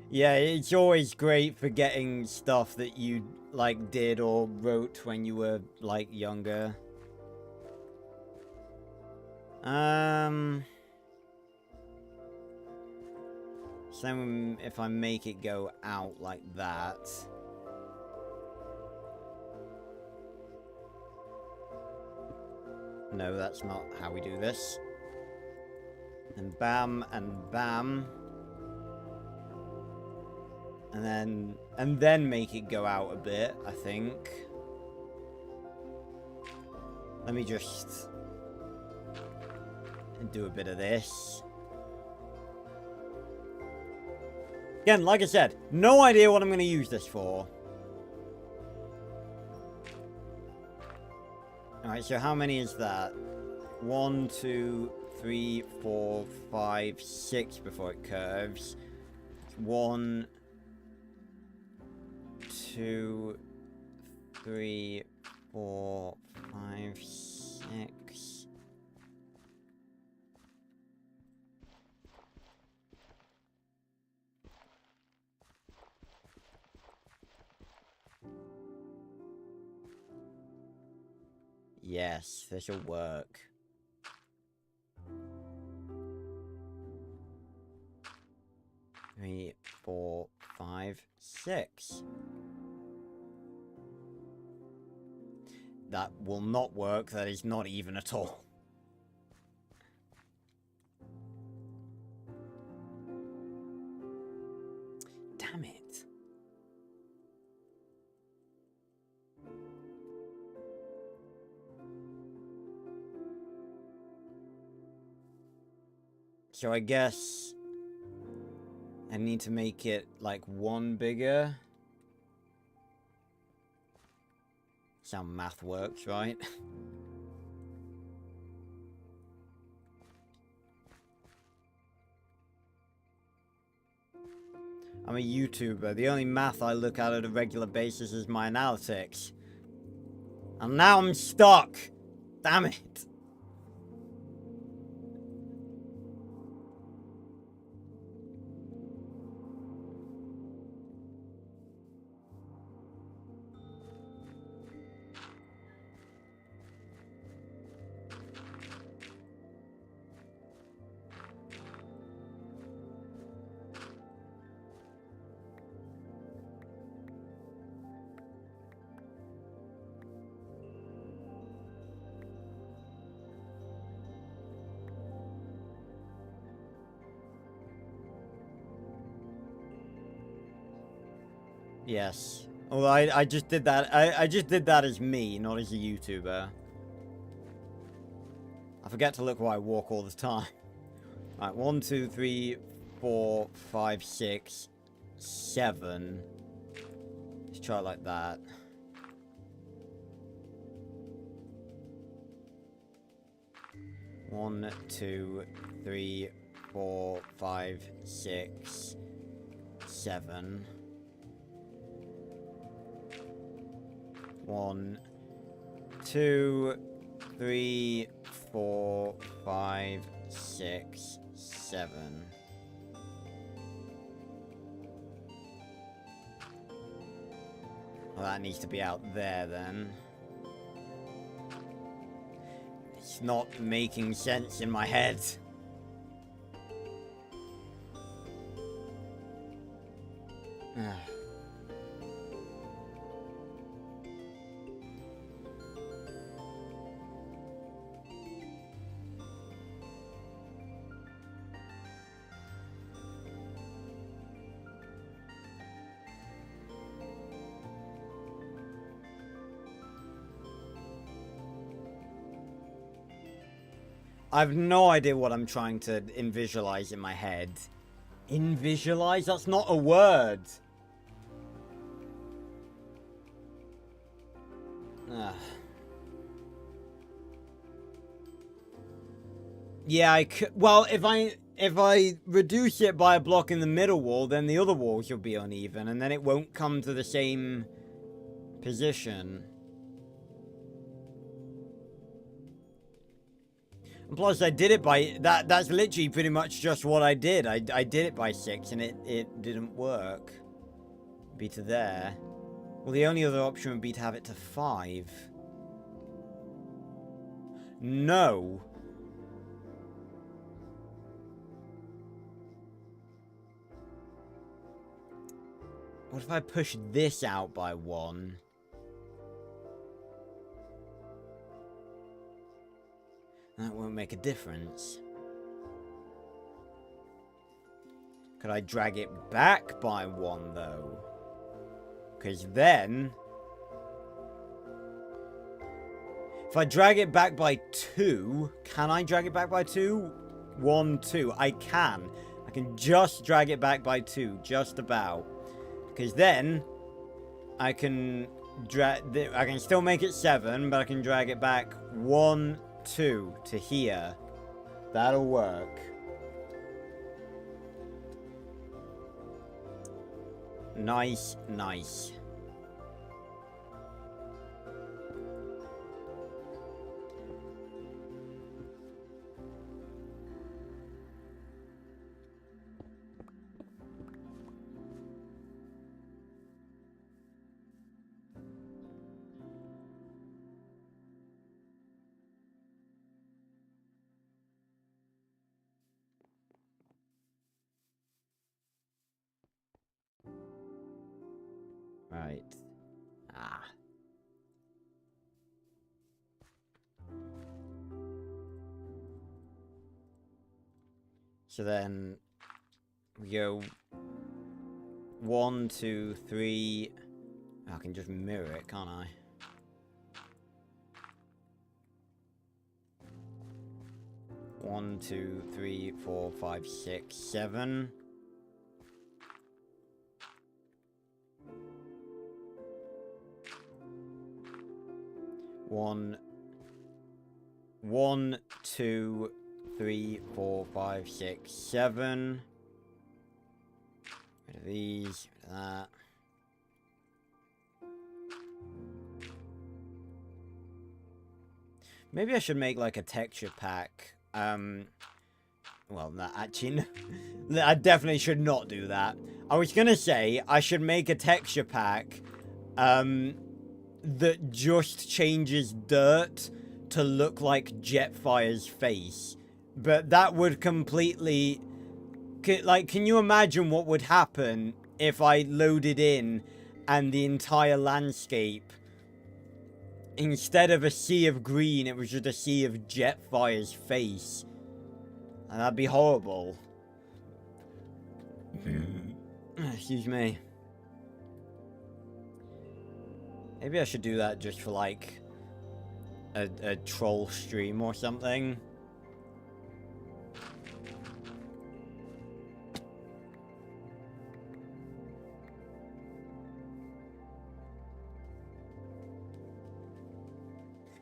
Yeah, it's always great for getting stuff that you, like, did or wrote when you were, like, younger. So if I make it go out like that... No, that's not how we do this. And bam, and bam. And then make it go out a bit, I think. Let me just do a bit of this. Again, like I said, no idea what I'm going to use this for. Alright, so how many is that? 1, 2, 3, 4, 5, 6 before it curves. 1, 2, 3, 4, 5, 6. Yes, this'll work. Three, 4, 5, 6. That will not work. That is not even at all. Damn it. So I guess I need to make it like 1 bigger. That's how math works, right? I'm a YouTuber. The only math I look at a regular basis is my analytics. And now I'm stuck. Damn it. Yes. Although I just did that. I just did that as me, not as a YouTuber. I forget to look where I walk all the time. Alright, 1, 2, 3, 4, 5, 6, 7. Let's try it like that. One, 2, 3, 4, 5, 6, 7. 1, 2, 3, 4, 5, 6, 7. Well, that needs to be out there then. It's not making sense in my head. I've no idea what I'm trying to visualize in my head. Visualize? That's not a word. Ugh. Yeah, I could. Well, if I reduce it by a block in the middle wall, then the other walls will be uneven, and then it won't come to the same position. And plus, I did it by... That's literally pretty much just what I did. I did it by 6, and it didn't work. Be to there. Well, the only other option would be to have it to 5. No. What if I push this out by 1? That won't make a difference. Could I drag it back by 1, though? Because then... if I drag it back by 2... Can I drag it back by 2? 1, 2. I can. I can just drag it back by 2. Just about. Because then... I can still make it 7, but I can drag it back 1, 2 to here. That'll work. Nice, nice. Right. Ah. So then we go 1, 2, 3. I can just mirror it, can't I? One, 2, 3, 4, 5, 6, 7. 1, 2, 3, 4, 5, 6, 7. Rid of these, rid of that. Maybe I should make like a texture pack. Well, no, actually, no. I definitely should not do that. I was gonna say I should make a texture pack, that just changes dirt to look like Jetfire's face. But that would completely... like, can you imagine what would happen if I loaded in and the entire landscape, instead of a sea of green, it was just a sea of Jetfire's face? And that'd be horrible. Excuse me. Maybe I should do that just for, like, a troll stream or something.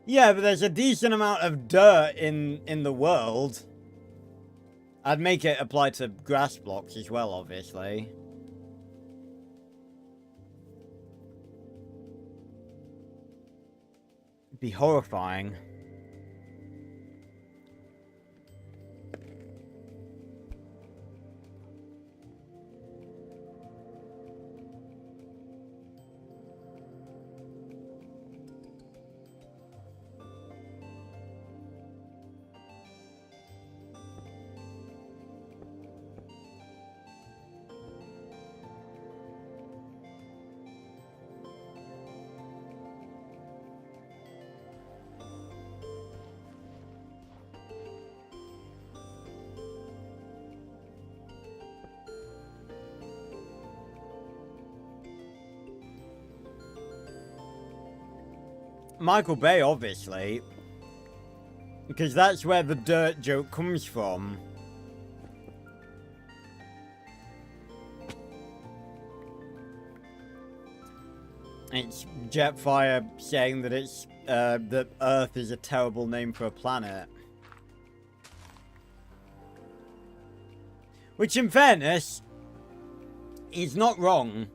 Yeah, but there's a decent amount of dirt in the world. I'd make it apply to grass blocks as well, obviously. Be horrifying. Michael Bay, obviously. Because that's where the dirt joke comes from. It's Jetfire saying that it's that Earth is a terrible name for a planet. Which, in fairness, is not wrong.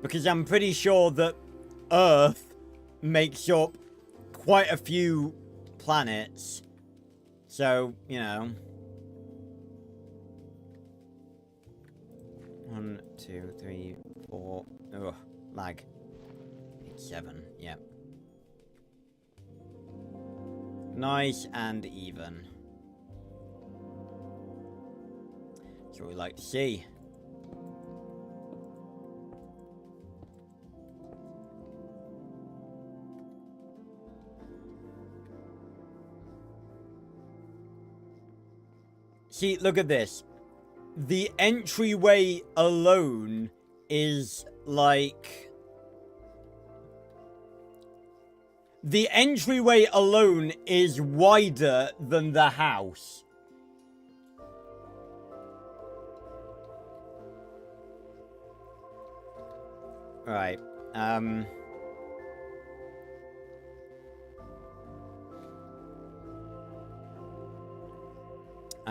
Because I'm pretty sure that Earth makes up quite a few planets. So, you know. 1, 2, 3, 4. Ugh, lag. 7, yep. Nice and even. That's what we like to see. See, look at this. The entryway alone is like... The entryway alone is wider than the house. Right. I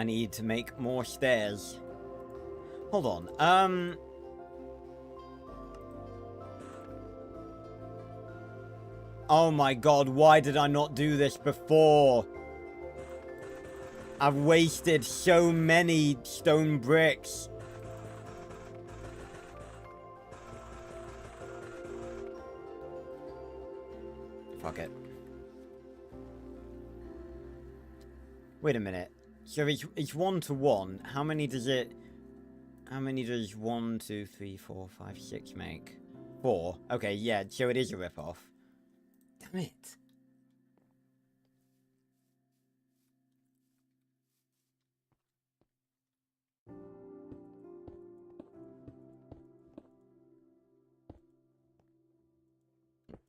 need to make more stairs. Hold on. Oh my god, why did I not do this before? I've wasted so many stone bricks. Fuck it. Wait a minute. So it's 1 to 1. How many does 1, 2, 3, 4, 5, 6 make? 4. Okay, yeah, so it is a ripoff. Damn it.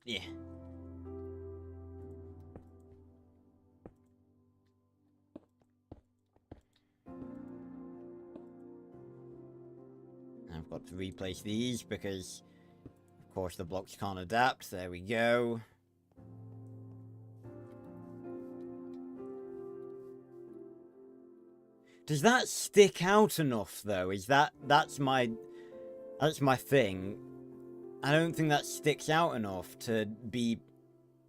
Yeah. I've got to replace these because, of course, the blocks can't adapt. There we go. Does that stick out enough, though? That's my thing. I don't think that sticks out enough to be,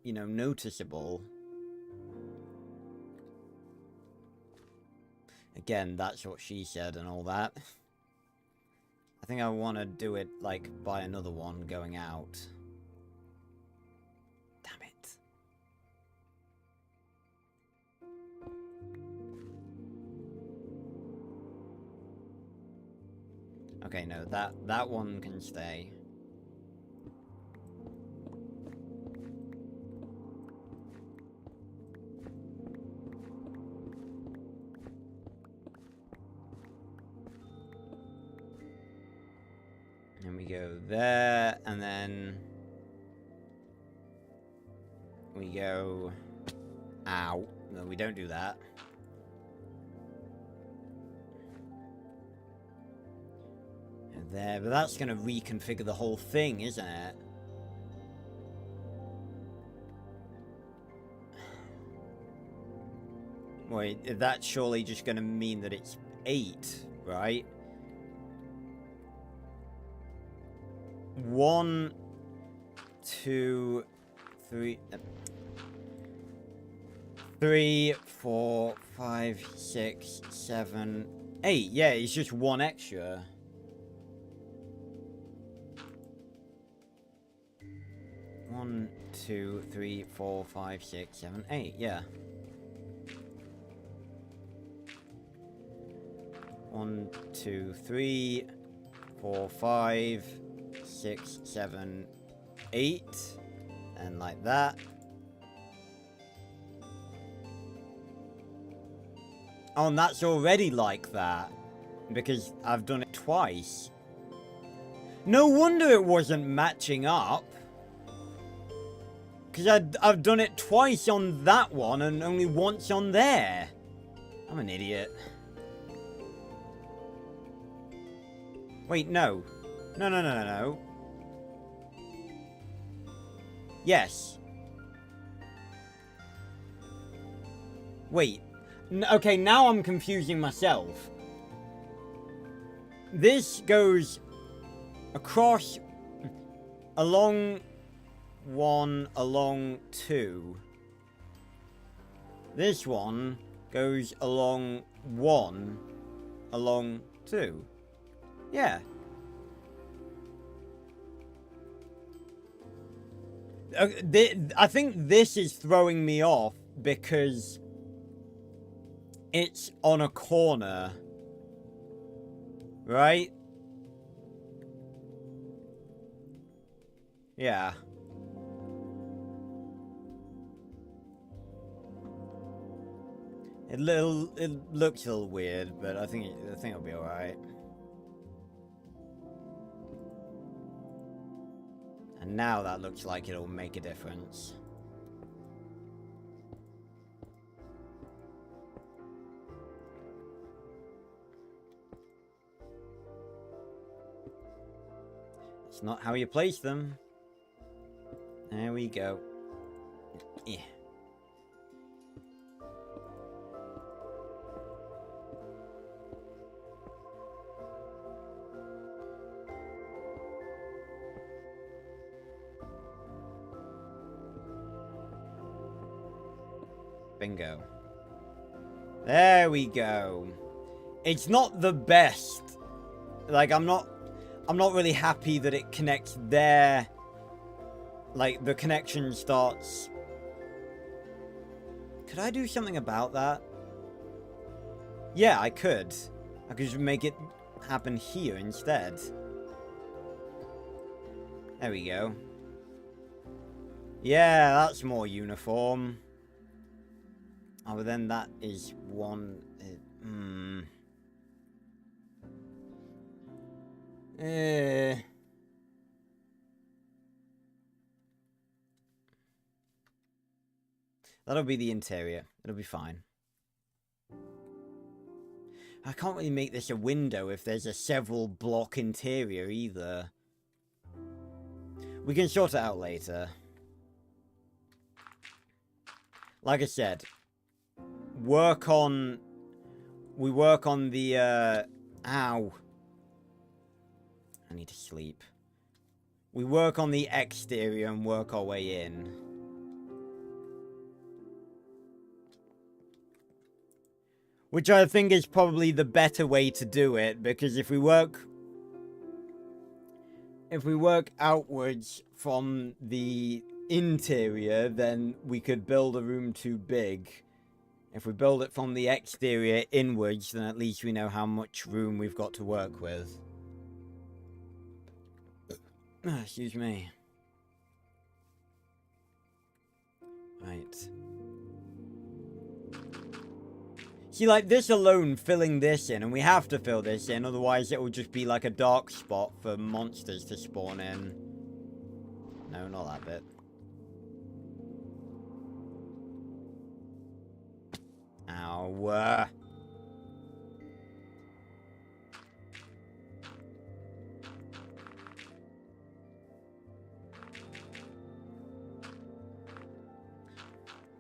you know, noticeable. Again, that's what she said and all that. I think I want to do it, like, by another one going out. Damn it. Okay, no, that one can stay. And we go there, and then we go... Ow. No, we don't do that. And there, but that's going to reconfigure the whole thing, isn't it? Wait, that's surely just going to mean that it's 8, right? 1, 2, 3, 3, 4, 5, 6, 7, 8. Yeah, it's just 1 extra. One, 2, 3, 4, 5, 6, 7, 8. Yeah. 1, 2, 3, 4, 5, 6, 7, 8, and like that. Oh, and that's already like that, because I've done it twice. No wonder it wasn't matching up. Because I've done it twice on that one and only once on there. I'm an idiot. Wait, no. No. Yes. Wait. Okay, now I'm confusing myself. This goes across, along 1, along 2. This one goes along 1, along 2. Yeah. I think this is throwing me off because it's on a corner. Right? Yeah. It looks a little weird, but I think it'll be alright. And now that looks like it'll make a difference. It's not how you place them. There we go. Yeah. Bingo. There we go. It's not the best. Like, I'm not really happy that it connects there. Like, the connection starts... Could I do something about that? Yeah, I could. I could just make it happen here instead. There we go. Yeah, that's more uniform. Oh, but then that is one... That'll be the interior. It'll be fine. I can't really make this a window if there's a several block interior either. We can sort it out later. Like I said, we work on the, ow. I need to sleep. We work on the exterior and work our way in. Which I think is probably the better way to do it, because if we work outwards from the interior, then we could build a room too big. If we build it from the exterior inwards, then at least we know how much room we've got to work with. Excuse me. Right. See, like, this alone, filling this in, and we have to fill this in, otherwise it will just be like a dark spot for monsters to spawn in. No, not that bit. Ow.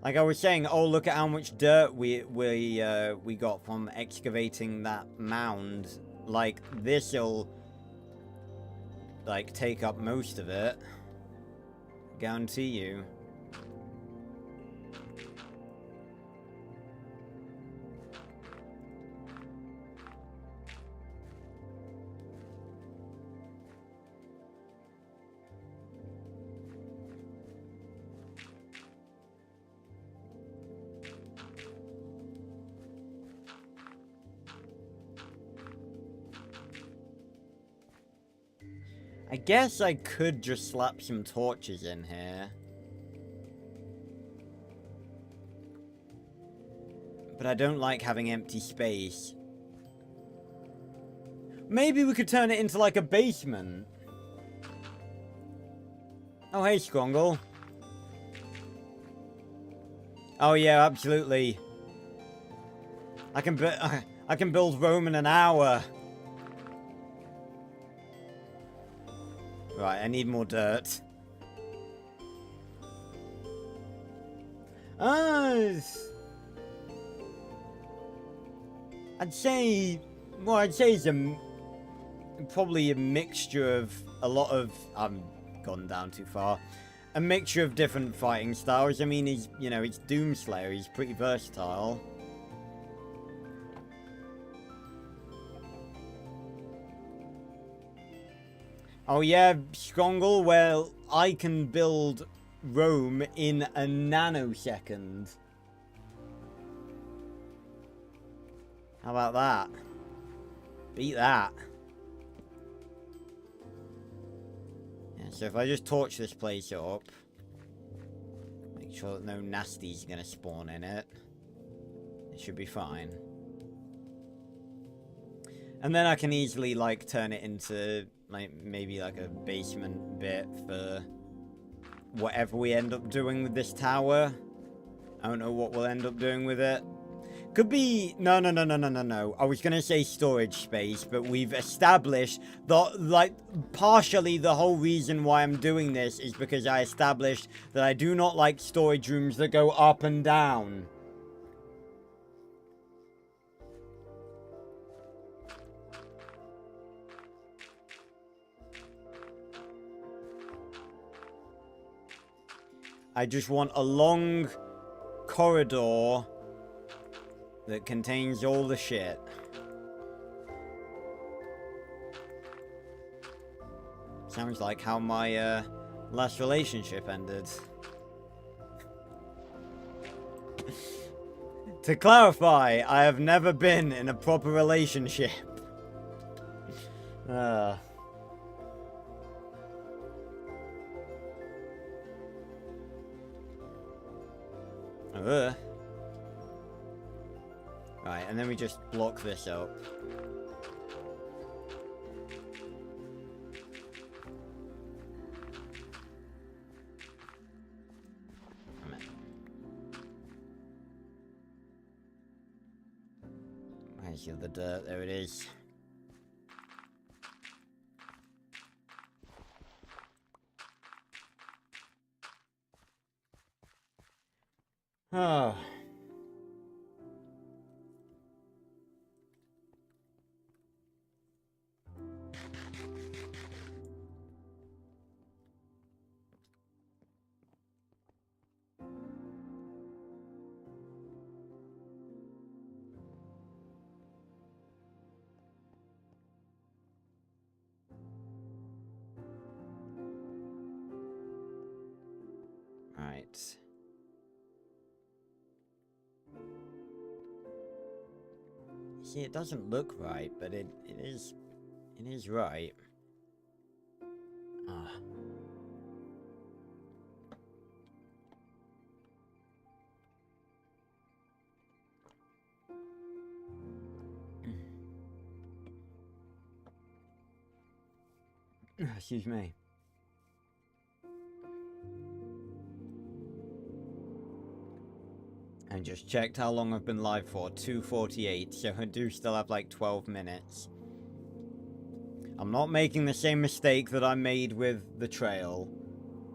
Like I was saying, oh, look at how much dirt we got from excavating that mound. Like, this'll, like, take up most of it. Guarantee you. I guess I could just slap some torches in here. But I don't like having empty space. Maybe we could turn it into like a basement. Oh, hey, Scrongle. Oh yeah, absolutely. I can build Rome in an hour. Right, I need more dirt. I'd say, well, I'd say it's probably a mixture of a lot of, I've gone down too far, a mixture of different fighting styles. I mean, he's, you know, it's Doomslayer, he's pretty versatile. Oh yeah, Skrongle, well, I can build Rome in a nanosecond. How about that? Beat that. Yeah, so if I just torch this place up, make sure that no nasties are gonna spawn in it, it should be fine. And then I can easily, like, turn it into, like, maybe like a basement bit for whatever we end up doing with this tower. I don't know what we'll end up doing with it. Could be... No. I was going to say storage space, but we've established that, like, partially the whole reason why I'm doing this is because I established that I do not like storage rooms that go up and down. I just want a long corridor that contains all the shit. Sounds like how my last relationship ended. To clarify, I have never been in a proper relationship. Right, and then we just block this up. Where's the other dirt? There it is. Oh. Right. See, it doesn't look right, but it is right. Ah. Excuse me. And just checked how long I've been live for, 2:48, so I do still have like 12 minutes. I'm not making the same mistake that I made with the trail,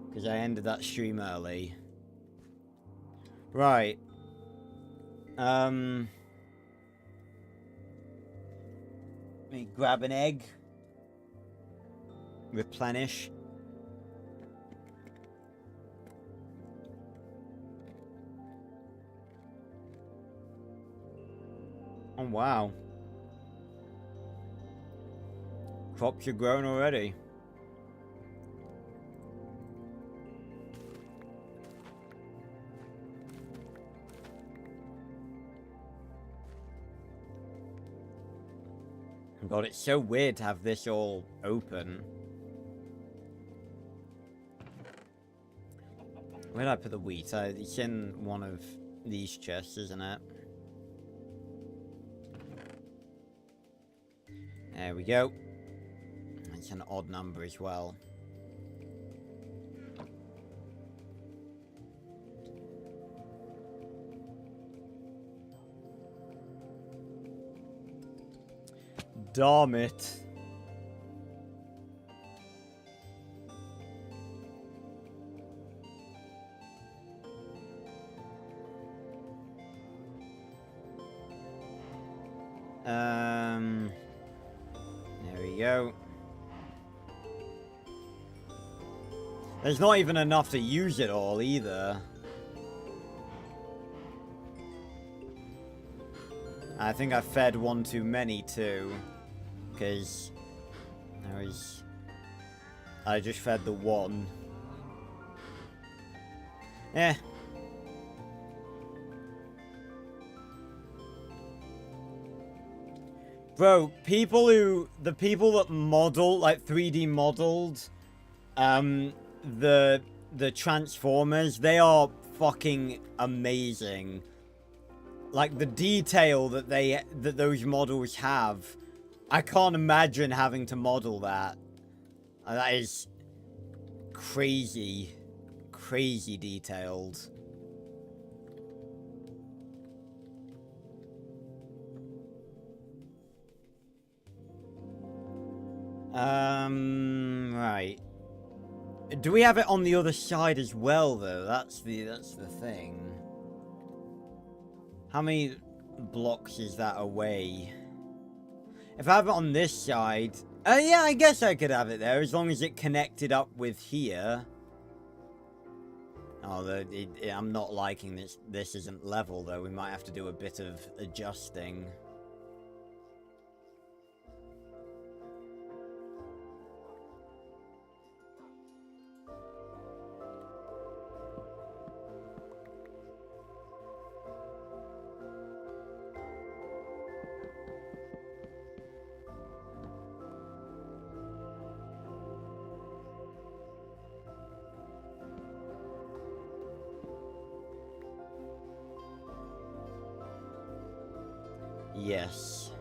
because I ended that stream early. Right. Let me grab an egg. Replenish. Oh, wow. Crops are grown already. God, it's so weird to have this all open. Where did I put the wheat? It's in one of these chests, isn't it? There we go. It's an odd number as well. Damn it. There we go. There's not even enough to use it all either. I think I fed one too many too, because I just fed the one. Eh. Bro, the people that model, like 3D modeled, the Transformers, they are fucking amazing. Like the detail that those models have, I can't imagine having to model that. That is crazy, crazy detailed. Right. Do we have it on the other side as well, though? That's the thing. How many blocks is that away? If I have it on this side... yeah, I guess I could have it there, as long as it connected up with here. Oh, I'm not liking this. This isn't level, though. We might have to do a bit of adjusting. Yes.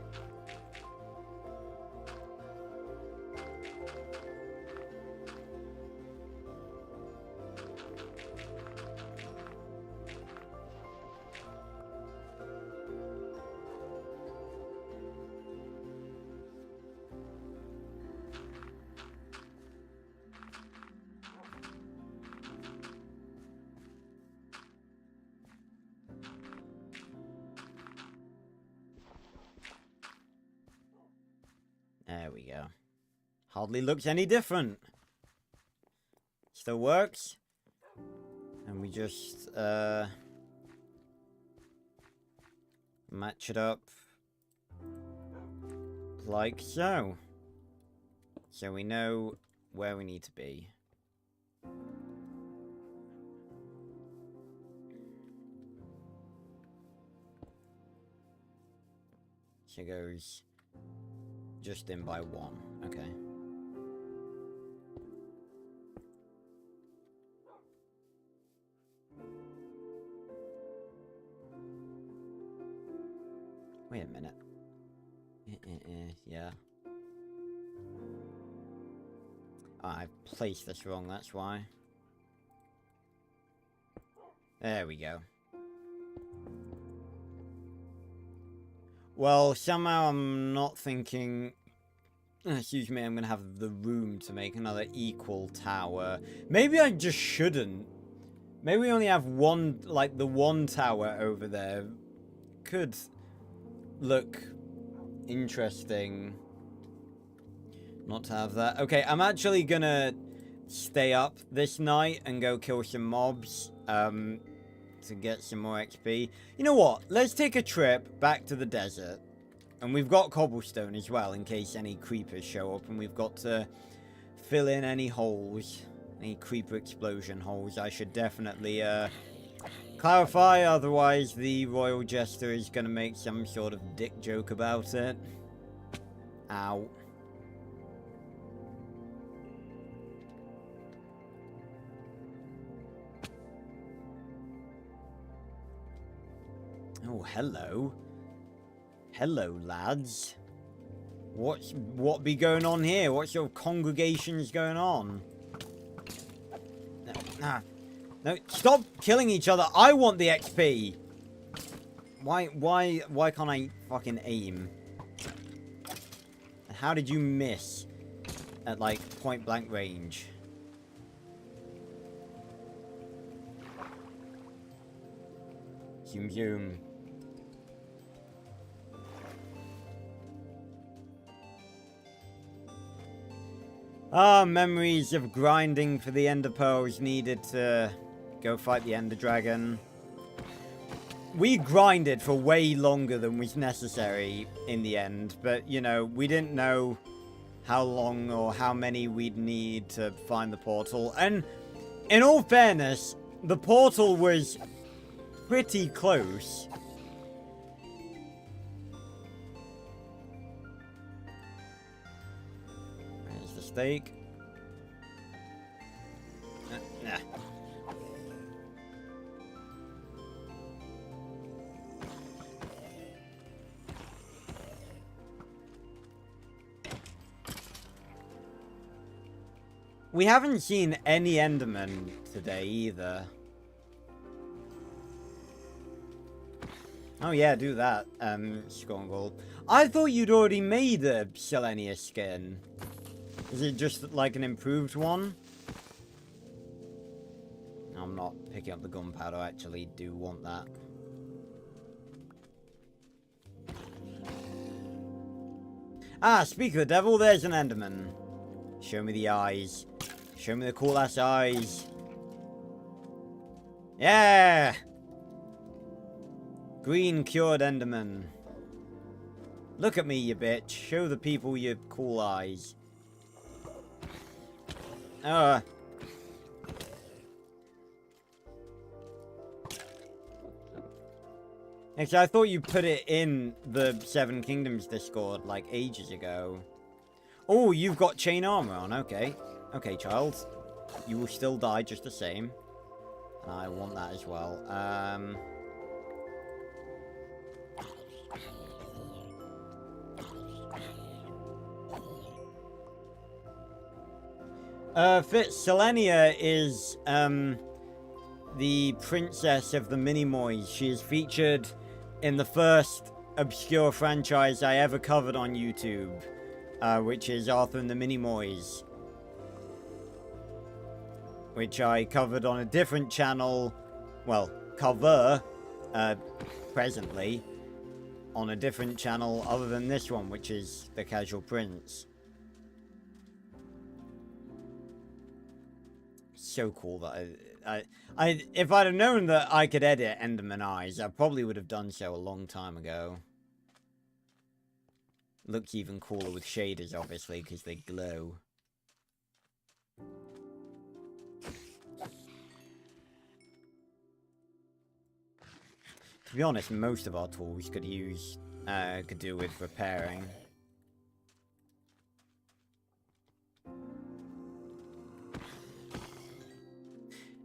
There we go. Hardly looks any different. Still works. And we just, match it up. Like so. So we know where we need to be. So it goes... just in by one. Okay. Wait a minute. Yeah. Oh, I placed this wrong, that's why. There we go. Well, somehow I'm not thinking... excuse me, I'm going to have the room to make another equal tower. Maybe I just shouldn't. Maybe we only have one, like the one tower over there. Could look interesting not to have that. Okay, I'm actually going to stay up this night and go kill some mobs. To get some more XP. You know what? Let's take a trip back to the desert. And we've got cobblestone as well, in case any creepers show up. And we've got to fill in any holes. Any creeper explosion holes. I should definitely clarify, otherwise the Royal Jester is going to make some sort of dick joke about it. Ow. Oh, hello. Hello, lads. What be going on here? What sort of congregation's going on? No, stop killing each other. I want the XP. Why can't I fucking aim? How did you miss at, like, point blank range? Zoom zoom. Ah, memories of grinding for the Ender Pearls needed to go fight the Ender Dragon. We grinded for way longer than was necessary in the end, but, you know, we didn't know how long or how many we'd need to find the portal. And, in all fairness, the portal was pretty close. There's the steak. Nah. We haven't seen any Enderman today either. Oh yeah, do that, Skongol. I thought you'd already made a Selenia skin. Is it just like an improved one? I'm not picking up the gunpowder, I actually do want that. Ah, speak of the devil, there's an Enderman. Show me the eyes. Show me the cool ass eyes. Yeah! Green cured Enderman. Look at me, you bitch. Show the people your cool eyes. Actually, I thought you put it in the Seven Kingdoms Discord, like, ages ago. Oh, you've got chain armor on, okay. Okay, child. You will still die just the same. And I want that as well. Selenia is, the princess of the Minimoys. She is featured in the first obscure franchise I ever covered on YouTube, which is Arthur and the Minimoys, which I covered on a different channel, well, cover, presently, on a different channel other than this one, which is The Casual Prince. So cool that if I'd have known that I could edit Enderman eyes, I probably would have done so a long time ago. Looks even cooler with shaders, obviously, because they glow. To be honest, most of our tools could do with repairing.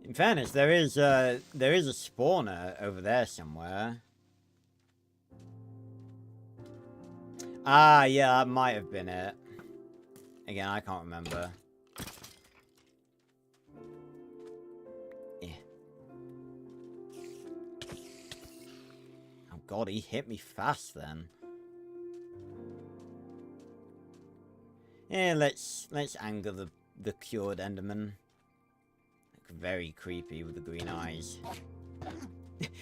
In fairness, there is a spawner over there somewhere. Ah, yeah, that might have been it. Again, I can't remember. Yeah. Oh god, he hit me fast then. Yeah, let's anger the cured Enderman. Very creepy with the green eyes.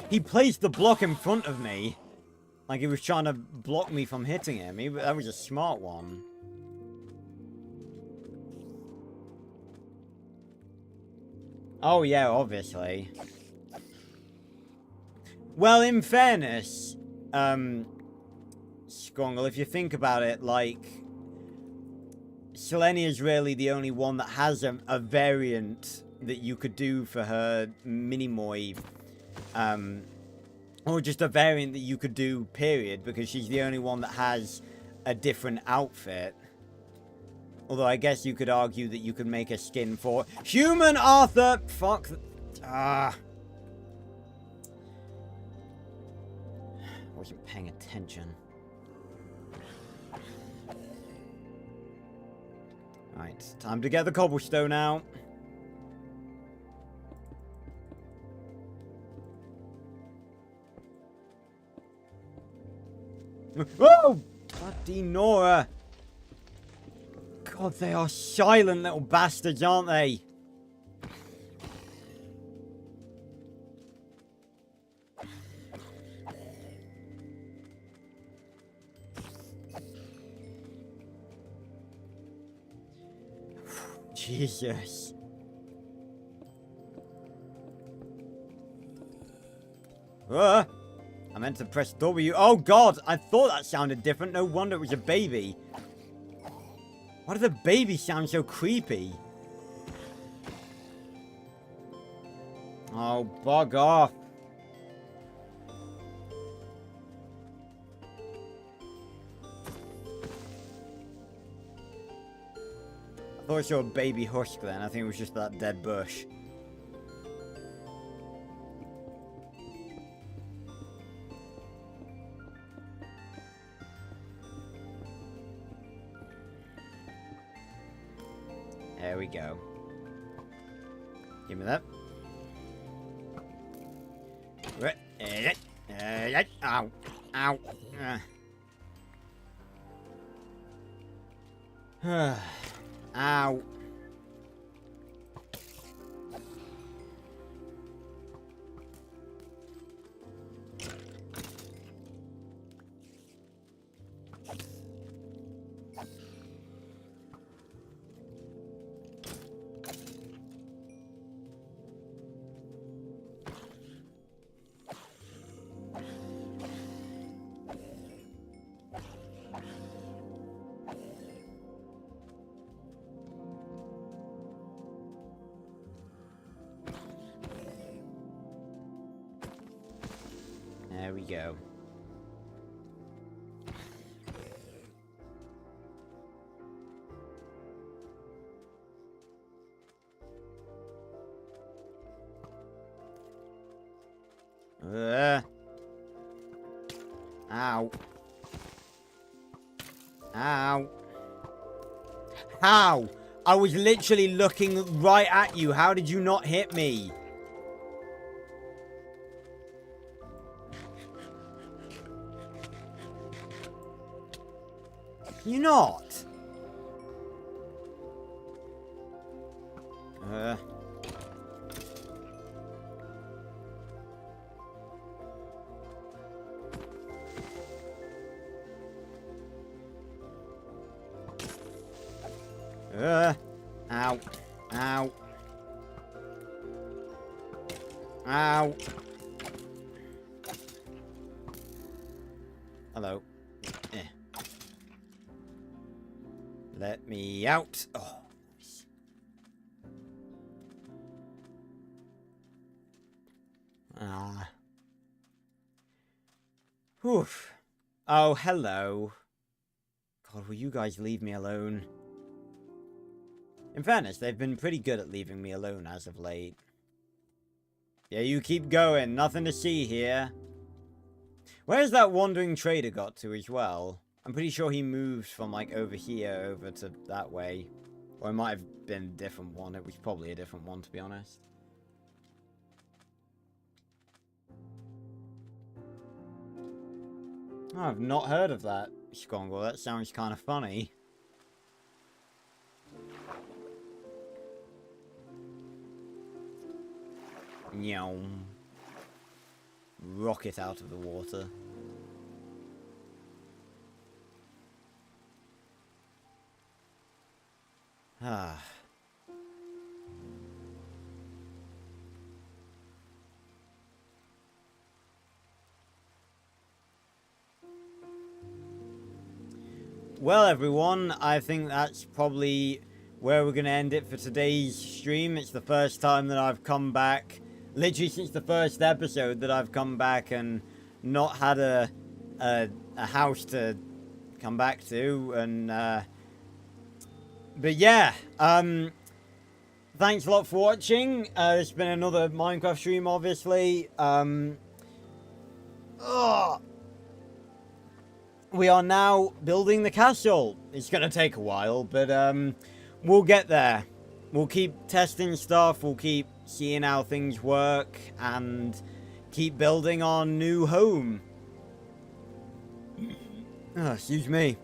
He placed the block in front of me. Like he was trying to block me from hitting him. That was a smart one. Oh yeah, obviously. Well, in fairness, Skrongle, if you think about it, like, Selenia is really the only one that has a variant that you could do for her Minimoy, or just a variant that you could do, period, because she's the only one that has a different outfit. Although I guess you could argue that you could make a skin for Human Arthur! Fuck. Wasn't paying attention. Right, time to get the cobblestone out. Whoa! Bloody Nora! God, they are silent little bastards, aren't they? Jesus. I meant to press W. Oh, God. I thought that sounded different. No wonder it was a baby. Why does the baby sound so creepy? Oh, bug off. I thought I saw a baby husk then. I think it was just that dead bush. There we go. Give me that. Ow. Ow. Ow. There we go. Ow. Ow. How? I was literally looking right at you. How did you not hit me? You not? Ow. Ow. Ow. Hello. Let me out. Oh. Ah. Whew. Oh, hello. God, will you guys leave me alone? In fairness, they've been pretty good at leaving me alone as of late. Yeah, you keep going. Nothing to see here. Where's that wandering trader got to as well? I'm pretty sure he moved from, like, over here over to that way. Or it might have been a different one. It was probably a different one, to be honest. Oh, I've not heard of that Skongle. That sounds kind of funny. Nyom. Rocket out of the water. Ah. Well, everyone, I think that's probably where we're going to end it for today's stream. It's the first time that I've come back, literally since the first episode, that I've come back and not had a house to come back to. And but yeah, thanks a lot for watching. It's been another Minecraft stream, obviously. We are now building the castle. It's going to take a while, but we'll get there. We'll keep testing stuff. We'll keep seeing how things work and keep building our new home. Oh, excuse me.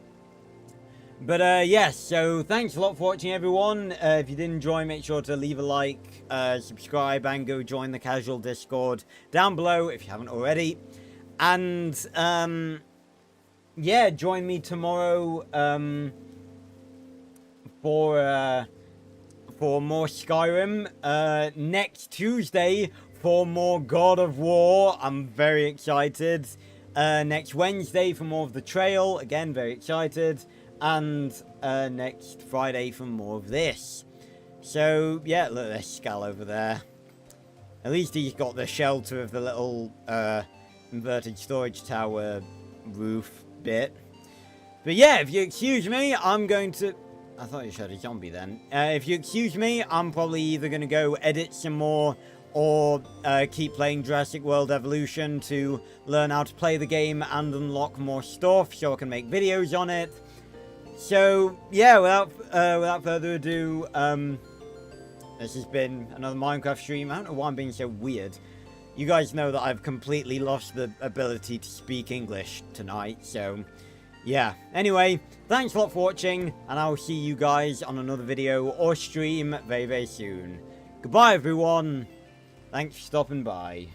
But yes, so thanks a lot for watching, everyone. If you did enjoy, make sure to leave a like, subscribe, and go join the casual Discord down below if you haven't already. And yeah, join me tomorrow for more Skyrim. Next Tuesday for more God of War. I'm very excited. Next Wednesday for more of The Trail. Again, very excited. And next Friday for more of this. So, yeah, look at this skull over there. At least he's got the shelter of the little inverted storage tower roof bit. But yeah, if you excuse me, I'm going to... I thought you showed a zombie then. If you excuse me, I'm probably either going to go edit some more or keep playing Jurassic World Evolution to learn how to play the game and unlock more stuff so I can make videos on it. So, yeah, without further ado, this has been another Minecraft stream. I don't know why I'm being so weird. You guys know that I've completely lost the ability to speak English tonight, so... yeah. Anyway, thanks a lot for watching, and I'll see you guys on another video or stream very, very soon. Goodbye, everyone. Thanks for stopping by.